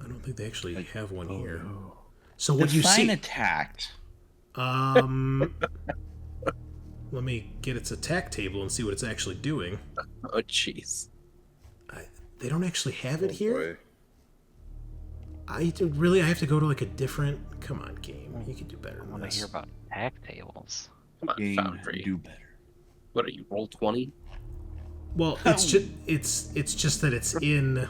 I don't think they actually have one here. No. So what you see? attacked. Let me get its attack table and see what it's actually doing. Oh, jeez. They don't actually have it Oh, here. boy. I have to go to like a different. Come on, game. You can do better I than want to this. hear about attack tables. Come on, Game, Foundry. do better. What are you, roll 20? Well, it's just that it's in.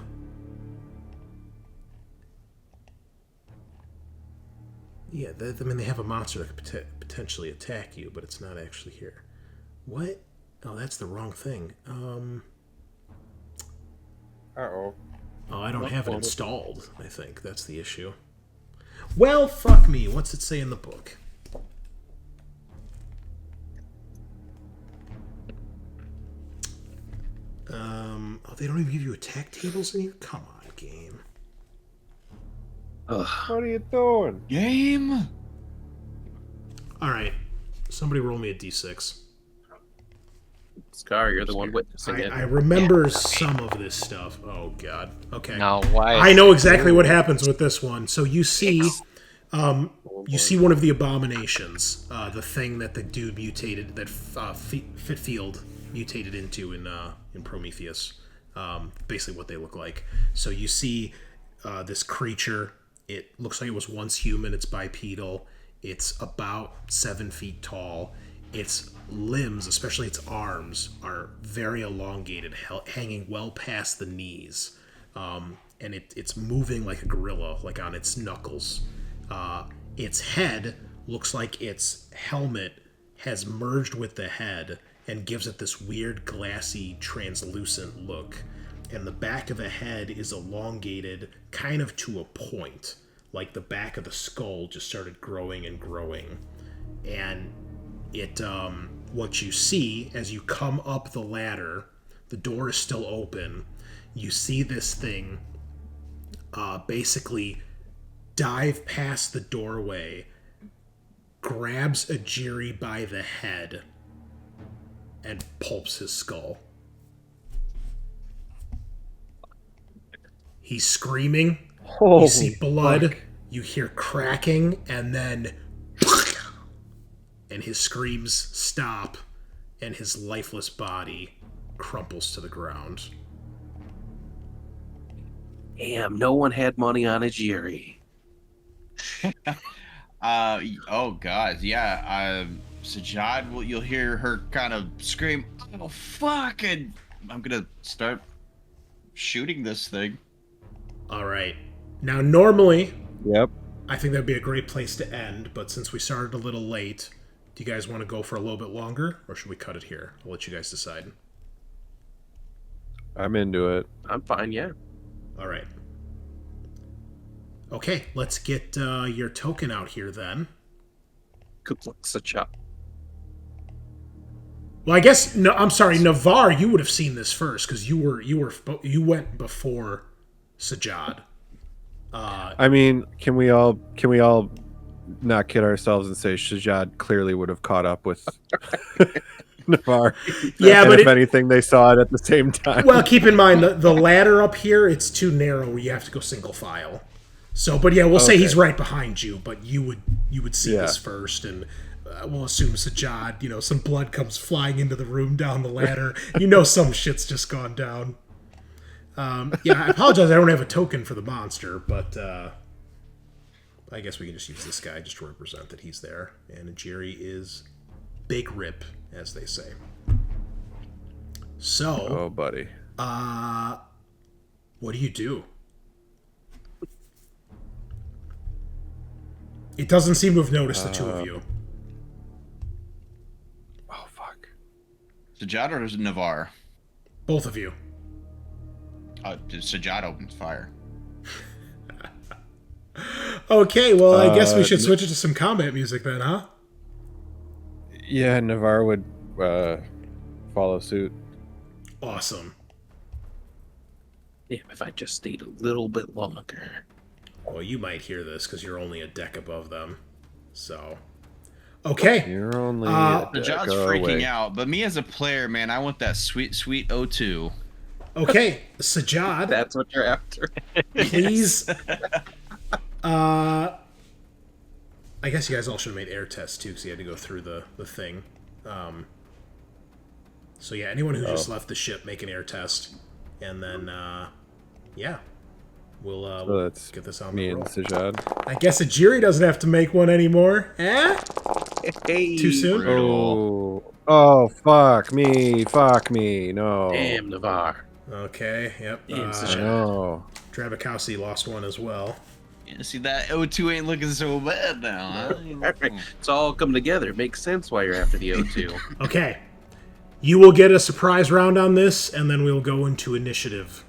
Yeah, they have a monster that could potentially attack you, but it's not actually here. What? Oh, that's the wrong thing. Uh-oh. Oh, I don't have it installed. I think that's the issue. Well, fuck me. What's it say in the book? Oh, they don't even give you attack tables in here? Come on, game. Ugh. What are you doing? Game. Alright. Somebody roll me a d6. Scaarr, you're the one witnessing it. I remember some of this stuff. Oh, God. Okay. No, why? I know exactly what happens with this one. So you see... you see one of the abominations, the thing that the dude mutated, that Fitfield mutated into in Prometheus. Basically what they look like. So you see this creature. It looks like it was once human. It's bipedal. It's about 7 feet tall. Its limbs, especially its arms, are very elongated, hanging well past the knees. And it's moving like a gorilla, like on its knuckles. Its head looks like its helmet has merged with the head and gives it this weird, glassy, translucent look. And the back of the head is elongated kind of to a point, like the back of the skull just started growing and growing. And it, what you see as you come up the ladder, the door is still open, you see this thing basically dive past the doorway, grabs Ajiri by the head, and pulps his skull. He's screaming. You see blood. Fuck. You hear cracking, and then... and his screams stop, and his lifeless body crumples to the ground. Damn, no one had money on Ajiri. Oh god, yeah. Sajaad, you'll hear her kind of scream, "Oh fuck!" And I'm gonna start shooting this thing. All right. Now, normally, Yep. I think that'd be a great place to end, but since we started a little late, do you guys want to go for a little bit longer, or should we cut it here? I'll let you guys decide. I'm into it. I'm fine, yeah. All right. Okay, let's get your token out here then. Good luck, Sajaad. Well, I guess no. I'm sorry, Navarre. You would have seen this first because you went before Sajaad. I mean, can we all not kid ourselves and say Sajaad clearly would have caught up with Navarre? Yeah, and but if anything, they saw it at the same time. Well, keep in mind the ladder up here, it's too narrow where you have to go single file. So, but yeah, we'll say he's right behind you, but you would see this first, and we'll assume Sajaad, some blood comes flying into the room down the ladder. Some shit's just gone down. Yeah, I apologize, I don't have a token for the monster, but I guess we can just use this guy just to represent that he's there. And Ajiri is big rip, as they say. So, Oh, buddy. what do you do? It doesn't seem to have noticed the two of you. Oh, fuck. Sajaad or is it Navarre? Both of you. Sajaad opens fire. Okay, well, I guess we should switch it to some combat music then, huh? Yeah, Navarre would follow suit. Awesome. Damn, if I just stayed a little bit longer. Well, you might hear this because you're only a deck above them. So, Okay. You're only The job's go freaking away. out, but me as a player, man, I want that sweet, sweet O2. Okay. Sajaad, That's what you're after. please. I guess you guys all should have made air tests too, because you had to go through the thing. So yeah, anyone who just left the ship, make an air test, and then yeah, we'll So that's get this on me the and roll. Sajaad. I guess Ajiri doesn't have to make one anymore. Eh? Hey, Too soon? Oh, fuck me, no. Damn, Navarre. Okay. Yep. Damn, I Sajaad. know. Drabakowski lost one as well. Yeah, see, that O2 ain't looking so bad now. Huh? It's all coming together. It makes sense why you're after the O2. Okay. You will get a surprise round on this, and then we'll go into initiative.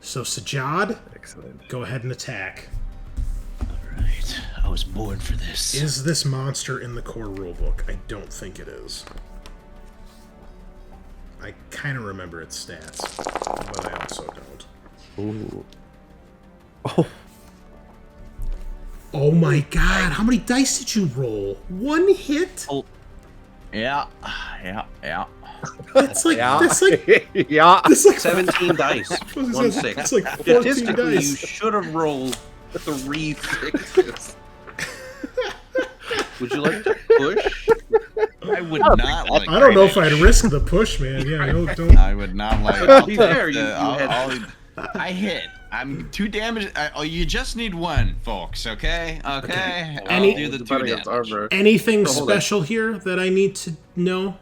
So, Sajaad, Excellent. go ahead and attack. Right. I was born for this. Is this monster in the core rulebook? I don't think it is. I kind of remember its stats, but I also don't. Ooh. Oh, Oh my god, how many dice did you roll? One hit? Yeah. That's like, yeah. that's like, yeah. that's like 17 dice. 1 6. That's like 14 Statistically, you dice. should have rolled 3 6s. Would you like to push? I would not like I don't know if that. I'd risk the push, man. Yeah, don't. I would not like To be fair, I hit. I'm 2 damage. You just need 1, folks. Okay. Okay. I'll Any- do the 2 Depending on damage. armor. Anything So hold on. special here that I need to know?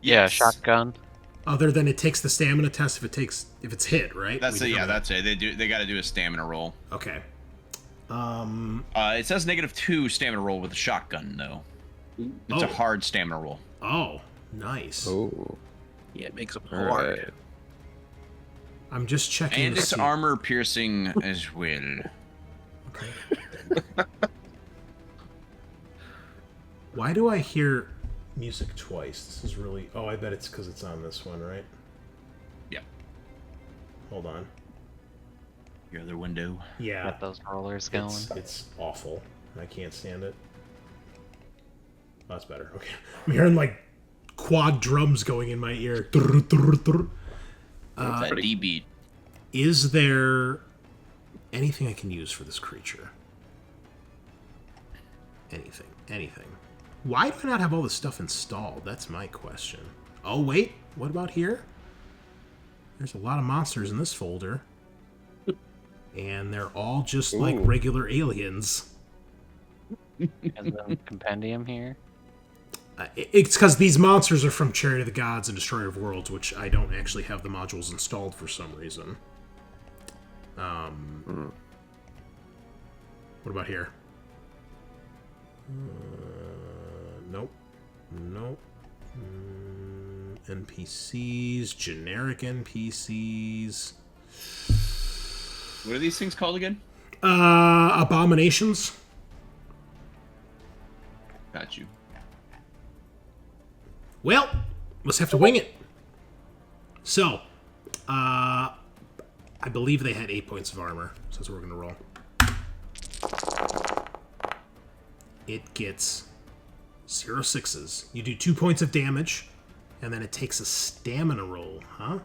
Yeah, shotgun. Other than it takes the stamina test if it's hit, right? That's We it. Yeah, determine- that's it. They got to do a stamina roll. Okay. It says -2 stamina roll with a shotgun though. It's a Oh. hard stamina roll. Oh, nice. Oh, Yeah, it makes them all hard. right. I'm just checking. And to it's see. armor piercing as well. Why do I hear music twice? This is really. Oh, I bet it's because it's on this one, right? Yeah. Hold on. Your other window. Yeah. Got those rollers going. It's awful. I can't stand it. Oh, that's better. Okay. I'm hearing like quad drums going in my ear. What's that D beat? Is there anything I can use for this creature? Anything. Why do I not have all this stuff installed? That's my question. Oh, wait. What about here? There's a lot of monsters in this folder. And they're all just like Ooh. regular aliens. And then compendium here. It's because these monsters are from Chariot of the Gods and Destroyer of Worlds, which I don't actually have the modules installed for some reason. What about here? Nope. NPCs, generic NPCs. What are these things called again? Abominations. Got you. Well, let's have to wing it. So, I believe they had 8 points of armor, so that's what we're going to roll. It gets 0 6s. You do 2 points of damage, and then it takes a stamina roll, huh?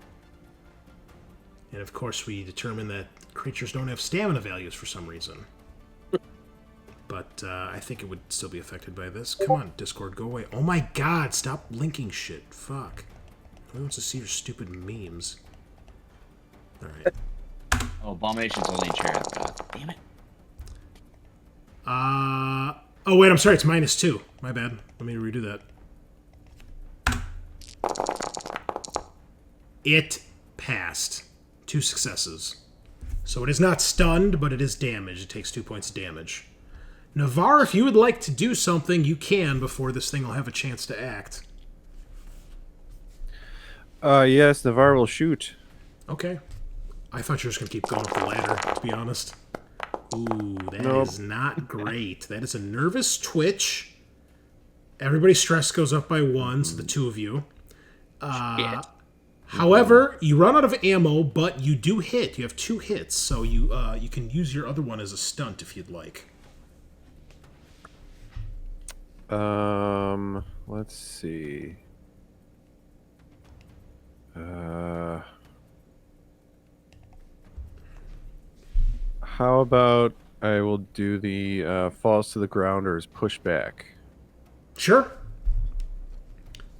And of course, we determine that creatures don't have stamina values for some reason. But I think it would still be affected by this. Come on, Discord, go away. Oh my god, stop linking shit. Fuck. Who wants to see your stupid memes? Alright. Oh, Abomination's only in Chariot of the Gods. Damn it. Oh wait, I'm sorry, it's -2. My bad. Let me redo that. It passed. 2 successes. So it is not stunned, but it is damaged. It takes 2 points of damage. Navarre, if you would like to do something, you can before this thing will have a chance to act. Yes, Navarre will shoot. Okay. I thought you were just going to keep going up the ladder, to be honest. Ooh, that Nope. is not great. That is a nervous twitch. Everybody's stress goes up by 1, so the 2 of you. However, you run out of ammo, but you do hit. You have 2 hits, so you can use your other one as a stunt if you'd like. Let's see. How about I will do the falls to the ground or is push back? Sure.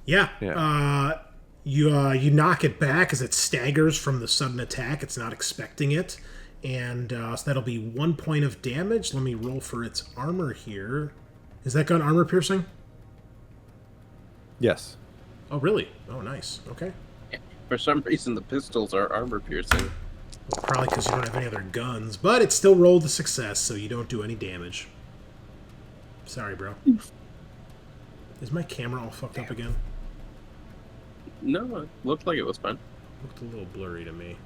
Yeah. Yeah. You knock it back as it staggers from the sudden attack. It's not expecting it. And so that'll be 1 point of damage. Let me roll for its armor here. Is that gun armor piercing? Yes. Oh, really? Oh, nice. Okay. For some reason, the pistols are armor piercing. Well, probably because you don't have any other guns. But it still rolled a success, so you don't do any damage. Sorry, bro. Is my camera all fucked up again? No, it looked like it was fine. Looked a little blurry to me.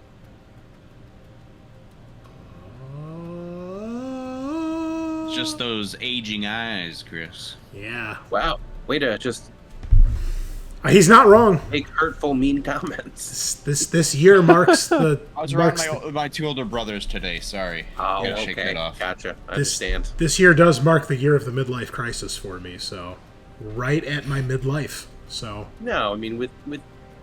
Just those aging eyes, Chris. Yeah. Wow. Way to just He's not wrong. make hurtful, mean comments. This year marks the I was around marks my two older brothers today. Sorry. Oh, Gotta shake okay. that off. Gotcha. I this, understand. this year does mark the year of the midlife crisis for me, so right at my midlife. So No, I mean, with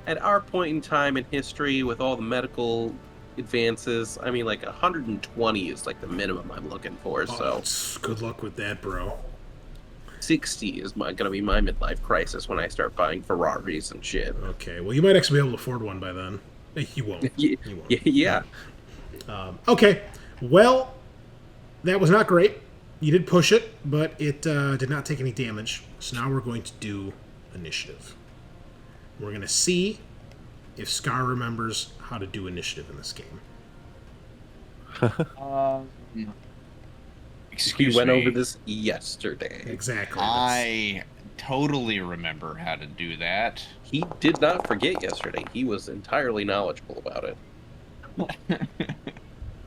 at our point in time in history, with all the medical advances, I mean, like 120 is like the minimum I'm looking for. So good luck with that, bro. 60 is gonna be my midlife crisis when I start buying Ferraris and shit. Okay, well, you might actually be able to afford one by then. You won't. Yeah, You won't. yeah. Okay, well, that was not great. You did push it, but it did not take any damage. So now we're going to do initiative. We're going to see if Scaarr remembers how to do initiative in this game. Excuse We went me. over this yesterday. Exactly. I totally remember how to do that. He did not forget yesterday. He was entirely knowledgeable about it.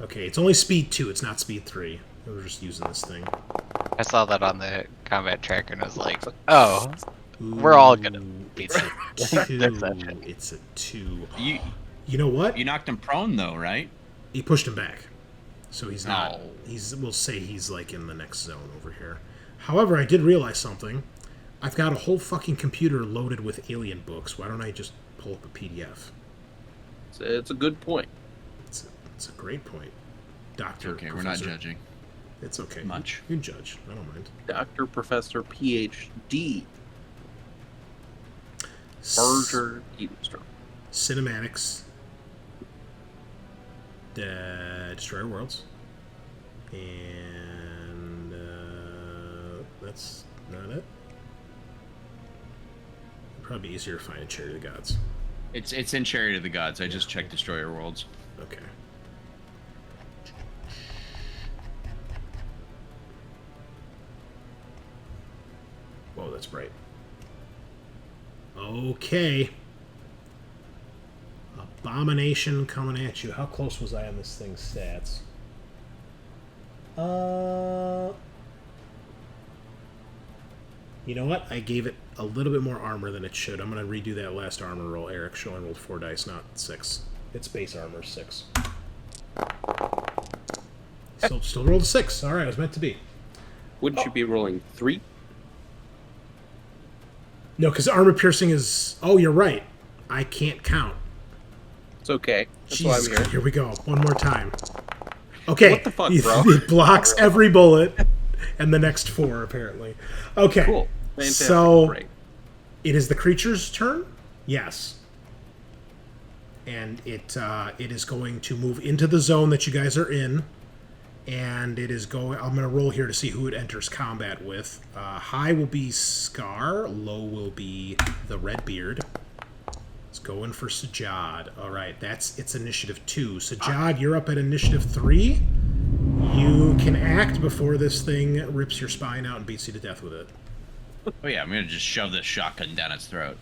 Okay, it's only speed 2. It's not speed 3. We're just using this thing. I saw that on the combat tracker and was like, oh, we're all gonna beat It's it. a 2. That's that shit. It's a 2. You You know what? you knocked him prone though, right? He pushed him back. So he's not. No. We'll say he's like in the next zone over here. However, I did realize something. I've got a whole fucking computer loaded with alien books. Why don't I just pull up a PDF? It's a good point. It's a great point. Doctor. Okay, we're not judging. It's okay. Much. You can judge. I don't mind. Dr. Professor PhD. Berger Hedenstrom. Cinematics. Destroyer Worlds. And that's not it. Probably easier to find in Charity of the Gods. It's in Chariot of the Gods. I just checked Destroyer Worlds. Okay. Whoa, that's bright. Okay. Abomination coming at you. How close was I on this thing's stats? You know what? I gave it a little bit more armor than it should. I'm going to redo that last armor roll. Eric should only rolled 4 dice, not 6. Its base armor is 6. Still rolled a 6. Alright, it was meant to be. Wouldn't you be rolling 3? No, because armor piercing is... Oh, you're right. I can't count. It's okay. That's why I'm Jesus, here. here we go. One more time. Okay. What the fuck, bro? It blocks every bullet and the next 4, apparently. Okay. Cool. Fantastic. So, Great. it is the creature's turn? Yes. And it is going to move into the zone that you guys are in. And it is going... I'm going to roll here to see who it enters combat with. High will be Scaarr. Low will be the Redbeard. It's going for Sajaad. All right, that's its initiative 2. Sajaad, you're up at initiative 3. You can act before this thing rips your spine out and beats you to death with it. Oh yeah, I'm gonna just shove this shotgun down its throat.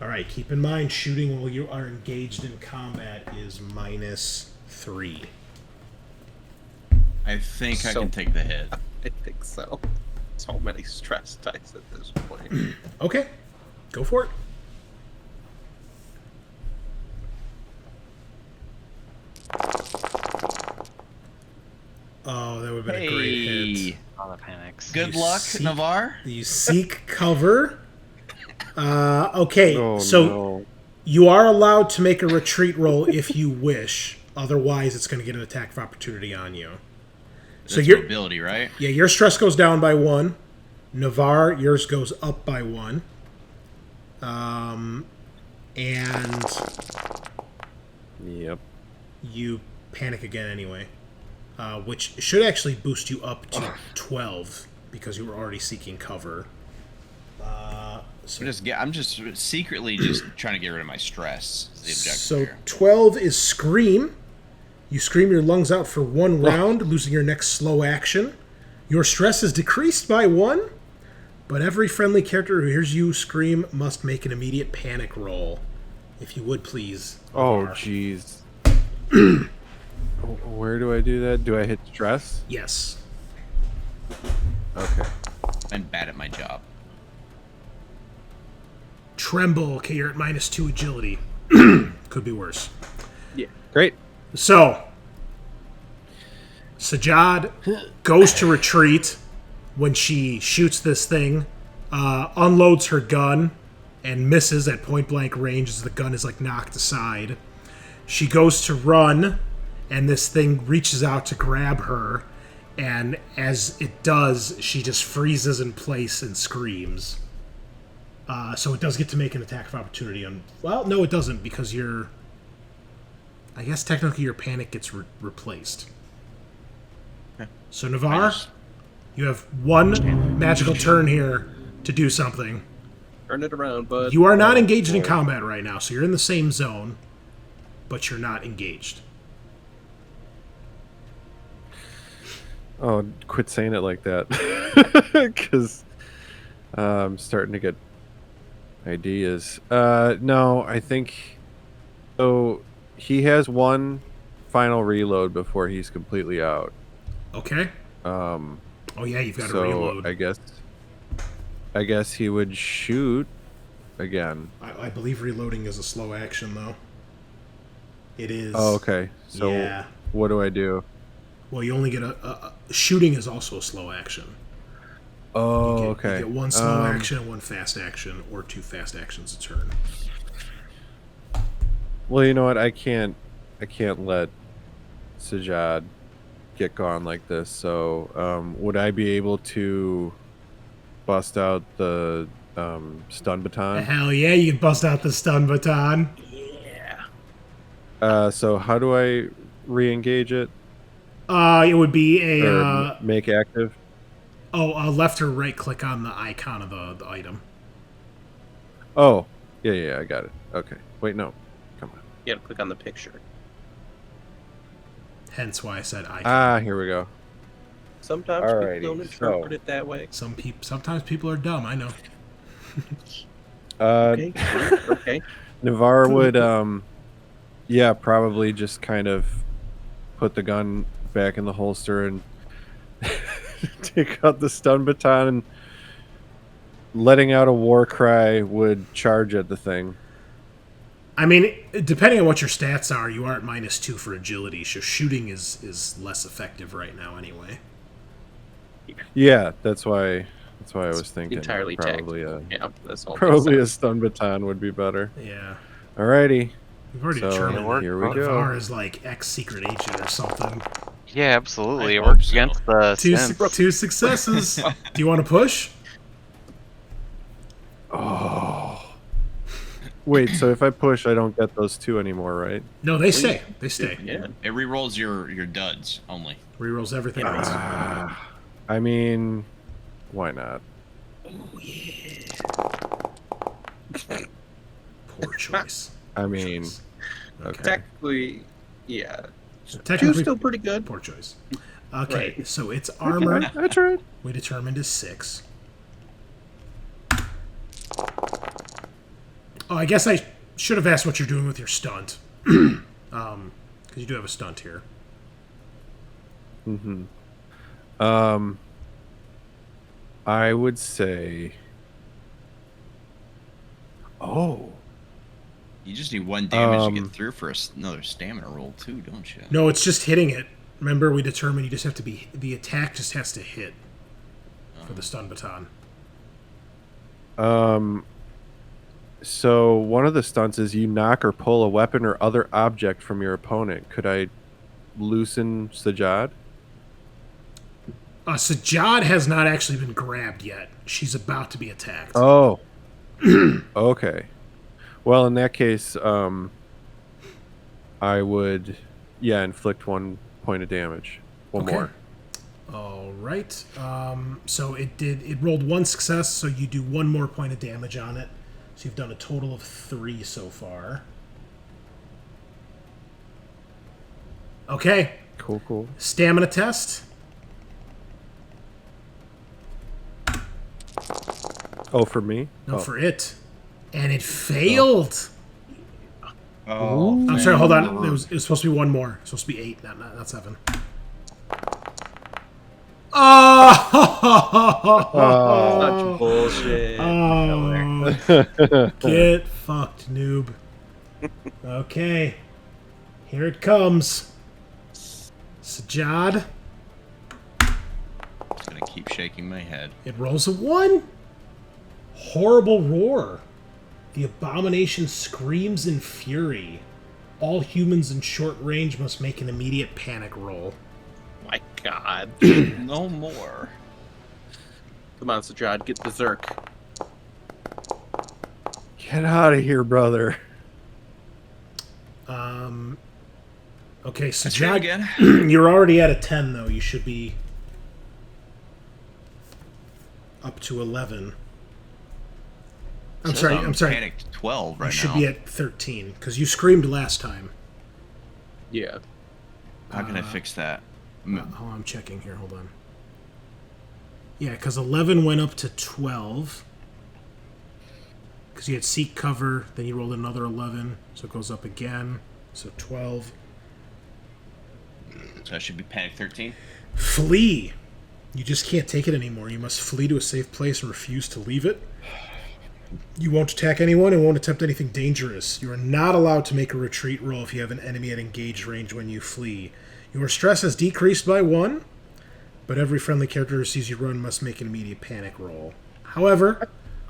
All right, keep in mind, shooting while you are engaged in combat is -3. I think I So- can take the hit. I think so. So many stress dice at this point. Okay, go for it. Oh, that would have been a great hit. All the panics. Good You luck, seek- Navarre. You seek cover. Okay, Oh, so no. you are allowed to make a retreat roll if you wish. Otherwise, it's going to get an attack of opportunity on you. So That's your ability, right? your stress goes down by 1. Navarre, yours goes up by 1. And Yep. you panic again anyway, which should actually boost you up to 12 because you were already seeking cover. I'm just secretly just trying to get rid of my stress. Is the objective So here. 12 is Scream. You scream your lungs out for 1 round, losing your next slow action. Your stress is decreased by 1, but every friendly character who hears you scream must make an immediate panic roll. If you would, please. Oh, Navarre. jeez. Where do I do that? Do I hit stress? Yes. Okay. I'm bad at my job. Tremble. Okay, you're at -2 agility. Could be worse. Great. So, Sajaad goes to retreat when she shoots this thing, unloads her gun, and misses at point-blank range as the gun is, like, knocked aside. She goes to run, and this thing reaches out to grab her, and as it does, she just freezes in place and screams. So it does get to make an attack of opportunity on... Well, no, it doesn't, because you're... I guess technically your panic gets replaced. So Navarre, you have 1 magical turn here to do something. Turn it around, bud. You are not engaged in combat right now, so you're in the same zone, but you're not engaged. Oh, quit saying it like that. Because I'm starting to get ideas. No, I think... So, he has 1 final reload before he's completely out. Okay. Oh yeah, you've got to So, reload. I guess he would shoot again. I believe reloading is a slow action, though. It is. Oh, okay. So, Yeah. what do I do? Well, you only get a shooting is also a slow action. Oh, You okay. get 1 slow action and 1 fast action, or 2 fast actions a turn. Well, you know what? I can't let Sajaad get gone like this. So, would I be able to bust out the stun baton? Hell yeah, you can bust out the stun baton. So how do I re-engage it It would be or a make active? left or right click on the icon of the item. Oh, yeah, I got it. Okay. Wait, no. Come on. You gotta click on the picture. Hence why I said icon. Ah, here we go. Sometimes Alrighty, people don't interpret so- it that way. Sometimes people are dumb. I know. Okay. Okay. Navarre would, yeah, probably just kind of put the gun back in the holster and take out the stun baton, and letting out a war cry would charge at the thing. I mean, depending on what your stats are, you are at -2 for agility, so shooting is less effective right now anyway. Yeah, that's why I was thinking Entirely probably Yeah, that's all. probably a stun baton would be better. Yeah. Alrighty. We've already So, determined here that we go. Navarre is like ex-secret agent or something. Yeah, absolutely. I It hope works so. against the synths. 2 successes. Do you want to push? Oh. Wait, so if I push, I don't get those 2 anymore, right? No, they stay. They stay. Yeah. It rerolls your duds only. Rerolls everything else. I mean, why not? Poor choice. I mean, okay. Technically, yeah. So Two's technically, still pretty good. poor choice. Okay, Right. so its armor I tried. we determined is 6. Oh, I guess I should have asked what you're doing with your stunt. Because you do have a stunt here. I would say. Oh, You just need 1 damage to Um, get through for another stamina roll too, don't you? No, it's just hitting it. Remember, we determined you just have to be... The attack just has to hit for the stun baton. So one of the stunts is you knock or pull a weapon or other object from your opponent. Could I loosen Sajaad? Sajaad has not actually been grabbed yet. She's about to be attacked. Oh. Okay. Well, in that case, I would, inflict 1 point of damage. One more. All right. So it rolled 1 success, so you do 1 more point of damage on it. So you've done a total of 3 so far. Okay. Cool. Stamina test. Oh, for me? No, for it. And it failed. Oh, I'm sorry, hold on. It was supposed to be 1 more. It's supposed to be 8, not 7. Such bullshit. Get fucked, noob. Okay. Here it comes. Sajaad. Just gonna keep shaking my head. It rolls a 1. Horrible roar. The abomination screams in fury. All humans in short range must make an immediate panic roll. My God. No more. Come on, Sajaad, get the Zerk. Get out of here, brother. Okay, Try Sajaad, again. you're already at a 10, though. You should be up to 11. I'm sorry. Panicked 12 You right should now. be at 13, because you screamed last time. Yeah. How can I fix that? Oh, I'm checking here. Hold on. Yeah, because 11 went up to 12. Because you had seek cover, then you rolled another 11, so it goes up again. So 12. So I should be panic 13. Flee. You just can't take it anymore. You must flee to a safe place and refuse to leave it. You won't attack anyone and won't attempt anything dangerous. You are not allowed to make a retreat roll if you have an enemy at engaged range when you flee. Your stress has decreased by 1, but every friendly character who sees you run must make an immediate panic roll. However,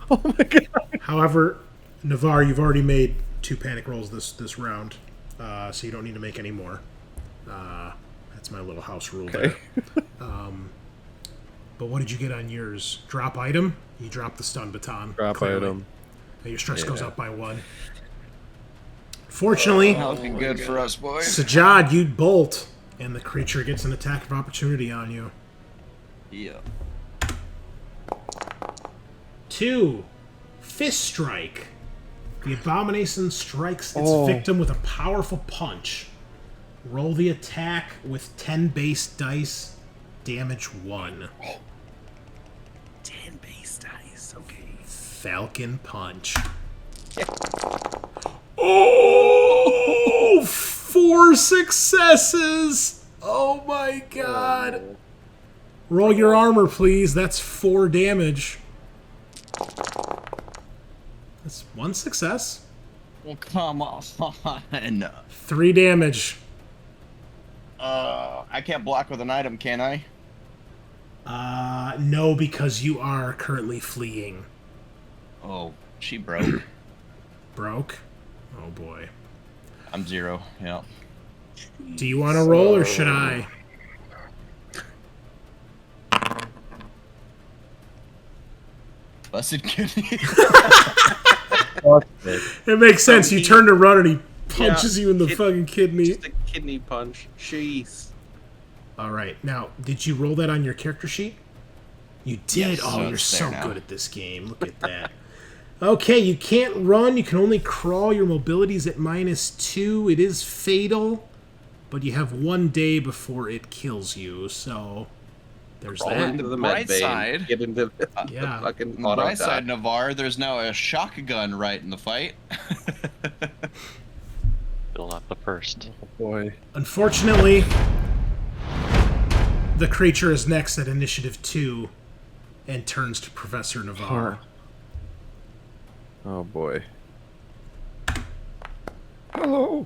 Oh my God. However, Navarre, you've already made 2 panic rolls this round, so you don't need to make any more. That's my little house rule there. But what did you get on yours? Drop item? You dropped the stun baton. Drop clearly. item. And your stress goes up by 1. Fortunately, Looking good for us, boys. Sajaad, you bolt, and the creature gets an attack of opportunity on you. Yeah. 2. Fist strike. The abomination strikes its victim with a powerful punch. Roll the attack with 10 base dice. Damage 1. 10 base dice, okay. Falcon punch. Oh! 4 successes! Oh my God. Roll your armor, please. That's 4 damage. That's 1 success. Well, come on. 3 damage. I can't block with an item, can I? No, because you are currently fleeing. Oh, she broke. Broke? Oh boy. I'm 0. Yeah. Do you want to roll or should I? Busted kidney. It makes sense. You turn to run and he punches Yeah, you in the fucking kidney. Just a kidney punch. Jeez. All right. Now, did you roll that on your character sheet? You did. Yes, Oh, so you're it's so there now. good at this game. Look at that. Okay, you can't run. You can only crawl. Your mobility's at -2. It is fatal, but you have 1 day before it kills you. So there's Crawl that. into the bright med bay. side- Get into the Yeah. fucking On the auto bright side, die. Navarre, there's now a shotgun right in the fight. Still not the first. Boy. Unfortunately, the creature is next at initiative 2 and turns to Professor Navarre. Oh boy. Hello.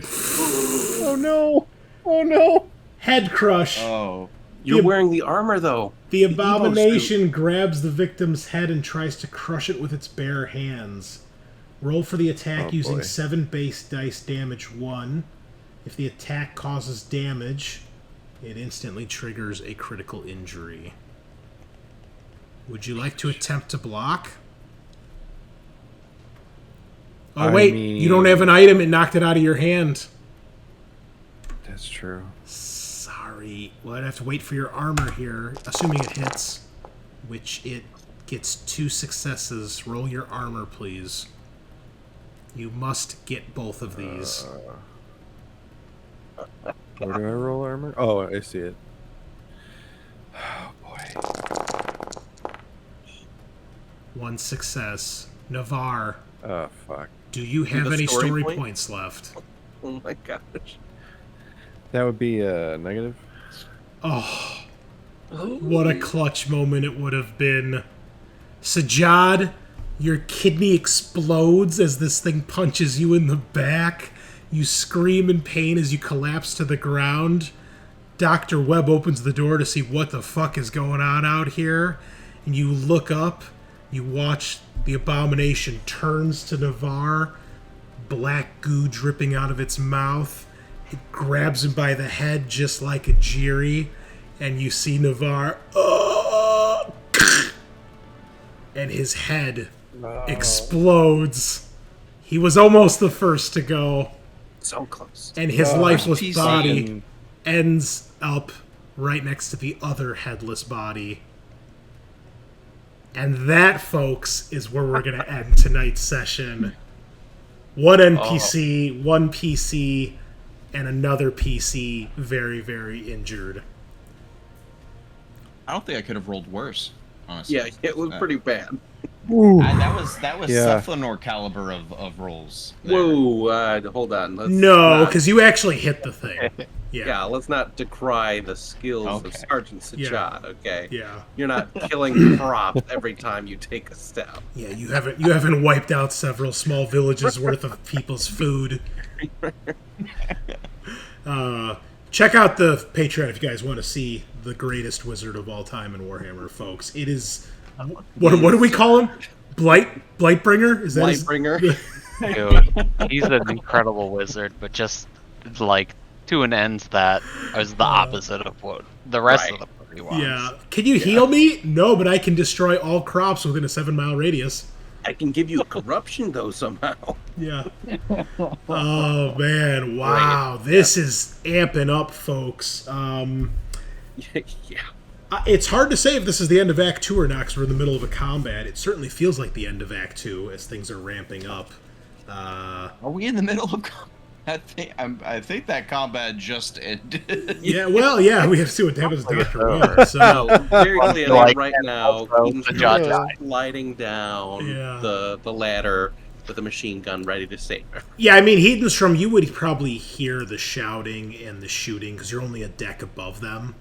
Oh no. Oh no. Head crush. Oh. You're wearing the armor, though. The abomination grabs the victim's head and tries to crush it with its bare hands. Roll for the attack using 7 base dice, damage 1. If the attack causes damage, it instantly triggers a critical injury. Would you like to attempt to block? Oh, wait. You don't have an item. It knocked it out of your hand. That's true. Sorry. Well, I'd have to wait for your armor here, assuming it hits, which it gets 2 successes. Roll your armor, please. You must get both of these. Where do I roll armor? Oh, I see it. Oh, boy. 1 success. Navarre, Oh, fuck. do you have a any story story point? points left? Oh my gosh. That would be a negative. Oh, what a clutch moment it would have been. Sajaad, your kidney explodes as this thing punches you in the back. You scream in pain as you collapse to the ground. Dr. Webb opens the door to see what the fuck is going on out here. And you look up, you watch the abomination turns to Navarre, black goo dripping out of its mouth. It grabs him by the head just like a Jiri, and you see Navarre, and his head explodes. He was almost the first to go, So close. and his lifeless PC. body ends up right next to the other headless body. And that, folks, is where we're going to end tonight's session. One NPC, one PC, and another PC very, very injured. I don't think I could have rolled worse, honestly. Yeah, it was pretty bad. That was Yeah. Cephalenor caliber of rolls. there. Whoa, hold on. Let's No, not- because you actually hit the thing. Yeah, let's not decry the skills Okay. of Sergeant Sajaad, okay? Yeah. You're not killing props every time you take a step. Yeah, you haven't wiped out several small villages worth of people's food. Check out the Patreon if you guys want to see the greatest wizard of all time in Warhammer, folks. It is what do we call him? Blightbringer? Is that his- Lightbringer. Dude, he's an incredible wizard, but just like to an end that is the opposite of what the rest of the party wants. Yeah. Can you heal me? No, but I can destroy all crops within a 7-mile radius. I can give you a corruption, though, somehow. Yeah. Oh man! Wow, this is amping up, folks. Yeah. It's hard to say if this is the end of Act 2 or not, because we're in the middle of a combat. It certainly feels like the end of Act 2 as things are ramping up. Are we in the middle of combat? I think that combat just ended. Yeah, well, yeah, we have to see what happens to Dr. Webb. No, So, very clearly Like, right now, also, Eden's Sajaad just sliding down Yeah. the ladder with a machine gun ready to save her. yeah, I mean, Hedenstrom, you would probably hear the shouting and the shooting, because you're only a deck above them.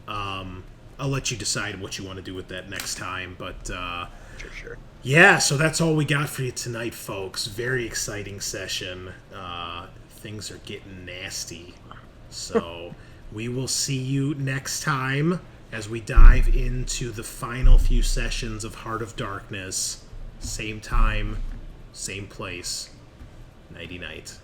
I'll let you decide what you want to do with that next time, but... Sure. Yeah, so that's all we got for you tonight, folks. Very exciting session. Things are getting nasty. So we will see you next time as we dive into the final few sessions of Heart of Darkness. Same time, same place. Nighty-night.